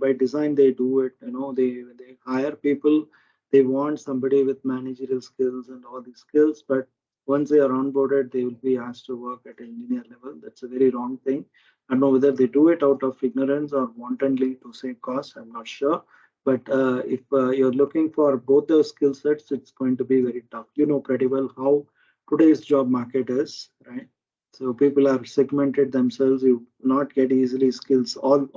they do it, they hire people, they want somebody with managerial skills and all these skills, but once they are onboarded, they will be asked to work at engineer level. That's a very wrong thing. I don't know whether they do it out of ignorance or wantonly to save costs, I'm not sure. But if you're looking for both those skill sets, it's going to be very tough. You know pretty well how today's job market is, right? So people are segmented themselves. You not get easily skills. All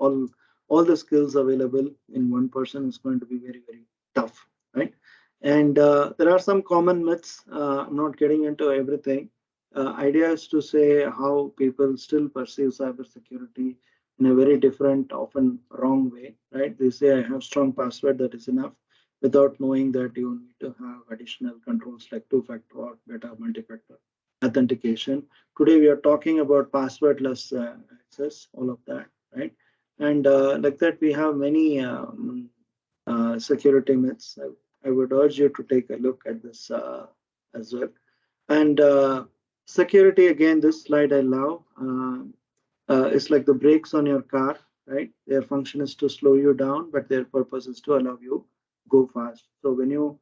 the skills available in one person is going to be very, very tough, right? And there are some common myths. I'm not getting into everything. Idea is to say how people still perceive cybersecurity in a very different, often wrong way, right? They say I have strong password, that is enough, without knowing that you need to have additional controls like two-factor or beta multi-factor authentication. Today we are talking about passwordless access, all of that, right? And like that, we have many security myths. I would urge you to take a look at this as well. And security, again, this slide I love. It's like the brakes on your car, right? Their function is to slow you down, but their purpose is to allow you go fast. So when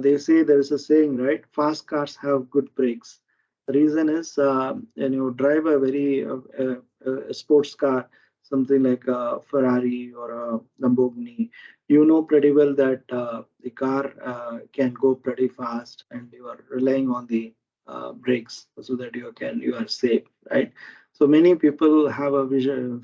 they say, there is a saying, right? Fast cars have good brakes. The reason is when you drive a very sports car, something like a Ferrari or a Lamborghini, you know pretty well that the car can go pretty fast, and you are relying on the brakes so that you are safe, right? So many people have a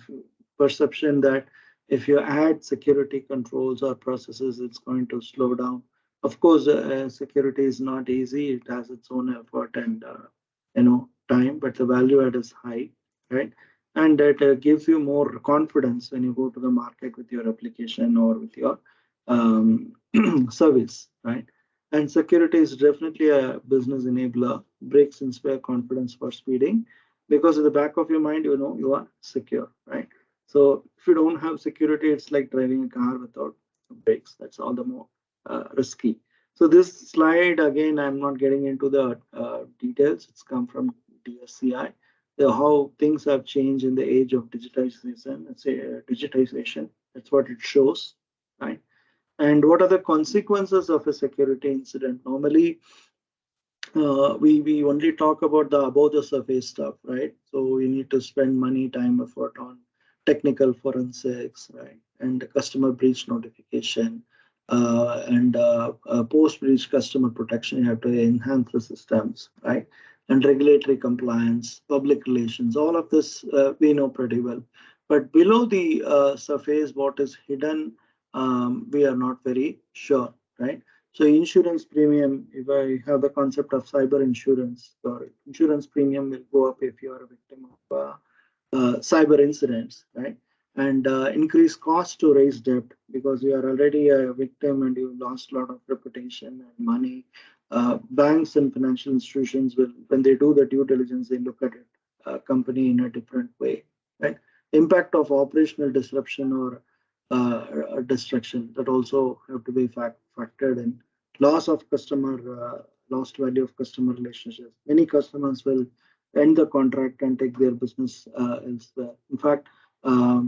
perception that if you add security controls or processes, it's going to slow down. Of course, security is not easy. It has its own effort and time, but the value add is high, right? And it gives you more confidence when you go to the market with your application or with your service, right? And security is definitely a business enabler. Breaks inspire confidence for speeding, because at the back of your mind, you know you are secure, right? So if you don't have security, it's like driving a car without brakes. That's all the more risky. So this slide, again, I'm not getting into the details. It's come from DSCI. How things have changed in the age of digitization. Let's say digitization. That's what it shows, right? And what are the consequences of a security incident? Normally, we only talk about the above the surface stuff, right? So we need to spend money, time, effort on technical forensics, right? And customer breach notification, and post breach customer protection. You have to enhance the systems, right? And regulatory compliance, public relations, all of this we know pretty well. But below the surface, what is hidden, we are not very sure, right? So insurance premium, if I have the concept of cyber insurance, or insurance premium will go up if you are a victim of cyber incidents, right? And increase cost to raise debt because you are already a victim and you lost a lot of reputation and money. Banks and financial institutions will, when they do the due diligence, they look at it, company in a different way, right? Impact of operational disruption or destruction that also have to be factored in. Loss of customer, lost value of customer relationships. Many customers will end the contract and take their business elsewhere. In fact, I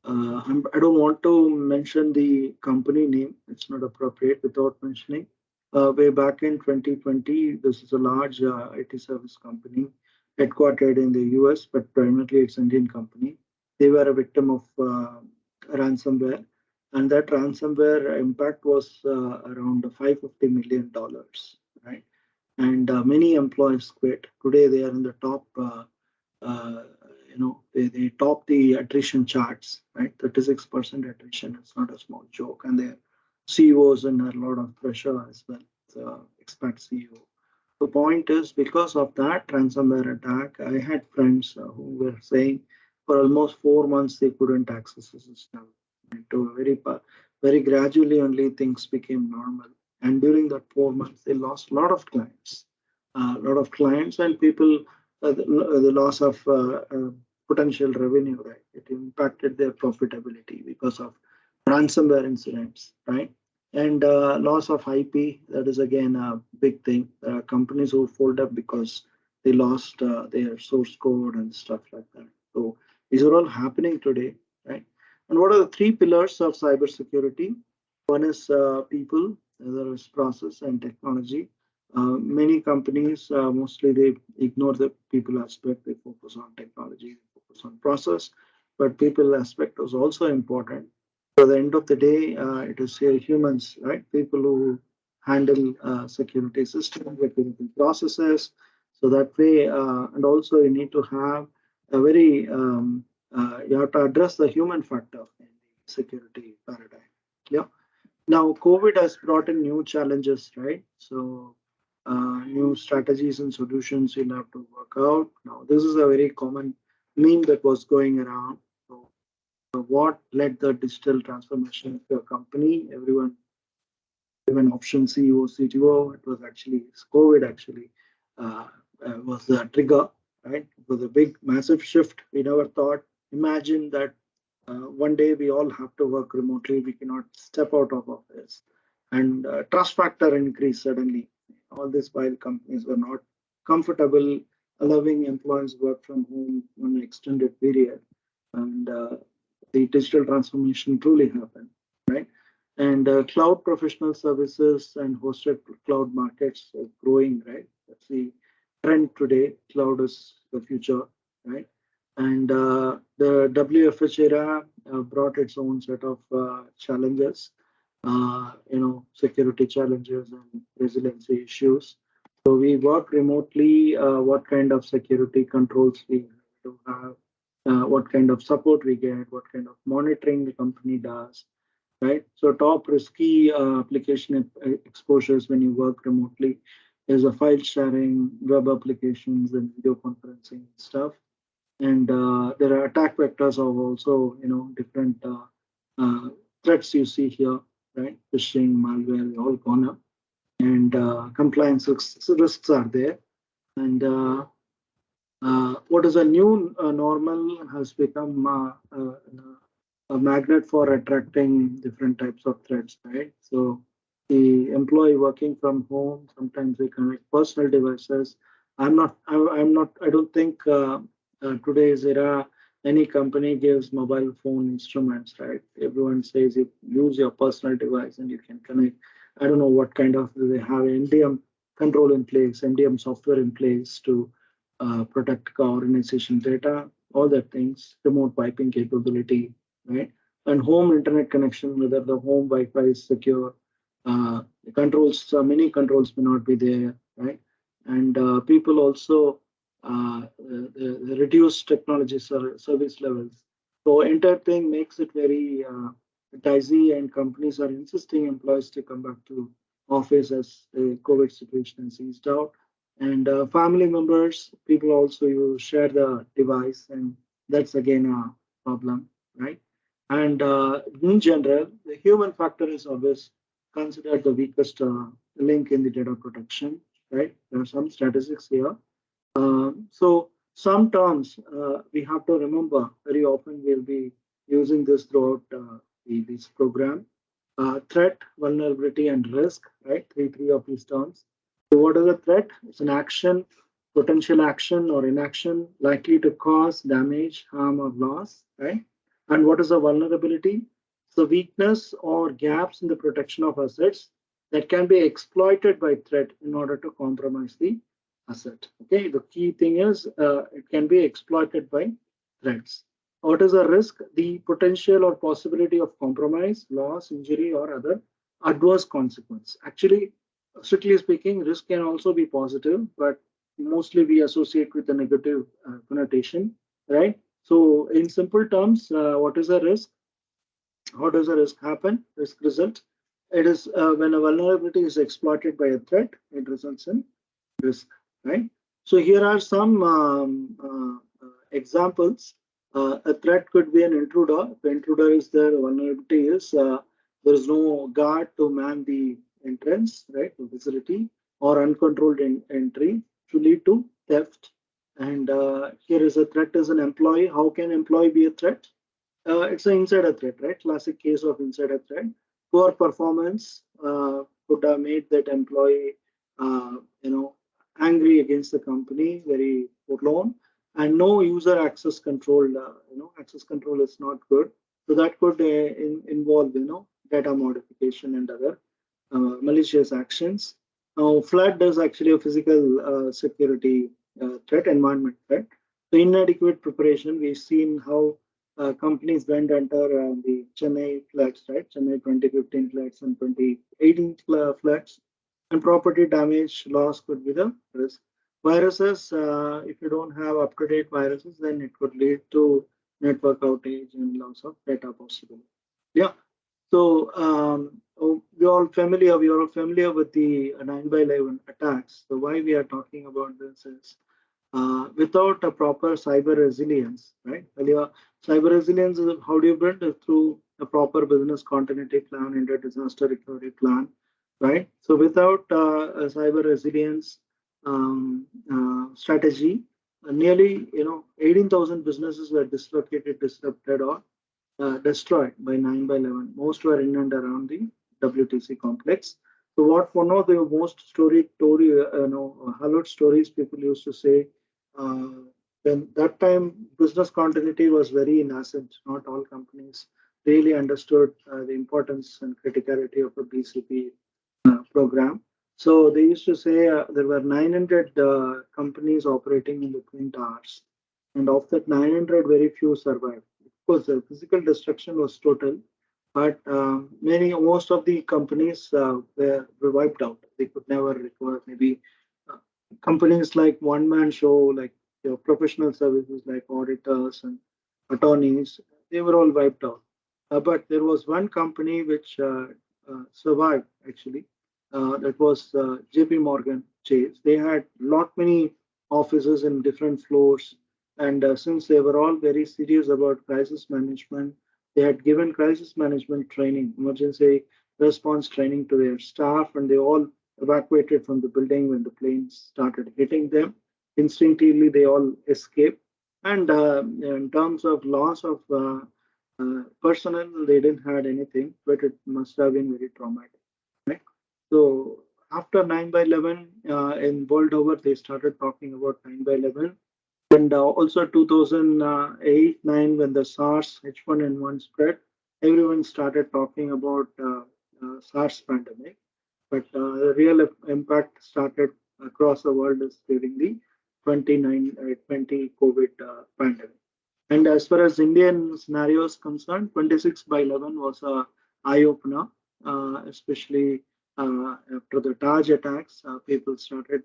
don't want to mention the company name. It's not appropriate without mentioning. Way back in 2020, this is a large IT service company headquartered in the US, but primarily it's Indian company. They were a victim of ransomware, and that ransomware impact was around $550 million, right? And many employees quit. Today they are in the top they top the attrition charts, right? 36% attrition. It's not a small joke, and their CEOs under a lot of pressure as well. So expat CEO. The point is, because of that ransomware attack, I had friends who were saying for almost 4 months they couldn't access the system. And to very gradually only things became normal. And during that 4 months, they lost a lot of clients, and people, the loss of potential revenue, right? It impacted their profitability because of ransomware incidents, right? And loss of IP, that is again a big thing. There are companies who fold up because they lost their source code and stuff like that. So these are all happening today, right? And what are the three pillars of cybersecurity? One is people, the other is process and technology. Many companies, mostly they ignore the people aspect. They focus on technology, they focus on process, but people aspect is also important. So at the end of the day, it is humans, right? People who handle security systems, security processes. So that way, and also you need to have a very, you have to address the human factor in the security paradigm. Yeah. Now, COVID has brought in new challenges, right? So, new strategies and solutions you'll have to work out. Now, this is a very common meme that was going around. So, what led the digital transformation of your company? Everyone, even option CEO, CTO, it was actually COVID actually was the trigger, right? It was a big, massive shift. We never thought, imagine that one day we all have to work remotely. We cannot step out of office, and trust factor increased suddenly. All this while companies were not comfortable allowing employees work from home on an extended period, and the digital transformation truly happened, right? And cloud professional services and hosted cloud markets are growing, right? That's the trend today. Cloud is the future, right? And the WFH era brought its own set of challenges, security challenges and resiliency issues. So we work remotely. What kind of security controls we have to have? What kind of support we get? What kind of monitoring the company does? Right. So top risky application exposures when you work remotely is a file sharing, web applications, and video conferencing stuff. And there are attack vectors of also, different threats you see here, right? Phishing, malware, all gone up, and compliance risks are there. And what is a new normal has become a magnet for attracting different types of threats, right? So the employee working from home, sometimes they connect personal devices. I don't think today's era, any company gives mobile phone instruments, right? Everyone says you use your personal device and you can connect. I don't know what kind of, do they have MDM control in place, MDM software in place to protect organization data, all that things, remote wiping capability, right? And home internet connection, whether the home Wi-Fi is secure, controls, many controls may not be there, right? And people also the reduced technology service levels. So entire thing makes it very dicey, and companies are insisting employees to come back to office as the COVID situation is eased out. And family members, people also you share the device, and that's again a problem, right? And in general, the human factor is always considered the weakest link in the data protection, right? There are some statistics here. So some terms we have to remember very often. We'll be using this throughout this program. Threat, vulnerability, and risk, right? Three of these terms. So what is a threat? It's an action, potential action or inaction likely to cause damage, harm, or loss, right? And what is a vulnerability? So weakness or gaps in the protection of assets that can be exploited by threat in order to compromise the asset. Okay, the key thing is it can be exploited by threats. What is a risk? The potential or possibility of compromise, loss, injury, or other adverse consequence. Actually, strictly speaking, risk can also be positive, but mostly we associate with a negative connotation, right? So in simple terms, what is a risk? How does a risk happen? Risk result. It is when a vulnerability is exploited by a threat, it results in risk, right? So here are some examples. A threat could be an intruder. The intruder is there, the vulnerability is there is no guard to man the entrance, right, the facility, or uncontrolled entry to lead to theft. And here is a threat as an employee. How can employee be a threat? It's an insider threat, right? Classic case of insider threat. Poor performance could have made that employee, angry against the company, very forlorn, and no user access control. Access control is not good, so that could involve, data modification and other malicious actions. Now, flood is actually a physical security threat, environment threat. So, inadequate preparation. We've seen how companies went under the Chennai floods, right? Chennai 2015 floods and 2018 floods, and property damage loss could be the risk. Viruses, if you don't have up-to-date viruses, then it could lead to network outage and loss of data possible. Yeah. So we are all familiar with the 9/11 attacks. So why we are talking about this is without a proper cyber resilience, right? Earlier, cyber resilience is how do you build it? Through a proper business continuity plan and a disaster recovery plan, right? So without a cyber resilience strategy, nearly 18,000 businesses were dislocated, disrupted, or destroyed by 9/11. Most were in and around the WTC complex. So what one of the most hallowed stories people used to say, uh, when that time business continuity was very nascent. Not all companies really understood the importance and criticality of a BCP program. So they used to say there were 900 companies operating in the Twin Towers, and of that 900, very few survived. Of course, the physical destruction was total, but most of the companies were wiped out. They could never recover. Maybe uh, companies like one-man show, like professional services like auditors and attorneys, they were all wiped out. But there was one company which survived actually. That was JP Morgan Chase. They had lot many offices in different floors, and since they were all very serious about crisis management, they had given crisis management training, emergency response training to their staff, and they all evacuated from the building when the planes started hitting them. Instinctively, they all escaped. And in terms of loss of personnel, they didn't had anything, but it must have been very traumatic. Right? So after 9/11, in world over, they started talking about 9/11, and also 2008, 9, when the SARS H1N1 spread, everyone started talking about SARS pandemic. But the real impact started across the world is during the 20 COVID pandemic. And as far as Indian scenario is concerned, 26/11 was a eye opener, especially after the Taj attacks. People started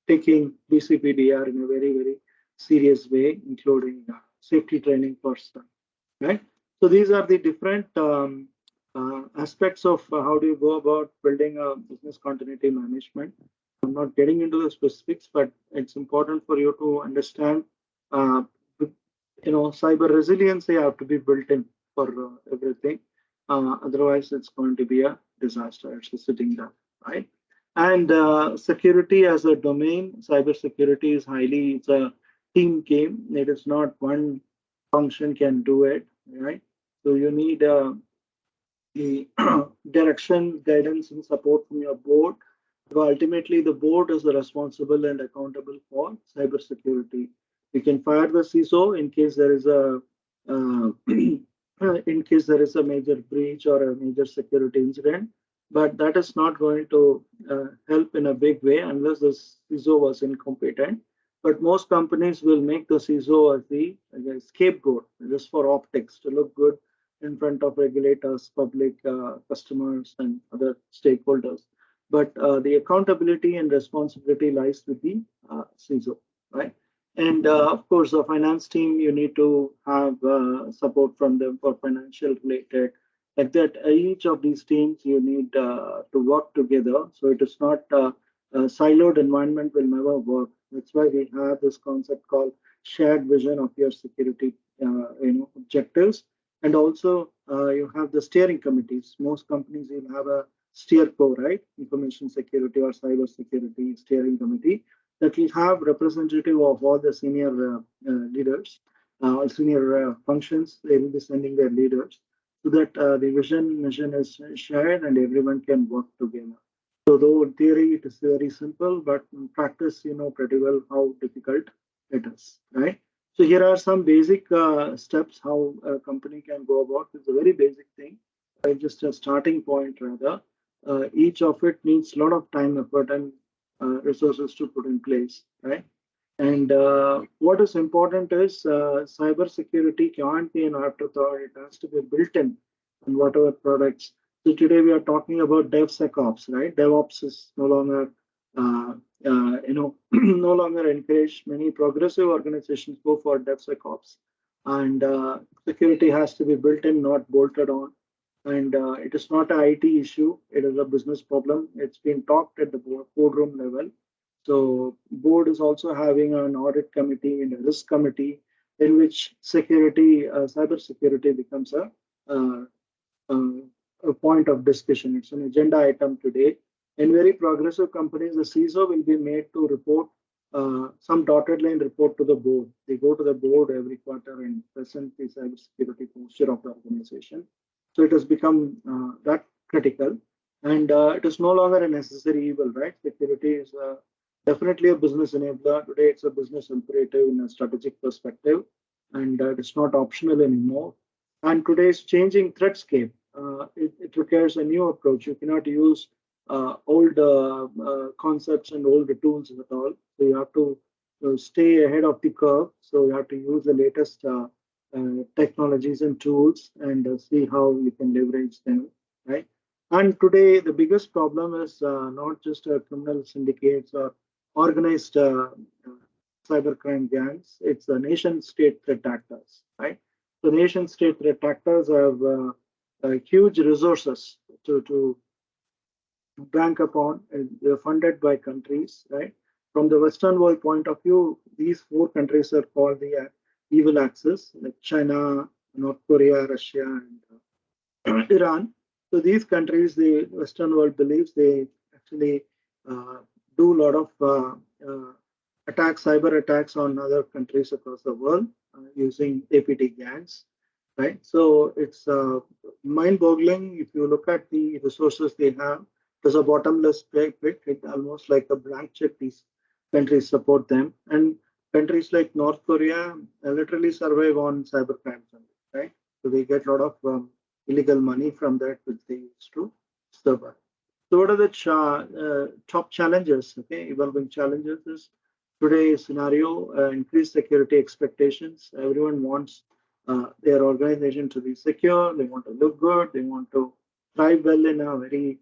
taking BCPDR in a very, very serious way, including safety training for staff. Right. So these are the different aspects of how do you go about building a business continuity management. I'm not getting into the specifics, but it's important for you to understand. Uh, Cyber resilience they have to be built in for everything. Otherwise, it's going to be a disaster. It's sitting down, right? And security as a domain, cyber security is highly, it's a team game. It is not one function can do it, right? So you need the direction, guidance, and support from your board. But ultimately, the board is the responsible and accountable for cybersecurity. You can fire the CISO in case there is a in case there is a major breach or a major security incident, but that is not going to help in a big way unless the CISO was incompetent. But most companies will make the CISO as the scapegoat just for optics to look good in front of regulators, public, customers, and other stakeholders. but the accountability and responsibility lies with the CISO, right? And of course, the finance team, you need to have support from them for financial related. Like that, each of these teams you need to work together. So it is not a siloed environment will never work. That's why we have this concept called shared vision of your security, objectives. And also you have the steering committees. Most companies will have a SteerCo, right? Information security or cyber security steering committee that will have representative of all the senior leaders, or senior functions. They will be sending their leaders so that the vision is shared and everyone can work together. So though in theory it is very simple, but in practice you know pretty well how difficult it is, right? So here are some basic steps how a company can go about. It's a very basic thing, right? Just a starting point rather. Each of it needs a lot of time, effort, and resources to put in place, right? And what is important is cyber security can't be an afterthought. It has to be built in whatever products. So today we are talking about DevSecOps, right? DevOps is no longer, no longer encouraged. Many progressive organizations go for DevSecOps, and security has to be built in, not bolted on. And it is not an IT issue; it is a business problem. It's been talked at the boardroom level. So board is also having an audit committee and a risk committee in which security, cyber security becomes uh, a point of discussion. It's an agenda item today. In very progressive companies, the CISO will be made to report some dotted line report to the board. They go to the board every quarter and present the cybersecurity posture of the organization. So it has become that critical, and it is no longer a necessary evil, right? Security is definitely a business enabler. Today, it's a business imperative in a strategic perspective, and it's not optional anymore. And today's changing threatscape, it requires a new approach. You cannot use old concepts and old tools at all. So you have to stay ahead of the curve. So you have to use the latest technologies and tools and see how you can leverage them, right? And today, the biggest problem is not just criminal syndicates or organized cybercrime gangs, it's the nation state threat actors, right? So nation state threat actors have huge resources to bank upon. And they're funded by countries, right? From the Western world point of view, these four countries are called the evil axis, like China, North Korea, Russia, and Iran. So these countries, the Western world believes they actually do a lot of attacks, cyber attacks on other countries across the world using APT gangs, right? So it's mind-boggling if you look at the resources they have. There's a bottomless pit, it almost like a blank check. These countries support them, and countries like North Korea literally survive on cyber crimes, right? So they get a lot of illegal money from that, which they use to survive. So what are the top challenges? Okay, evolving challenges is today's scenario, increased security expectations. Everyone wants their organization to be secure. They want to look good. They want to thrive well in a very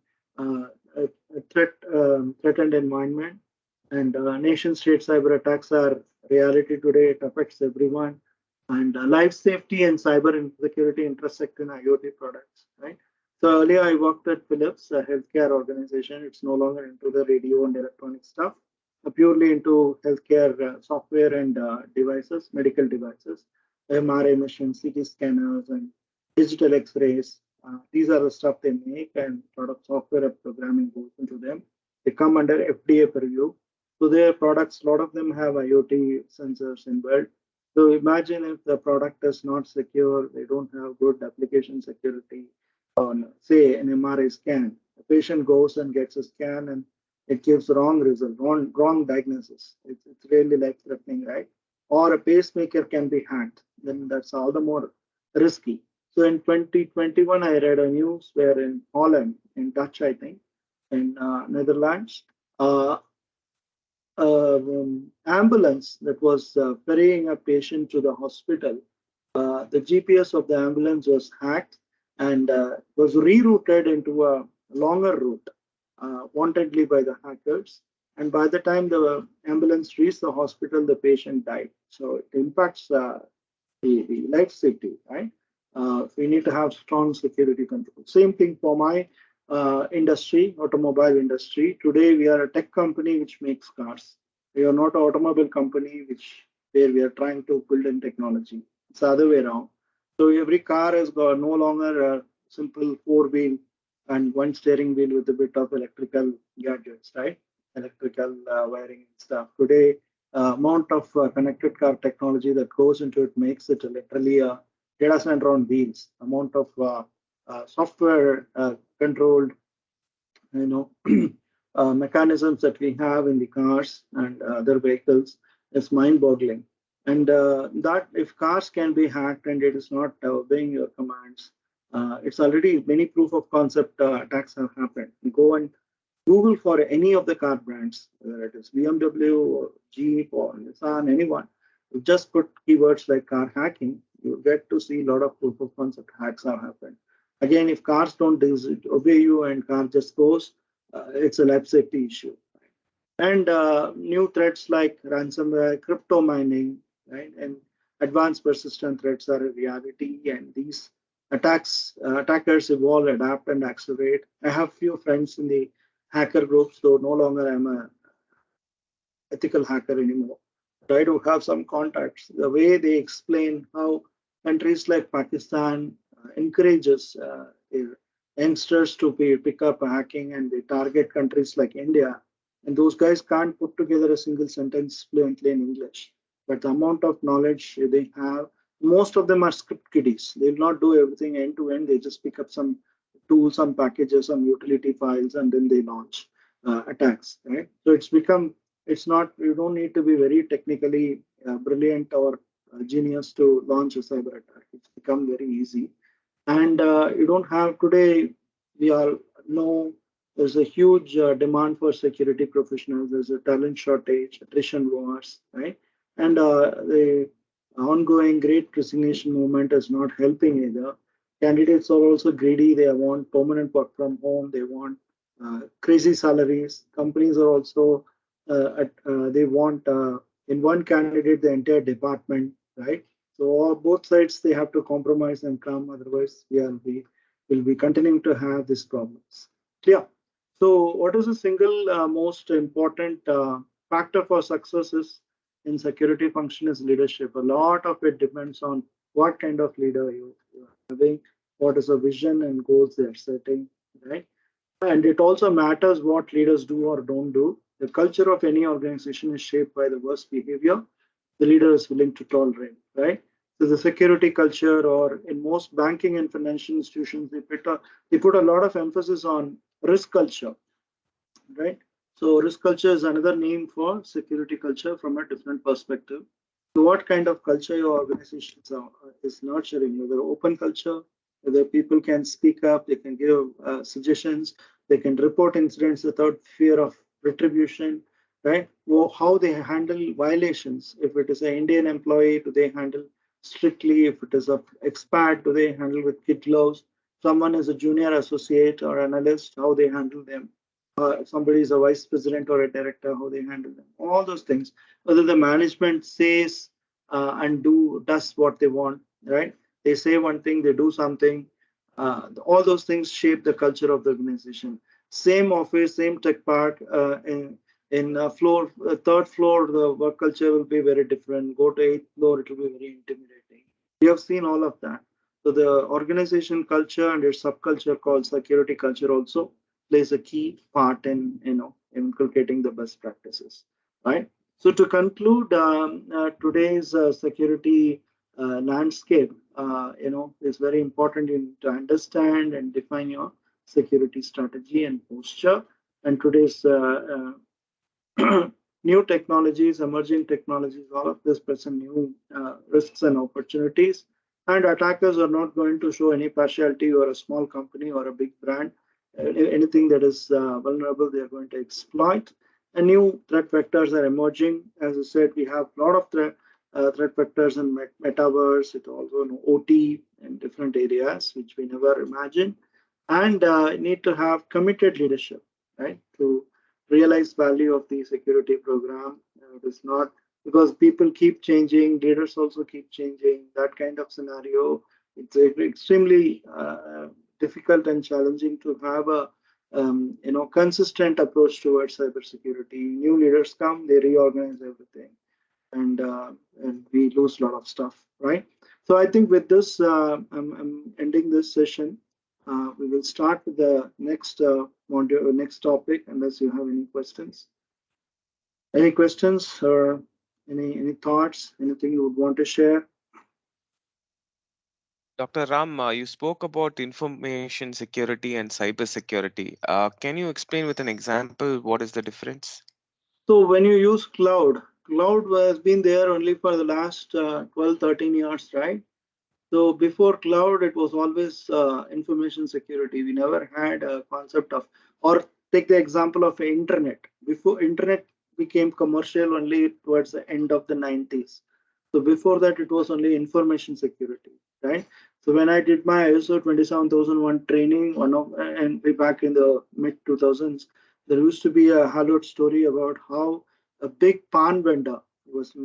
threatened environment. And nation-state cyber attacks are reality today. It affects everyone. And life safety and cyber security intersect in IoT products, right? So earlier I worked at Philips, a healthcare organization. It's no longer into the radio and electronic stuff, purely into healthcare software and devices, medical devices, MRI machines, CT scanners, and digital X-rays. These are the stuff they make, and a lot of software and programming goes into them. They come under FDA purview. So their products, a lot of them have IoT sensors inbuilt. So imagine if the product is not secure, they don't have good application security on, say, an MRI scan. The patient goes and gets a scan and it gives wrong result, wrong diagnosis. It's really life threatening, right? Or a pacemaker can be hacked, then that's all the more risky. So in 2021, I read a news where in Holland, in Dutch, I think, in Netherlands, ambulance that was ferrying a patient to the hospital, the GPS of the ambulance was hacked and was rerouted into a longer route. wantedly by the hackers. And by the time the ambulance reached the hospital, the patient died. So it impacts the life safety, right? We need to have strong security control. Same thing for my industry, automobile industry. Today we are a tech company which makes cars. We are not an automobile company where we are trying to build in technology. It's the other way around. So every car has got no longer a simple four-wheel and one steering wheel with a bit of electrical gadgets, right? Electrical wiring and stuff. Today, amount of connected car technology that goes into it makes it literally a data center on wheels. Amount of software controlled, you know, mechanisms that we have in the cars and other vehicles is mind-boggling. And that if cars can be hacked and it is not obeying your commands, it's already many proof of concept attacks have happened. You go and Google for any of the car brands, whether it is BMW or Jeep or Nissan, anyone. You just put keywords like car hacking, you get to see a lot of proof of concept hacks have happened. Again, if cars don't obey you and car just goes, it's a life safety issue. And new threats like ransomware, crypto mining, right, and advanced persistent threats are a reality. And these attackers evolve, adapt, and accelerate. I have few friends in the hacker groups, though no longer I'm a ethical hacker anymore. Try to have some contacts. The way they explain how countries like Pakistan encourages their youngsters to pick up hacking and they target countries like India. And those guys can't put together a single sentence fluently in English. But the amount of knowledge they have, most of them are script kiddies. They will not do everything end to end. They just pick up some tools, some packages, some utility files, and then they launch attacks. Right. So it's not, you don't need to be very technically brilliant or genius to launch a cyber attack. It's become very easy. And you don't have today, we all know there's a huge demand for security professionals. There's a talent shortage, attrition wars, right? And the ongoing great resignation movement is not helping either. Candidates are also greedy. They want permanent work from home. They want crazy salaries. Companies are also, they want in one candidate the entire department, right? So both sides, they have to compromise and come. Otherwise, will be continuing to have these problems. Yeah. So what is the single most important factor for success is in security function is leadership. A lot of it depends on what kind of leader you are having, what is the vision and goals they are setting, right? And it also matters what leaders do or don't do. The culture of any organization is shaped by the worst behavior the leader is willing to tolerate, right? So the security culture, or in most banking and financial institutions, they put a lot of emphasis on risk culture, right? So risk culture is another name for security culture from a different perspective. So what kind of culture your organization is nurturing? Whether open culture, whether people can speak up, they can give suggestions, they can report incidents without fear of retribution, right? Well, how they handle violations. If it is an Indian employee, do they handle strictly? If it is an expat, do they handle with kid gloves? Someone is a junior associate or analyst, how they handle them? If somebody is a vice president or a director, how they handle them, all those things. Whether the management says and does what they want, right? They say one thing, they do something. All those things shape the culture of the organization. Same office, same tech park. In third floor, the work culture will be very different. Go to eighth floor, it will be very intimidating. We have seen all of that. So the organization culture and its subculture called security culture also plays a key part in inculcating the best practices, right? So to conclude, today's security landscape, is very important to understand and define your security strategy and posture. And today's new technologies, emerging technologies, all of this present new risks and opportunities. And attackers are not going to show any partiality or a small company or a big brand. Anything that is vulnerable, they are going to exploit. And new threat vectors are emerging. As I said, we have a lot of threat vectors in metaverse, it also OT and different areas which we never imagined. And need to have committed leadership. right? To realize value of the security program. It is not because people keep changing, leaders also keep changing. That kind of scenario, it's extremely difficult and challenging to have a consistent approach towards cybersecurity. New leaders come, they reorganize everything, and we lose a lot of stuff, right? So I think with this, I'm ending this session. We will start with the next module, next topic, unless you have any questions. Any questions or any thoughts? Anything you would want to share? Dr. Ram, you spoke about information security and cyber security. Can you explain with an example what is the difference? So when you use cloud, cloud has been there only for the last 12, 13 years, right? So before cloud, it was always information security. We never had a concept of, or take the example of internet. Before internet became commercial only towards the end of the 90s. So before that, it was only information security, right? So when I did my ISO 27001 training, and way back in the mid 2000s, there used to be a hallowed story about how a big pan vendor was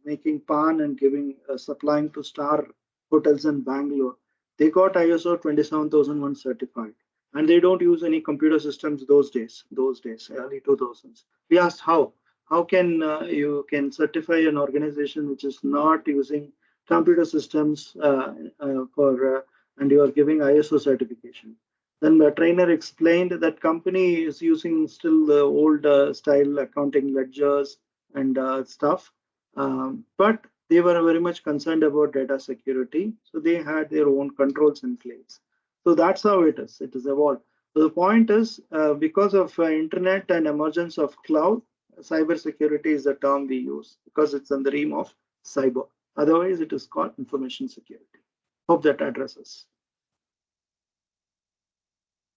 making pan and giving supplying to Star hotels in Bangalore. They got ISO 27001 certified, and they don't use any computer systems those days, early 2000s. We asked how. How can you can certify an organization which is not using computer systems and you are giving ISO certification? Then the trainer explained that company is using still the old style accounting ledgers and stuff, but they were very much concerned about data security, so they had their own controls in place. So that's how it is. It is evolved. So the point is, because of internet and emergence of cloud, cyber security is the term we use because it's in the realm of cyber. Otherwise, it is called information security. Hope that addresses.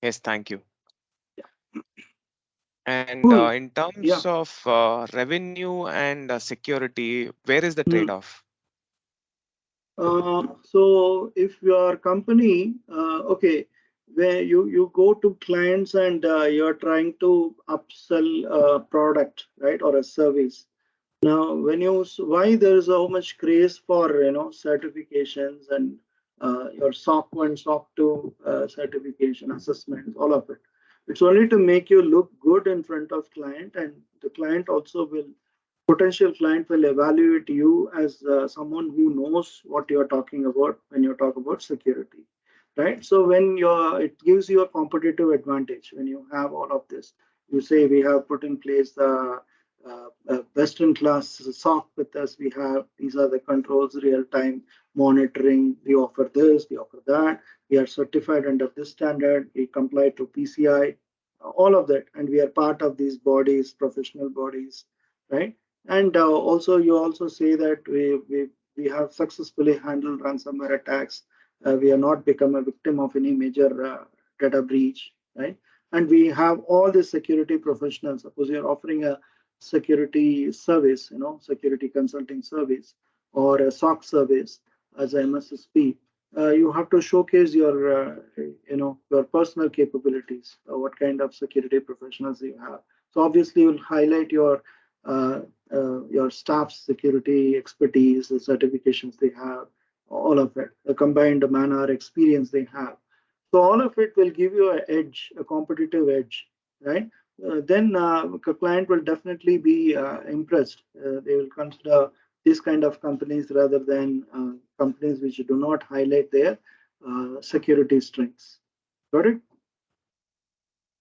Yes, thank you. Yeah. And Cool. in terms Yeah. of revenue and security, where is the trade-off? So if your company, okay, where you go to clients and you're trying to upsell a product, right, or a service. Now, when you why there is so much craze for certifications and your SOC 1, SOC 2 certification assessments, all of it. It's only to make you look good in front of client, and the client also will potential client will evaluate you as someone who knows what you're talking about when you talk about security, right? So when it gives you a competitive advantage when you have all of this. You say we have put in place the best in class SOC with us. We have these are the controls, real time monitoring. We offer this, we offer that. We are certified under this standard. We comply to PCI, all of that, and we are part of these bodies, professional bodies, right? And also, you also say that we have successfully handled ransomware attacks. We have not become a victim of any major data breach, right? And we have all the security professionals. Suppose you're offering a security service, security consulting service or a SOC service as a MSSP. You have to showcase your personal capabilities, what kind of security professionals you have. So obviously, you'll highlight your staff's security expertise, the certifications they have, all of it, the combined manner experience they have. So all of it will give you an edge, a competitive edge, right? Then a client will definitely be impressed. They will consider these kind of companies rather than companies which do not highlight their security strengths. Got it?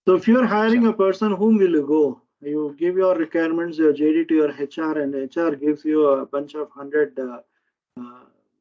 So if you're hiring a person, whom will you go? You give your requirements, your JD to your HR, and HR gives you a bunch of 100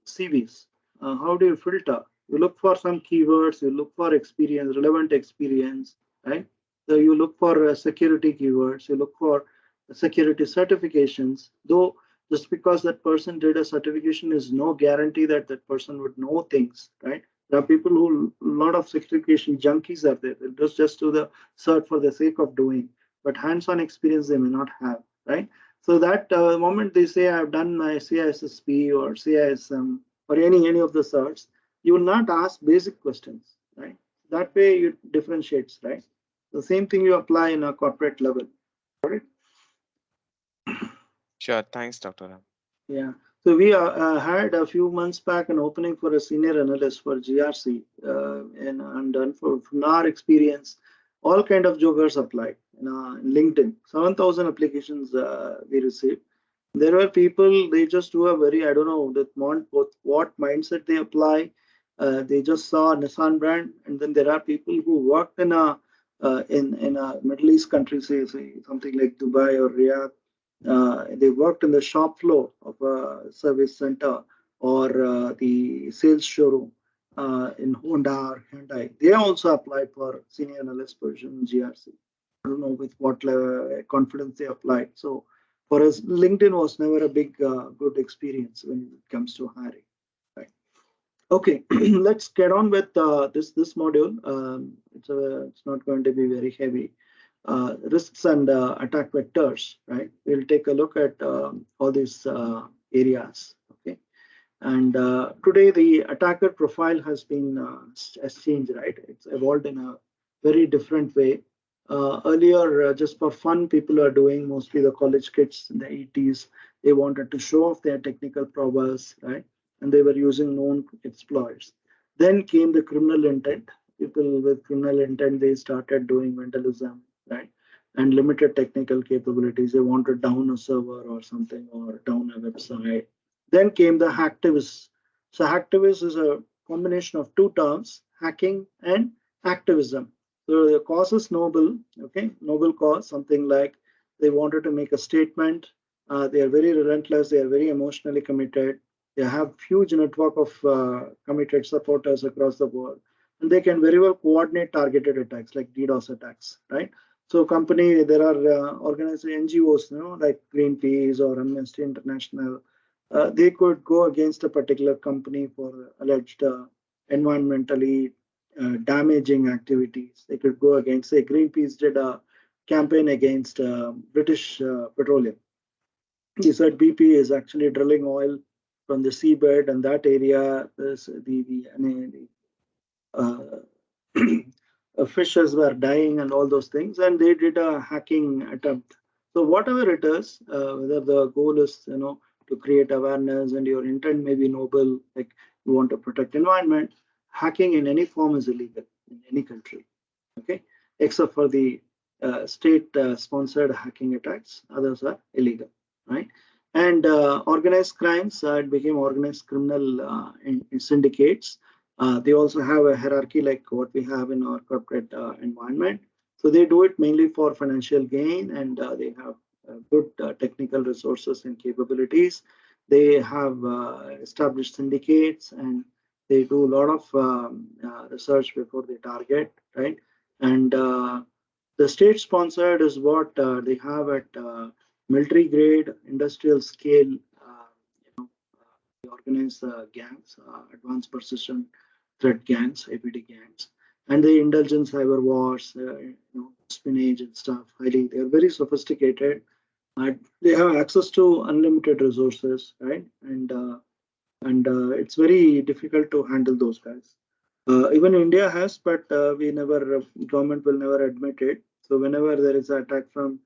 CVs. How do you filter? You look for some keywords, you look for experience, relevant experience, right? So you look for security keywords, you look for security certifications. Though just because that person did a certification is no guarantee that that person would know things, right? There are people who, a lot of certification junkies are there. They'll just do the cert for the sake of doing, but hands-on experience they may not have, right? So that moment they say I've done my CISSP or CISM or any of the certs, you will not ask basic questions, right? That way it differentiates, right? The same thing you apply in a corporate level. Right? Sure. Thanks, Dr. Ram. Yeah. So we had a few months back an opening for a senior analyst for GRC, and from our experience, all kind of joggers applied. In LinkedIn, 7,000 applications we received. There were people, they just do a very, I don't know what mindset they apply. They just saw a Nissan brand, and then there are people who worked in a Middle East country, say something like Dubai or Riyadh. They worked in the shop floor of a service center or the sales showroom in Honda or Hyundai. They also applied for senior analyst position in GRC. I don't know with what confidence they applied. So for us, LinkedIn was never a big good experience when it comes to hiring. Right. Okay, let's get on with this module. It's not going to be very heavy. Risks and attack vectors. Right. We'll take a look at all these areas. Okay. And today the attacker profile has changed. Right. It's evolved in a very different way. Earlier, just for fun, people are doing, mostly the college kids in the 80s. They wanted to show off their technical prowess, right? And they were using known exploits. Then came the criminal intent. People with criminal intent, they started doing vandalism, right? And limited technical capabilities. They wanted down a server or something, or down a website. Then came the hacktivists. So hacktivist is a combination of two terms, hacking and activism. So the cause is noble, okay, noble cause, something like they wanted to make a statement. They are very relentless. They are very emotionally committed. They have huge network of committed supporters across the world, and they can very well coordinate targeted attacks like DDoS attacks, right? So company, there are organized NGOs, like Greenpeace or Amnesty International. They could go against a particular company for alleged environmentally damaging activities. They could go against, say, Greenpeace did a campaign against British Petroleum. He said BP is actually drilling oil from the seabed, and that area, fishes were dying and all those things, and they did a hacking attempt. So whatever it is, whether the goal is to create awareness and your intent may be noble, like you want to protect environment, hacking in any form is illegal in any country, okay, except for the state sponsored hacking attacks. Others are illegal, right? And organized crimes, it became organized criminal in syndicates. They also have a hierarchy like what we have in our corporate environment. So they do it mainly for financial gain, and they have good technical resources and capabilities. They have established syndicates, and they do a lot of research before they target, right? And the state sponsored is what they have at military grade, industrial scale. They organize gangs, advanced persistent threat gangs, APT gangs, and they indulge in cyber wars, espionage and stuff. They are very sophisticated. They have access to unlimited resources, right? And it's very difficult to handle those guys. Even India has, but government will never admit it. So whenever there is an attack from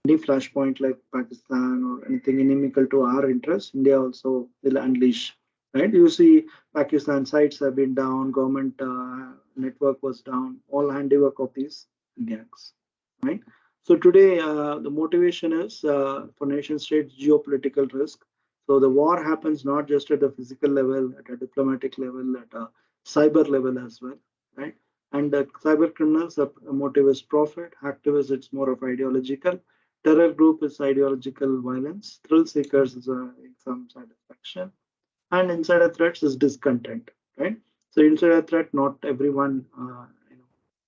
any flashpoint like Pakistan or anything inimical to our interests, India also will unleash. Right? You see, Pakistan sites have been down, government network was down, all handiwork of these gangs. Right? So today, the motivation is for nation states geopolitical risk. So the war happens not just at the physical level, at a diplomatic level, at a cyber level as well, right? And cyber criminals, the motive is profit. Hacktivists, it's more of ideological. Terror group is ideological violence. Thrill seekers is some satisfaction. And insider threats is discontent, right? So insider threat, not everyone,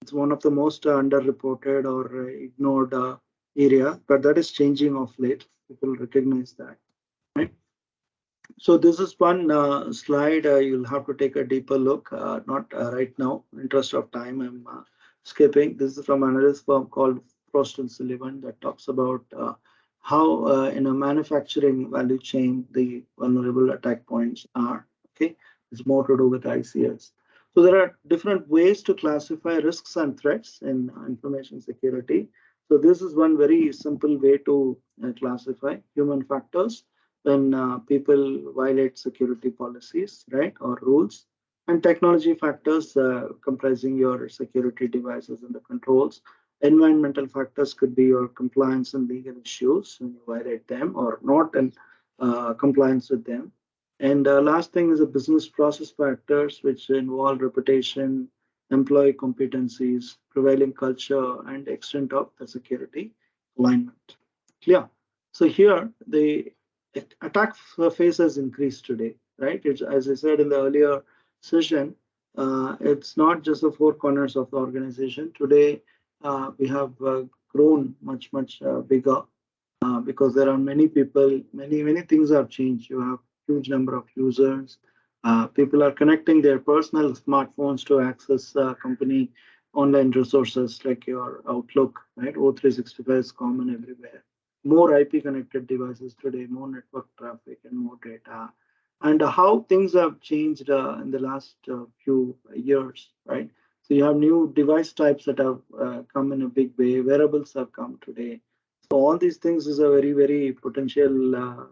it's one of the most underreported or ignored area, but that is changing of late. People recognize that, right? So this is one slide you'll have to take a deeper look, not right now, interest of time, I'm skipping. This is from an analyst firm called Frost and Sullivan that talks about how in a manufacturing value chain, the vulnerable attack points are, okay? It's more to do with ICS. So there are different ways to classify risks and threats in information security. So this is one very simple way to classify human factors when people violate security policies, right, or rules, and technology factors comprising your security devices and the controls. Environmental factors could be your compliance and legal issues when you violate them or not in compliance with them. And last thing is the business process factors, which involve reputation, employee competencies, prevailing culture, and extent of the security alignment. Clear? So here the attack surface has increased today, right? It's, as I said in the earlier session, it's not just the four corners of the organization. Today, we have grown much bigger because there are many people, many things have changed. You have huge number of users. People are connecting their personal smartphones to access company online resources like your Outlook, right? O365 is common everywhere. More IP connected devices today, more network traffic and more data. And how things have changed in the last few years, right? So you have new device types that have come in a big way. Wearables have come today. So all these things is a very potential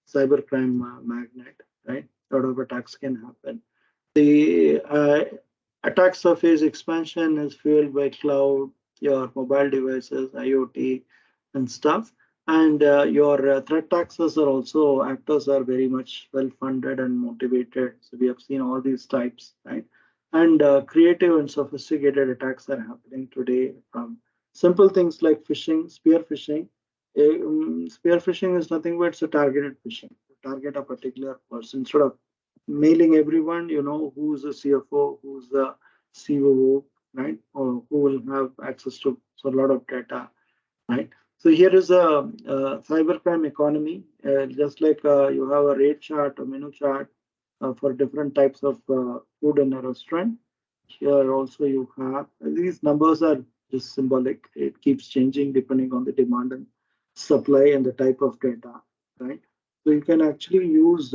cybercrime magnet, right? A lot of attacks can happen. The attack surface expansion is fueled by cloud, your mobile devices, IoT, and stuff. And your threat actors are also actors are very much well funded and motivated. So we have seen all these types, right? And creative and sophisticated attacks are happening today from simple things like phishing, spear phishing. Spear phishing is nothing but it's a targeted phishing. Target a particular person instead of mailing everyone, you know, who's the CFO, who's the COO, right? Or who will have access to a lot of data, right? So here is a cybercrime economy. Just like you have a rate chart, a menu chart for different types of food in a restaurant. Here also you have these numbers are just symbolic. It keeps changing depending on the demand and supply and the type of data, right? So you can actually use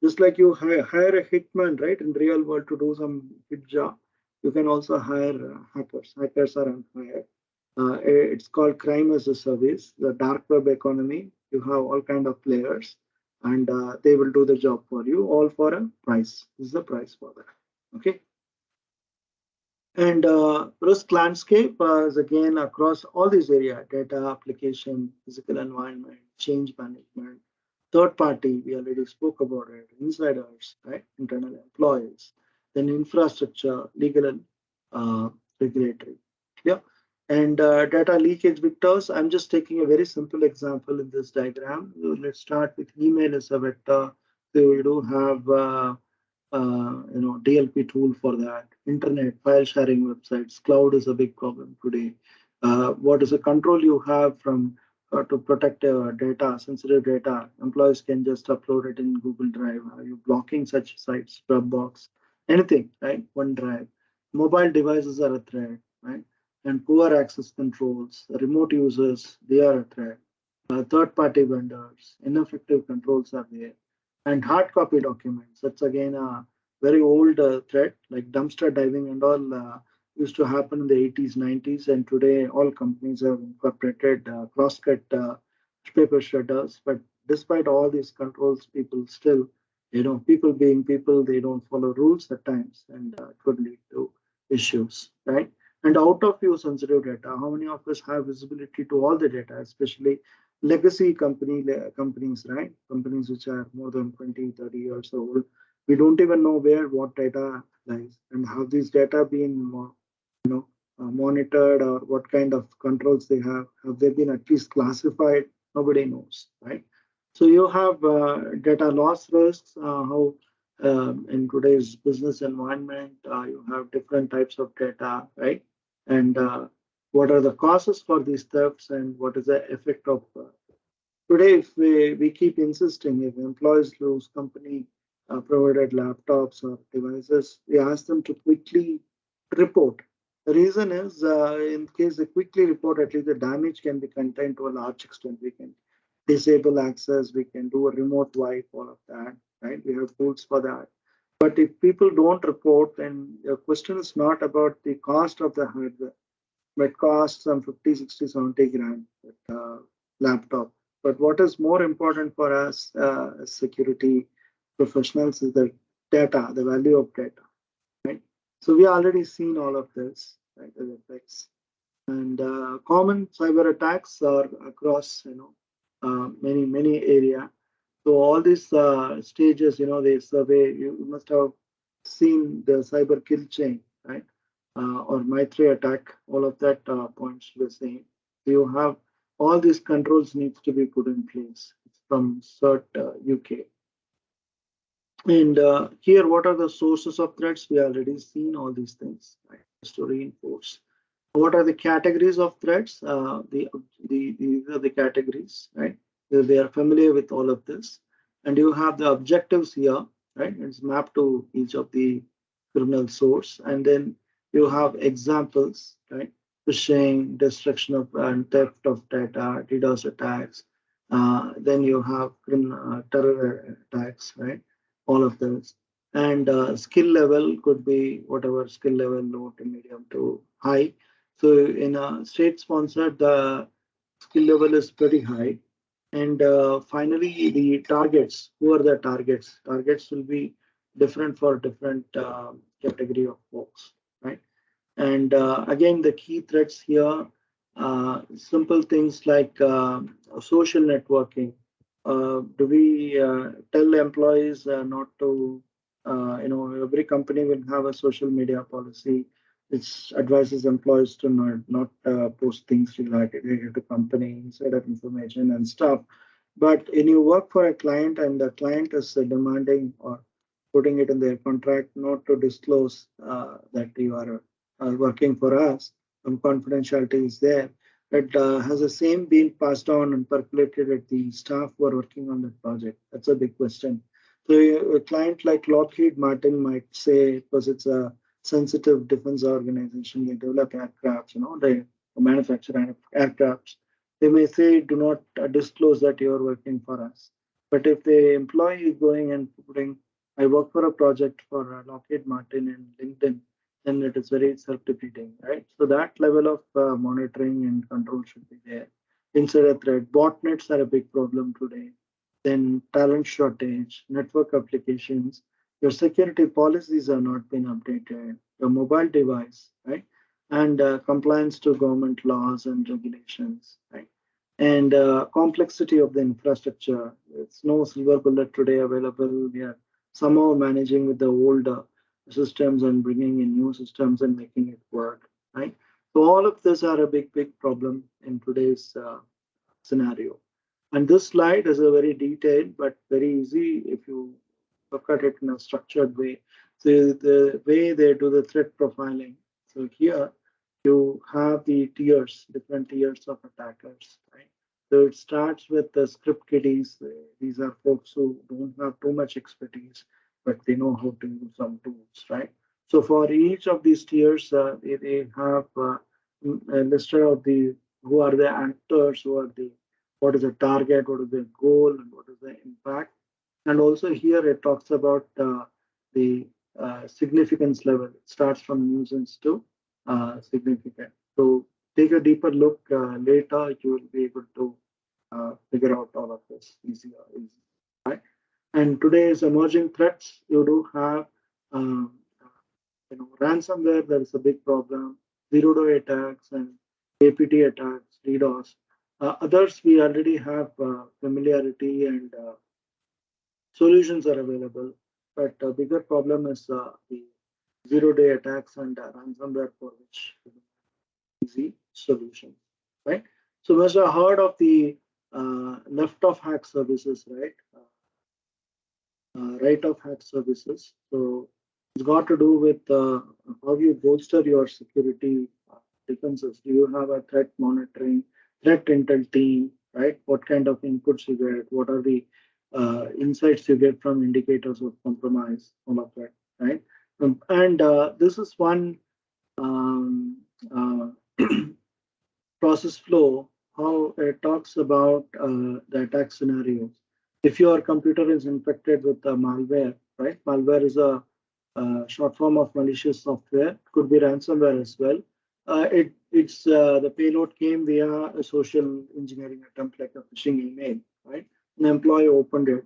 just like you hire a hitman, right, in real world to do some hit job. You can also hire hackers. Hackers are on hire. It's called crime as a service, the dark web economy. You have all kind of players, and they will do the job for you, all for a price. This is the price for that. Okay. And risk landscape is again across all these areas: data, application, physical environment, change management, third party. We already spoke about it. Insiders, right? Internal employees, then infrastructure, legal and regulatory. Yeah. And data leakage vectors. I'm just taking a very simple example in this diagram. Let's start with email as a vector. So we do have DLP tool for that. Internet, file sharing websites, cloud is a big problem today. What is the control you have from to protect data, sensitive data? Employees can just upload it in Google Drive. Are you blocking such sites, Dropbox, anything, right? OneDrive. Mobile devices are a threat, right? And poor access controls, remote users, they are a threat. Third-party vendors, ineffective controls are there, and hard copy documents. That's again a very old threat, like dumpster diving and all used to happen in the 80s, 90s, and today all companies have incorporated cross-cut paper shredders. But despite all these controls, people still, people being people, they don't follow rules at times, and it could lead to issues, right? And out of use sensitive data, how many of us have visibility to all the data, especially legacy companies, right? Companies which are more than 20, 30 years old. We don't even know where what data lies and how these data being monitored, or what kind of controls they have. Have they been at least classified? Nobody knows, right? So you have data loss risks, how in today's business environment, you have different types of data, right? And what are the causes for these thefts, and what is the effect of today? If we keep insisting, if employees lose company provided laptops or devices, we ask them to quickly report. The reason is, in case they quickly report, at least the damage can be contained to a large extent. We can disable access, we can do a remote wipe, all of that, right? We have tools for that. But if people don't report, then the question is not about the cost of the hardware. Might cost some 50, 60, 70 grand laptop. But what is more important for us as security professionals is the data, the value of data, right? So we already seen all of this, right, the effects. And common cyber attacks are across, many area. So all these stages, they survey. You must have seen the cyber kill chain, right? Or Maitri attack. All of that points to the same. So you have all these controls needs to be put in place. It's from CERT UK. And here, what are the sources of threats? We already seen all these things, right? Just to reinforce. What are the categories of threats? These are the categories, right? They are familiar with all of this. And you have the objectives here, right? It's mapped to each of the criminal source. And then you have examples, right? Phishing, destruction of and theft of data, DDoS attacks. Then you have terror attacks, right? All of those. And skill level could be whatever skill level, low to medium to high. So in a state sponsored, the skill level is pretty high. And finally, the targets. Who are the targets? Targets will be different for different category of folks, right? And again, the key threats here, simple things like social networking. Do we tell employees not to, every company will have a social media policy which advises employees to not post things related to company, insider information and stuff. But when you work for a client and the client is demanding or putting it in their contract not to disclose that you are working for us, some confidentiality is there. But has the same been passed on and percolated at the staff who are working on the project? That's a big question. So a client like Lockheed Martin might say, because it's a sensitive defense organization, they develop aircrafts, they manufacture aircrafts. They may say, do not disclose that you're working for us. But if the employee is going and putting, I work for a project for Lockheed Martin and LinkedIn, then it is very self-defeating, right? So that level of monitoring and control should be there. Insider threat, botnets are a big problem today. Then talent shortage, network applications, your security policies are not being updated, your mobile device, right? And compliance to government laws and regulations, right? And complexity of the infrastructure. It's no silver bullet today available. We are somehow managing with the old systems and bringing in new systems and making it work, right? So all of these are a big problem in today's scenario. And this slide is a very detailed but very easy if you look at it in a structured way. So the way they do the threat profiling. So here you have the tiers, different tiers of attackers, right? So it starts with the script kiddies. These are folks who don't have too much expertise, but they know how to use some tools, right? So for each of these tiers, they have listed out the who are the actors, who are the what is the target, what is the goal, and what is the impact. And also here it talks about the significance level. It starts from nuisance to significant. So take a deeper look later. You will be able to figure out all of this easier, right? And today's emerging threats, you do have ransomware. There is a big problem. Zero-day attacks and APT attacks, DDoS. Others we already have familiarity and solutions are available, but a bigger problem is the zero-day attacks and ransomware, for which easy solution, right? So you must have heard of the left-off hack services, right? Right-off hack services. So it's got to do with how you bolster your security defenses. Do you have a threat monitoring, threat intel team, right? What kind of inputs you get? What are the insights you get from indicators of compromise? All of that, right? And this is one uh, process flow, how it talks about the attack scenarios. If your computer is infected with malware, right? Malware is a short form of malicious software. It could be ransomware as well. The payload came via a social engineering attempt like a phishing email, right? An employee opened it,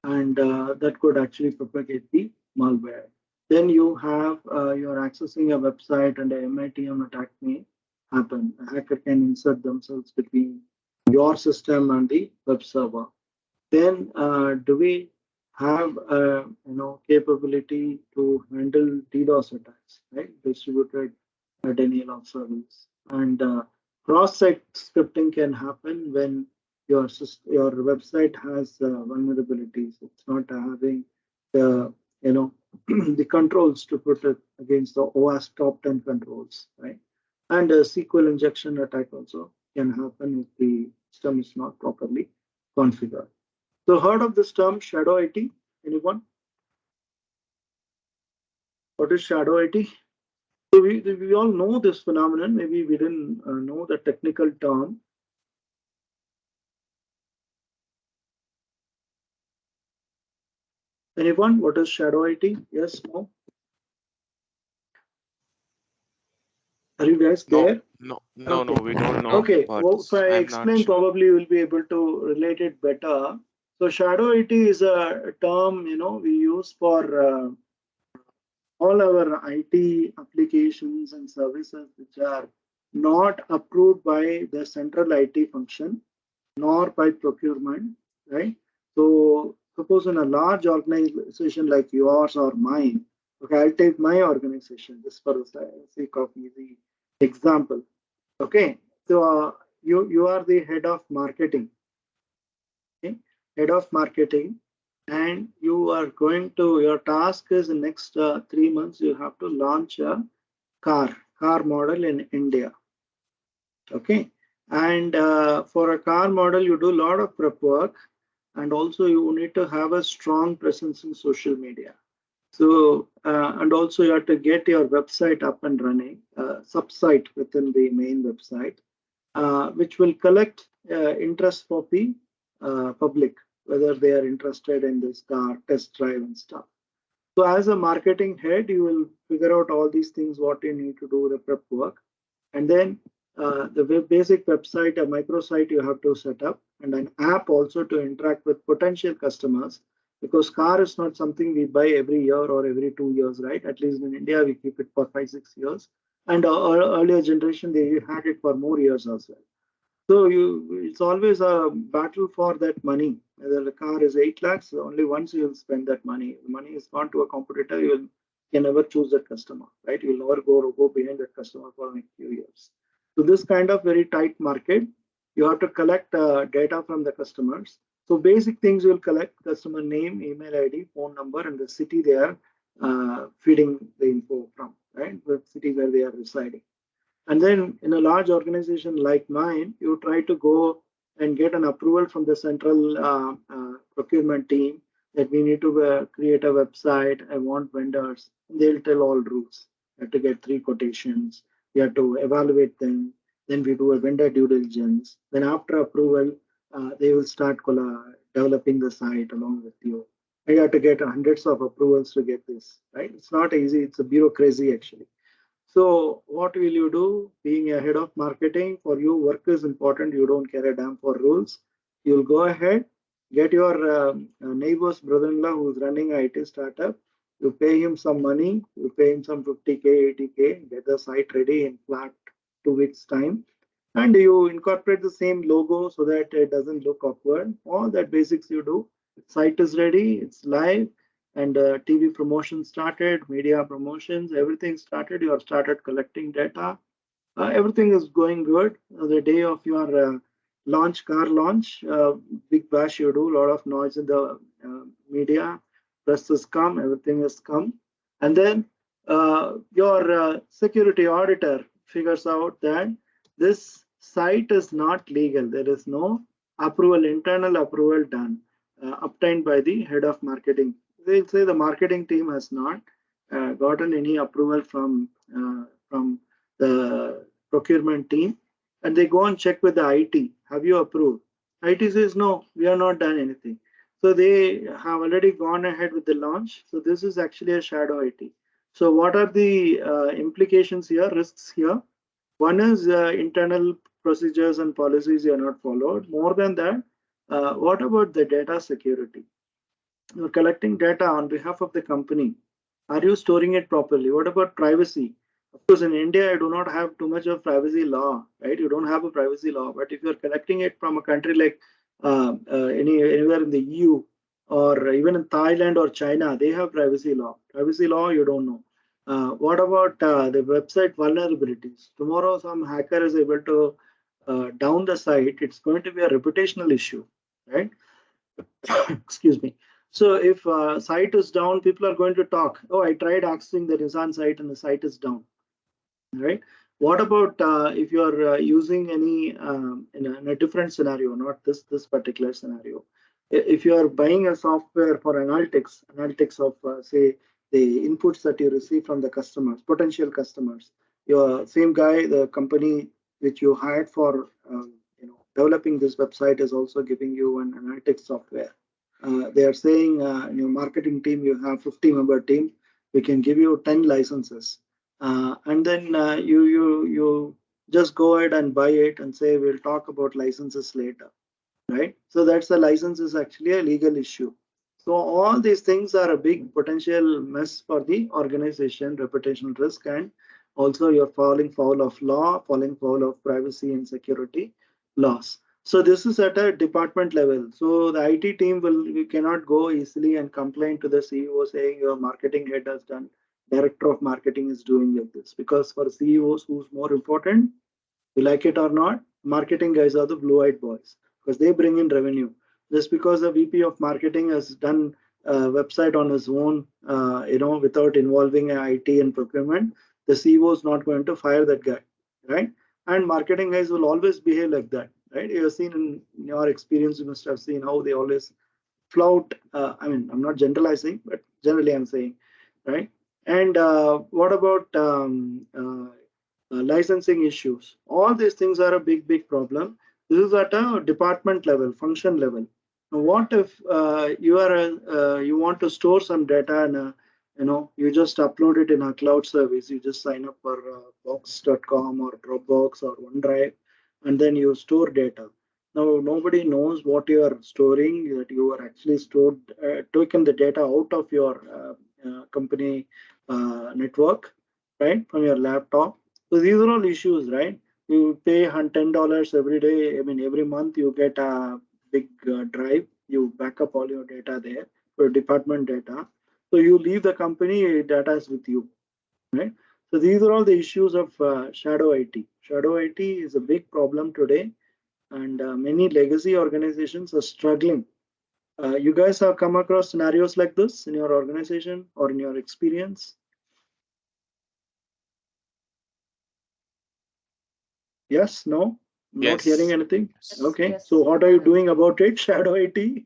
and that could actually propagate the malware. Then you have you're accessing a website and a MITM attack may happen. A hacker can insert themselves between your system and the web server. Then do we have capability to handle DDoS attacks, right? Distributed denial of service, and cross-site scripting can happen when your website has vulnerabilities. It's not having the the controls to put it against the OS top 10 controls, right? And a SQL injection attack also can happen if the system is not properly configured. So heard of this term shadow IT? Anyone? What is shadow IT? So we all know this phenomenon. Maybe we didn't know the technical term. Anyone? What is shadow IT? Yes, no? Are you guys there? No, Okay. we don't know. Okay, well, if I I'm not explain, sure. probably you will be able to relate it better. So shadow IT is a term we use for all our IT applications and services which are not approved by the central IT function nor by procurement, right? So suppose in a large organization like yours or mine, okay, I'll take my organization just for the sake of easy example. Okay, so you are the head of marketing, okay? Head of marketing, and you are going to, your task is in next 3 months you have to launch a car model in India. Okay, and for a car model you do a lot of prep work, and also you need to have a strong presence in social media. So and also you have to get your website up and running, subsite within the main website, which will collect interest for the public, whether they are interested in this car test drive and stuff. So as a marketing head, you will figure out all these things, what you need to do, the prep work. And then the basic website, a microsite you have to set up, and an app also to interact with potential customers, because car is not something we buy every year or every 2 years, right? At least in India, we keep it for 5-6 years. And earlier generation, they had it for more years as well. So it's always a battle for that money. Whether the car is 8 lakhs, only once you will spend that money. The money is gone to a competitor, you can never choose that customer, right? You will never go behind that customer for the next few years. So this kind of very tight market, you have to collect data from the customers. So basic things you will collect: customer name, email ID, phone number, and the city they are feeding the info from, right? The city where they are residing. And then in a large organization like mine, you try to go and get an approval from the central procurement team that we need to create a website. I want vendors. They'll tell all rules. You have to get 3 quotations. You have to evaluate them. Then we do a vendor due diligence. Then after approval, they will start developing the site along with you. And you have to get hundreds of approvals to get this, right? It's not easy. It's a bureaucracy actually. So what will you do? Being a head of marketing, for you, work is important. You don't care a damn for rules. You'll go ahead, get your neighbor's brother-in-law who's running an IT startup. You pay him some money. You pay him some 50K, 80K, get the site ready in flat 2 weeks time. And you incorporate the same logo so that it doesn't look awkward. All that basics you do. Site is ready, it's live, and TV promotion started, media promotions, everything started. You have started collecting data. Everything is going good. The day of your car launch, big bash you do, a lot of noise in the media, press has come, everything has come. And then your security auditor figures out that this site is not legal. There is no approval, internal approval done, obtained by the head of marketing. They'll say the marketing team has not gotten any approval from the procurement team, and they go and check with the IT. Have you approved? IT says no, we have not done anything. So they have already gone ahead with the launch. So this is actually a shadow IT. So what are the implications here, risks here? One is internal procedures and policies are not followed. More than that, what about the data security? You're collecting data on behalf of the company. Are you storing it properly? What about privacy? Of course, in India, I do not have too much of privacy law, right? You don't have a privacy law, but if you're collecting it from a country like anywhere in the EU or even in Thailand or China, they have privacy law. Privacy law, you don't know. What about the website vulnerabilities? Tomorrow, some hacker is able to down the site. It's going to be a reputational issue, right? Excuse me. So if site is down, people are going to talk. Oh, I tried accessing the Nissan site and the site is down. Right. What about if you are using any in a different scenario, not this particular scenario? If you are buying a software for analytics of say the inputs that you receive from the customers, potential customers, your same guy, the company which you hired for developing this website is also giving you an analytics software. They are saying in your marketing team you have 50-member team, we can give you 10 licenses, and then you just go ahead and buy it and say we'll talk about licenses later, right? So that's the license is actually a legal issue. So all these things are a big potential mess for the organization, reputational risk, and also you're falling foul of law, falling foul of privacy and security laws. So this is at a department level. So the IT team we cannot go easily and complain to the CEO saying your marketing head has done, director of marketing is doing like this, because for CEOs, who's more important, you like it or not, marketing guys are the blue-eyed boys because they bring in revenue. Just because the VP of marketing has done a website on his own, without involving IT and procurement, the CEO is not going to fire that guy, right? And marketing guys will always behave like that, right? You have seen in your experience, you must have seen how they always flout. I mean, I'm not generalizing, but generally I'm saying, right? And what about licensing issues? All these things are a big problem. This is at a department level, function level. Now, what if you want to store some data and you just upload it in a cloud service? You just sign up for box.com or Dropbox or OneDrive, and then you store data. Now nobody knows what you are storing. That you are actually taken the data out of your company network, right, from your laptop. So these are all issues, right? You pay $10 every day. I mean, every month you get a big drive. You back up all your data there, your department data. So you leave the company, data is with you, right? So these are all the issues of shadow IT. Shadow IT is a big problem today, and many legacy organizations are struggling. You guys have come across scenarios like this in your organization or in your experience? Yes, no, not hearing Yes. anything. Okay, Yes. so what are you doing about it? Shadow IT.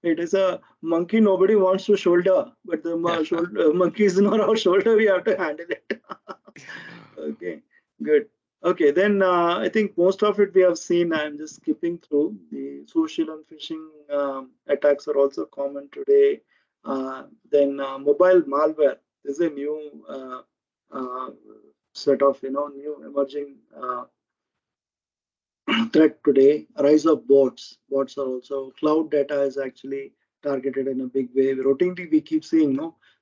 It is a monkey nobody wants to shoulder, but the monkey is not our shoulder. We have to handle it. Okay, good. Okay, then I think most of it we have seen. I'm just skipping through. The social and phishing attacks are also common today. Then mobile malware is a new set of new emerging threat today. Rise of bots. Bots are also cloud data is actually targeted in a big way. Routinely, we keep seeing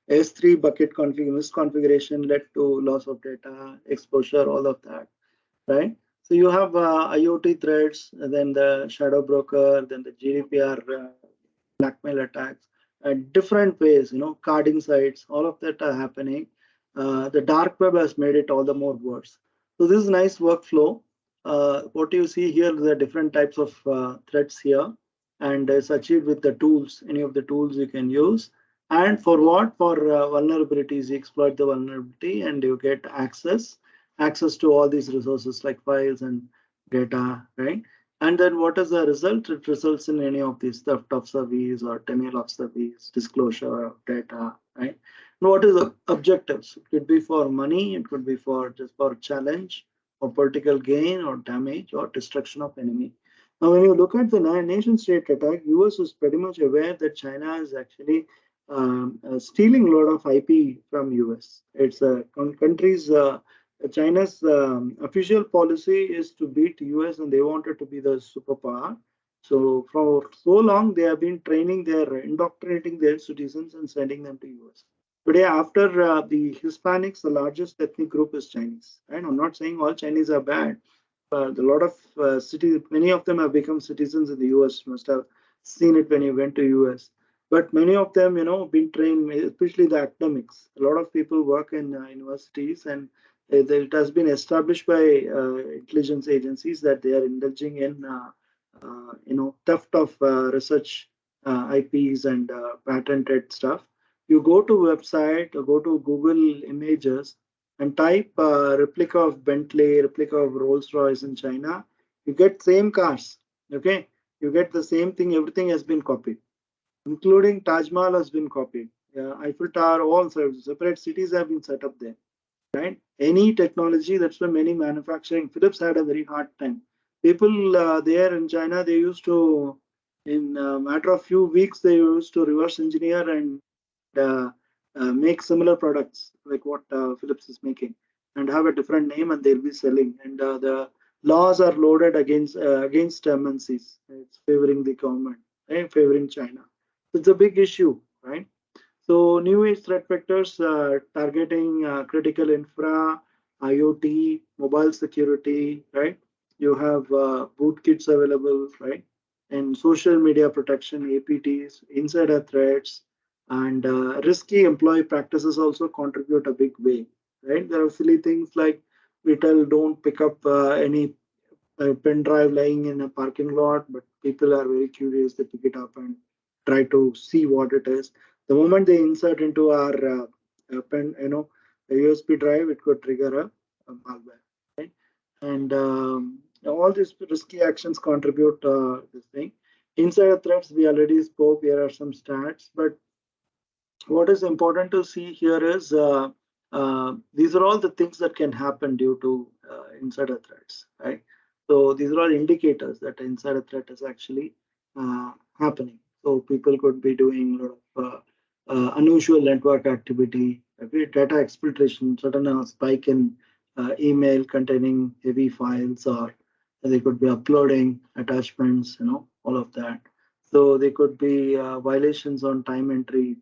S3 bucket misconfiguration led to loss of data, exposure, all of that, right? So you have IoT threats, and then the shadow broker, then the GDPR blackmail attacks, different ways, carding sites, all of that are happening. The dark web has made it all the more worse. So this is nice workflow. What you see here, there are different types of threats here, and it's achieved with the tools, any of the tools you can use. And for what? For vulnerabilities, you exploit the vulnerability and you get access to all these resources like files and data, right? And then what is the result? It results in any of these theft of service or denial of service, disclosure of data, right? Now, what is the objectives? It could be for money, it could be for just for challenge or political gain or damage or destruction of enemy. Now, when you look at the nation-state attack, US is pretty much aware that China is actually stealing a lot of IP from US. It's countries. China's official policy is to beat US, and they wanted to be the superpower. So for so long, they have been training their, indoctrinating their citizens and sending them to US. Today, after the Hispanics, the largest ethnic group is Chinese. And I'm not saying all Chinese are bad. A lot of cities, many of them have become citizens in the US. Must have seen it when you went to US. But many of them, been trained, especially the academics. A lot of people work in universities, and it has been established by intelligence agencies that they are indulging in, theft of research IPs and patented stuff. You go to website, or go to Google Images, and type replica of Bentley, replica of Rolls Royce in China, you get same cars. Okay, you get the same thing. Everything has been copied, including Taj Mahal has been copied. Eiffel Tower, all separate cities have been set up there. Right? Any technology, that's why many manufacturing. Philips had a very hard time. People there in China, they used to, in a matter of few weeks, they used to reverse engineer and make similar products like what Philips is making, and have a different name, and they'll be selling. And the laws are loaded against MNCs. It's favoring the government, right? Favoring China. It's a big issue, right? So new age threat vectors targeting critical infra, IoT, mobile security, right? You have boot kits available, right? And social media protection, APTs, insider threats, and risky employee practices also contribute a big way, right? There are silly things like we tell don't pick up any pen drive lying in a parking lot, but people are very curious. They pick it up and try to see what it is. The moment they insert into our pen, a USB drive, it could trigger a malware, right? And all these risky actions contribute this thing. Insider threats, we already spoke. Here are some stats, but what is important to see here is these are all the things that can happen due to insider threats, right? So these are all indicators that insider threat is actually happening. So people could be doing a lot of unusual network activity, okay, data exfiltration, sudden spike in email containing heavy files, or they could be uploading attachments, all of that. So they could be violations on time entry,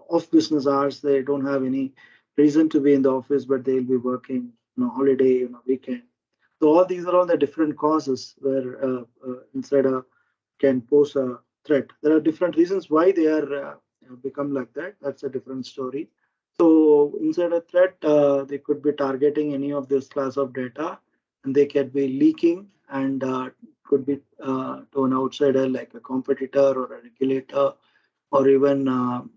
off business hours. They don't have any reason to be in the office, but they'll be working on a holiday, on a weekend. So all these are all the different causes where insider can pose a threat. There are different reasons why they are become like that. That's a different story. So insider threat, they could be targeting any of this class of data, and they can be leaking, and could be to an outsider like a competitor or a regulator, or even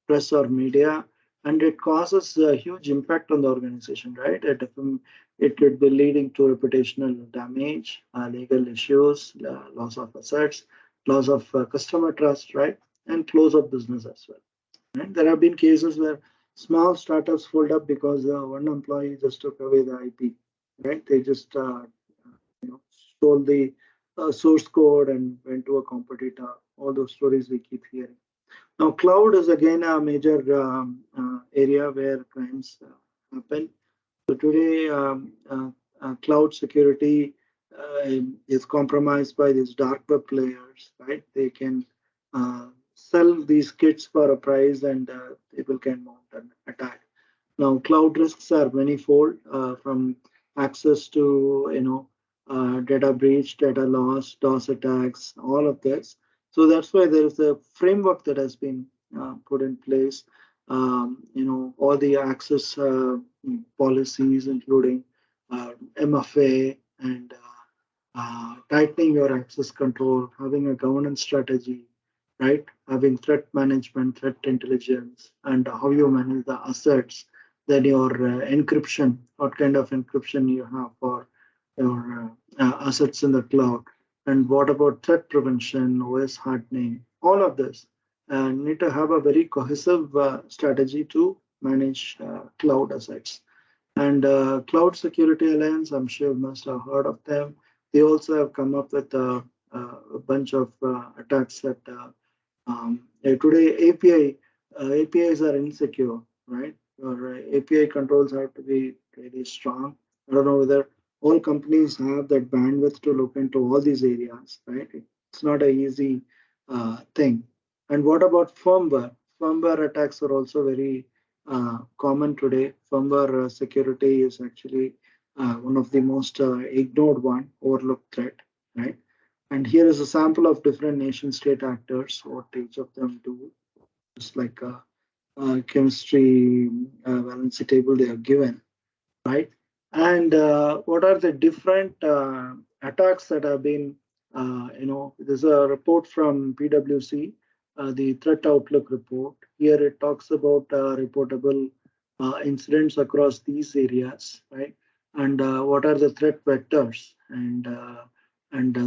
press or media, and it causes a huge impact on the organization, right? It could be leading to reputational damage, legal issues, loss of assets, loss of customer trust, right? And close of business as well. Right? There have been cases where small startups fold up because one employee just took away the IP, right? They just stole the source code and went to a competitor. All those stories we keep hearing. Now, cloud is again a major area where crimes happen. So today, cloud security is compromised by these dark web players, right? They can sell these kits for a price, and people can mount an attack. Now, cloud risks are manifold, from access to data breach, data loss, DOS attacks, all of this. So that's why there is a framework that has been put in place. All the access policies, including MFA, and tightening your access control, having a governance strategy, right? Having threat management, threat intelligence, and how you manage the assets. Then your encryption, what kind of encryption you have for your assets in the cloud, and what about threat prevention, OS hardening, all of this. Need to have a very cohesive strategy to manage cloud assets. And Cloud Security Alliance, I'm sure you must have heard of them. they also have come up with a bunch of attacks that today APIs are insecure, right? Or API controls have to be really strong. I don't know whether all companies have that bandwidth to look into all these areas, right? It's not an easy thing. And what about firmware? Firmware attacks are also very common today. Firmware security is actually one of the most ignored one, overlooked threat, right? And here is a sample of different nation state actors, what each of them do, just like chemistry valency table they have given, right? And what are the different attacks that have been, there's a report from PwC, the Threat Outlook report. Here it talks about reportable incidents across these areas, right? And what are the threat vectors and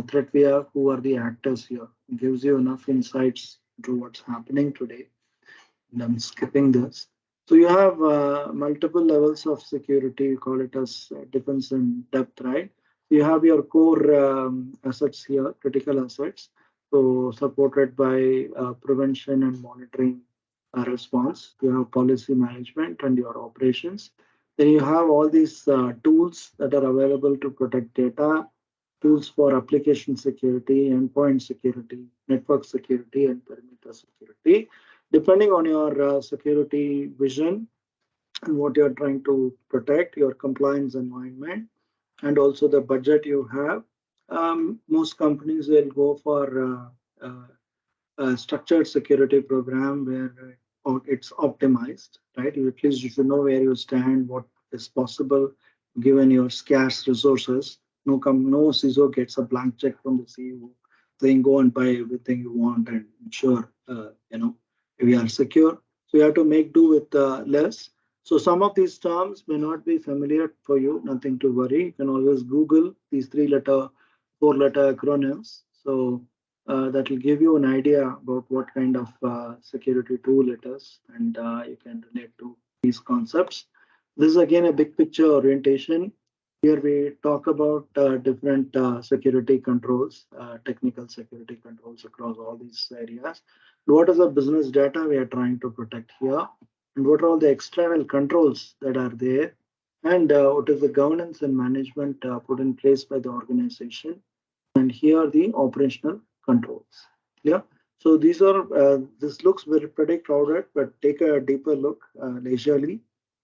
threat via who are the actors here? It gives you enough insights to what's happening today. And I'm skipping this. So you have multiple levels of security. You call it as defense in depth, right? You have your core assets here, critical assets. So supported by prevention and monitoring response. You have policy management and your operations. Then you have all these tools that are available to protect data, tools for application security, endpoint security, network security, and perimeter security. Depending on your security vision and what you're trying to protect, your compliance environment, and also the budget you have, most companies will go for a structured security program where it's optimized, right? At least you should know where you stand, what is possible given your scarce resources. No CISO gets a blank check from the CEO saying go and buy everything you want and ensure we are secure. So you have to make do with less. So some of these terms may not be familiar for you. Nothing to worry. You can always Google these 4-letter acronyms. So that will give you an idea about what kind of security tool it is, and you can relate to these concepts. This is again a big picture orientation. Here we talk about different security controls, technical security controls across all these areas. What is the business data we are trying to protect here? And what are all the external controls that are there? And what is the governance and management put in place by the organization? And here are the operational controls. Yeah. So these are, this looks very pretty crowded, but take a deeper look leisurely,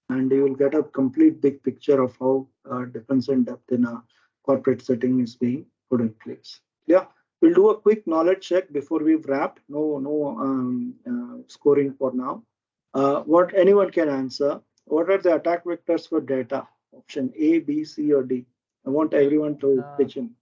and you will get a complete big picture of how defense in depth in a corporate setting is being put in place. Yeah. We'll do a quick knowledge check before we wrap. No scoring for now. What anyone can answer. What are the attack vectors for data? Option A, B, C, or D? I want everyone to pitch in.